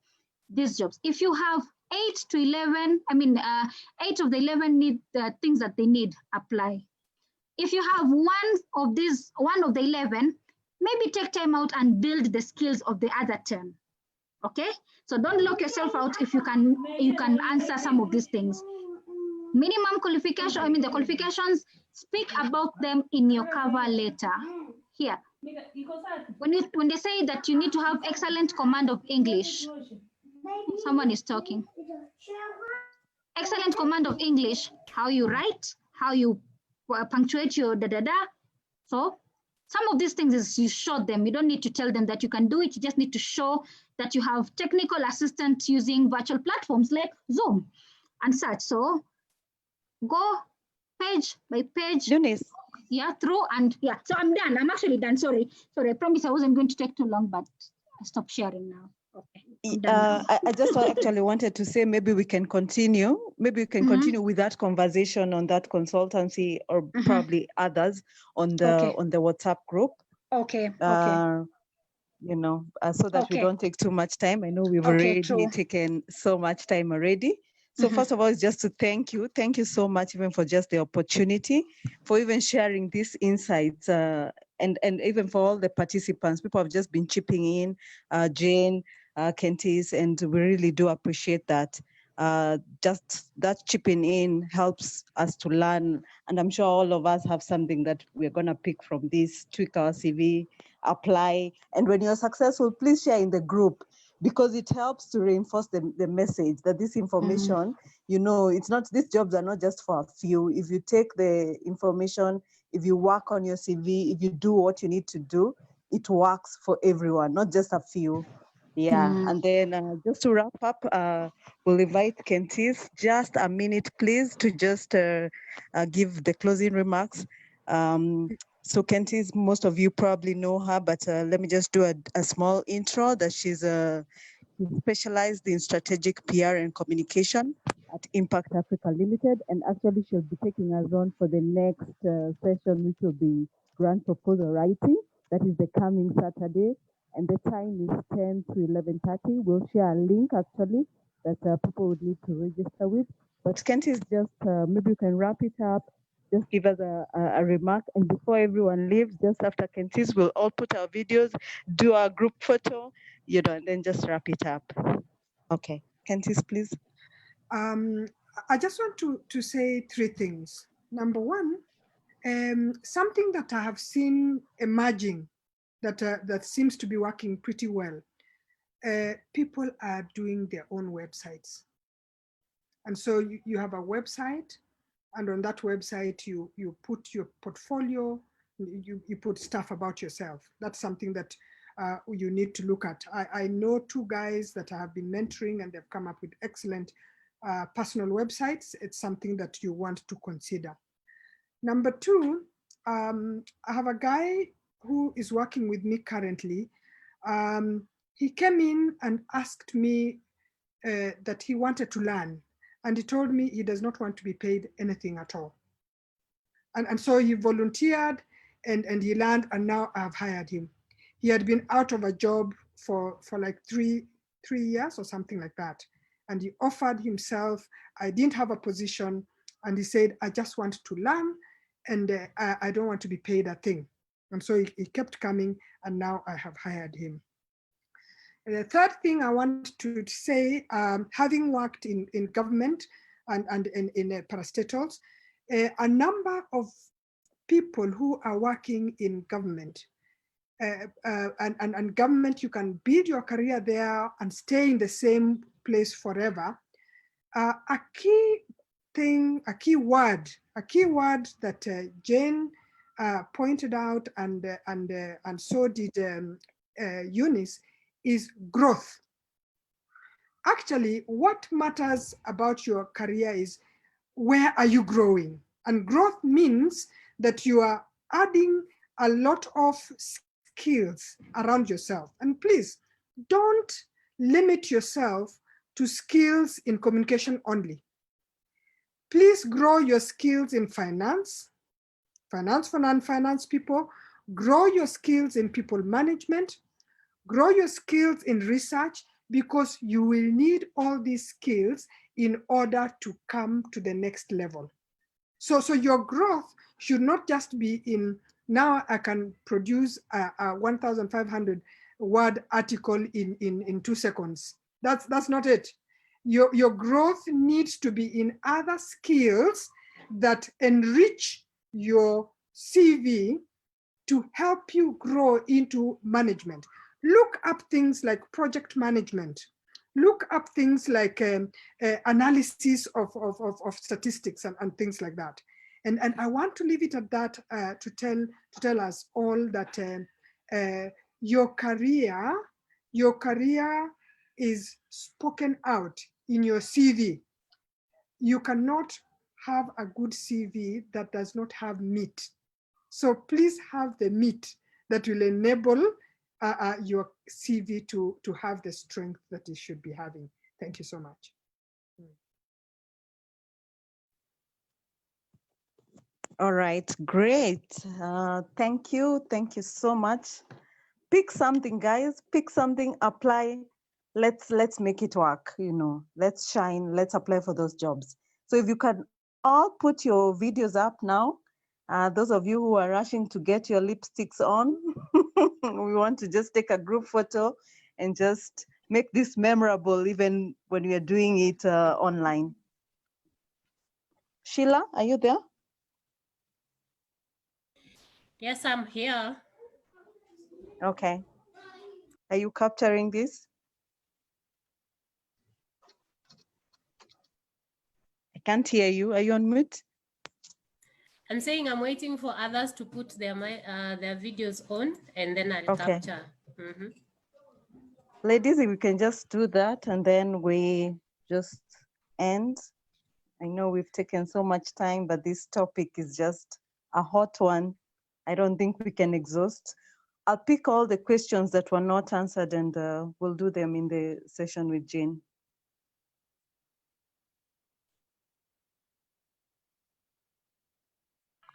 these jobs. If you have 8 to 11, 8 of the 11 need the things that they need, apply. If you have one of the 11, maybe take time out and build the skills of the other 10. Okay, so don't lock yourself out if you can answer some of these things. Minimum qualification, the qualifications, speak about them in your cover letter. Here, when they say that you need to have excellent command of English, someone is talking. Excellent command of English, how you write, how you punctuate your da-da-da. So some of these things is you show them. You don't need to tell them that you can do it. You just need to show that you have technical assistance using virtual platforms like Zoom and such. So go page by page. Eunice. Yeah, through and yeah. So I'm done. I'm actually done. Sorry. I promise I wasn't going to take too long, but I stopped sharing now. Okay. I just actually wanted to say maybe we can continue. Maybe we can continue with that conversation on that consultancy, or probably others on the WhatsApp group. Okay. So that we don't take too much time. I know we've already taken so much time already. So first of all, it's just to thank you. Thank you so much, even for just the opportunity, for even sharing these insights, and even for all the participants. People have just been chipping in, Jane, Kentis, and we really do appreciate that. Just that chipping in helps us to learn, and I'm sure all of us have something that we're going to pick from this, tweak our CV, apply, and when you're successful, please share in the group, because it helps to reinforce the message that this information, it's not, these jobs are not just for a few. If you take the information, if you work on your CV, if you do what you need to do, it works for everyone, not just a few. Yeah, and then just to wrap up, we'll invite Kentis just a minute, please, to just give the closing remarks. So Kentis, most of you probably know her, but let me just do a small intro that she's specialized in strategic PR and communication at Impact Africa Limited, and actually she'll be taking us on for the next session, which will be grant proposal writing. That is the coming Saturday, and the time is 10 to 11:30. We'll share a link actually that people would need to register with. But Kentis, just maybe you can wrap it up. Just give us a remark, and before everyone leaves, just after Kentis, we'll all put our videos, do our group photo, you know, and then just wrap it up. Okay, Kentis, please. I just want to say three things. Number one, something that I have seen emerging that seems to be working pretty well. People are doing their own websites. And so you have a website, and on that website, you put your portfolio, you put stuff about yourself. That's something that you need to look at. I know two guys that I have been mentoring, and they've come up with excellent personal websites. It's something that you want to consider. Number two, I have a guy who is working with me currently. He came in and asked me that he wanted to learn, and he told me he does not want to be paid anything at all. And so he volunteered and he learned, and now I've hired him. He had been out of a job for like three years or something like that. And he offered himself. I didn't have a position, and he said, I just want to learn, and I don't want to be paid a thing. And so he kept coming, and now I have hired him. And the third thing I want to say, having worked in government and in parastatals, a number of people who are working in government, and government, you can build your career there and stay in the same place forever. A key thing, a key word that Jane pointed out, and so did Eunice, is growth. Actually, what matters about your career is where are you growing? And growth means that you are adding a lot of skills around yourself. And please, don't limit yourself to skills in communication only. Please grow your skills in finance for non-finance people, grow your skills in people management, grow your skills in research, because you will need all these skills in order to come to the next level. So your growth should not just be in, now I can produce a 1,500 word article in 2 seconds. That's not it. Your growth needs to be in other skills that enrich your CV to help you grow into management. Look up things like project management. Look up things like analysis of statistics and things like that. And I want to leave it at that to tell us all that your career is spoken out in your CV. You cannot have a good CV that does not have meat. So please have the meat that will enable your CV to have the strength that it should be having. Thank you so much. All right, great. Thank you so much. Pick something, guys. Pick something. Apply. Let's make it work. You know, let's shine. Let's apply for those jobs. So if you can all put your videos up now. Those of you who are rushing to get your lipsticks on, we want to just take a group photo and just make this memorable, even when we are doing it online. Sheila, are you there? Yes, I'm here. Okay. Are you capturing this? I can't hear you. Are you on mute? I'm saying I'm waiting for others to put their videos on, and then I'll capture. Ladies, if we can just do that and then we just end. I know we've taken so much time, but this topic is just a hot one. I don't think we can exhaust. I'll pick all the questions that were not answered and we'll do them in the session with Jane.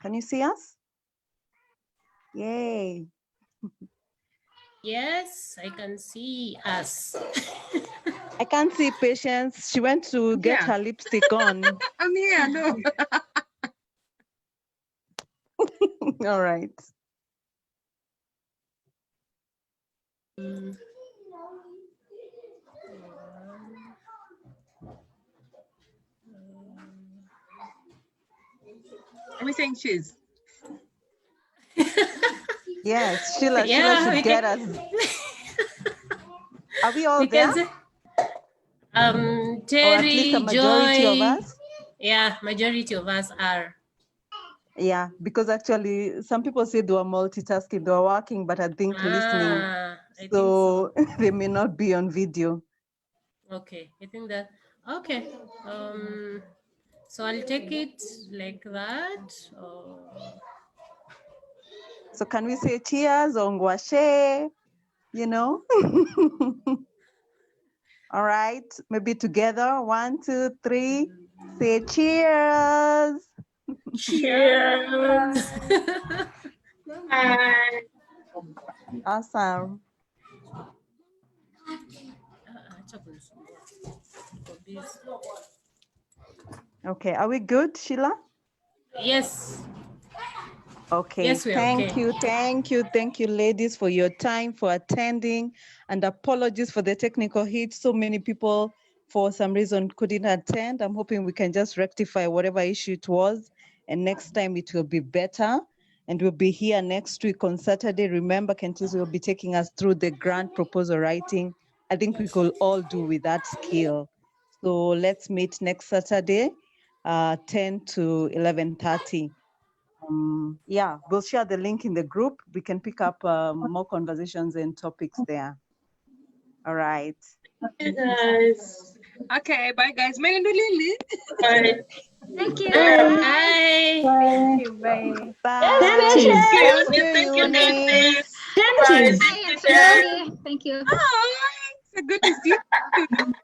Can you see us? Yay. Yes, I can see us. I can't see Patience. She went to get Yeah. her lipstick on. I'm here, no. All right. Are we saying cheese? Yes, Sheila Yeah, should we get can, us. Are we all we there? can say, Or at least a Terry, majority of Joy. us? Yeah, majority of us are. Yeah, because actually some people say they were multitasking, they were working, but I think listening. I think So they may not be on video. Okay, I think that, okay. So I'll take it like that. So can we say cheers or ngwashe? You know? All right, maybe together. 1, 2, 3. Say cheers. Cheers. Awesome. Okay, are we good, Sheila? Yes. Okay, Yes, we're thank okay. you, ladies, for your time, for attending, and apologies for the technical hit. So many people, for some reason, couldn't attend. I'm hoping we can just rectify whatever issue it was, and next time it will be better. And we'll be here next week on Saturday. Remember, Kentis will be taking us through the grant proposal writing. I think we could all do with that skill. So let's meet next Saturday, 10 to 11:30. Yeah, we'll share the link in the group. We can pick up more conversations and topics there. All right. Hey guys. Okay, bye guys. Bye. Thank you. Bye. Bye. Bye. Thank you. Thank you, Thank you, Eunice. Nancy. Thank you. Bye, Auntie Shirley. Thank you. Oh, it's so good to see you.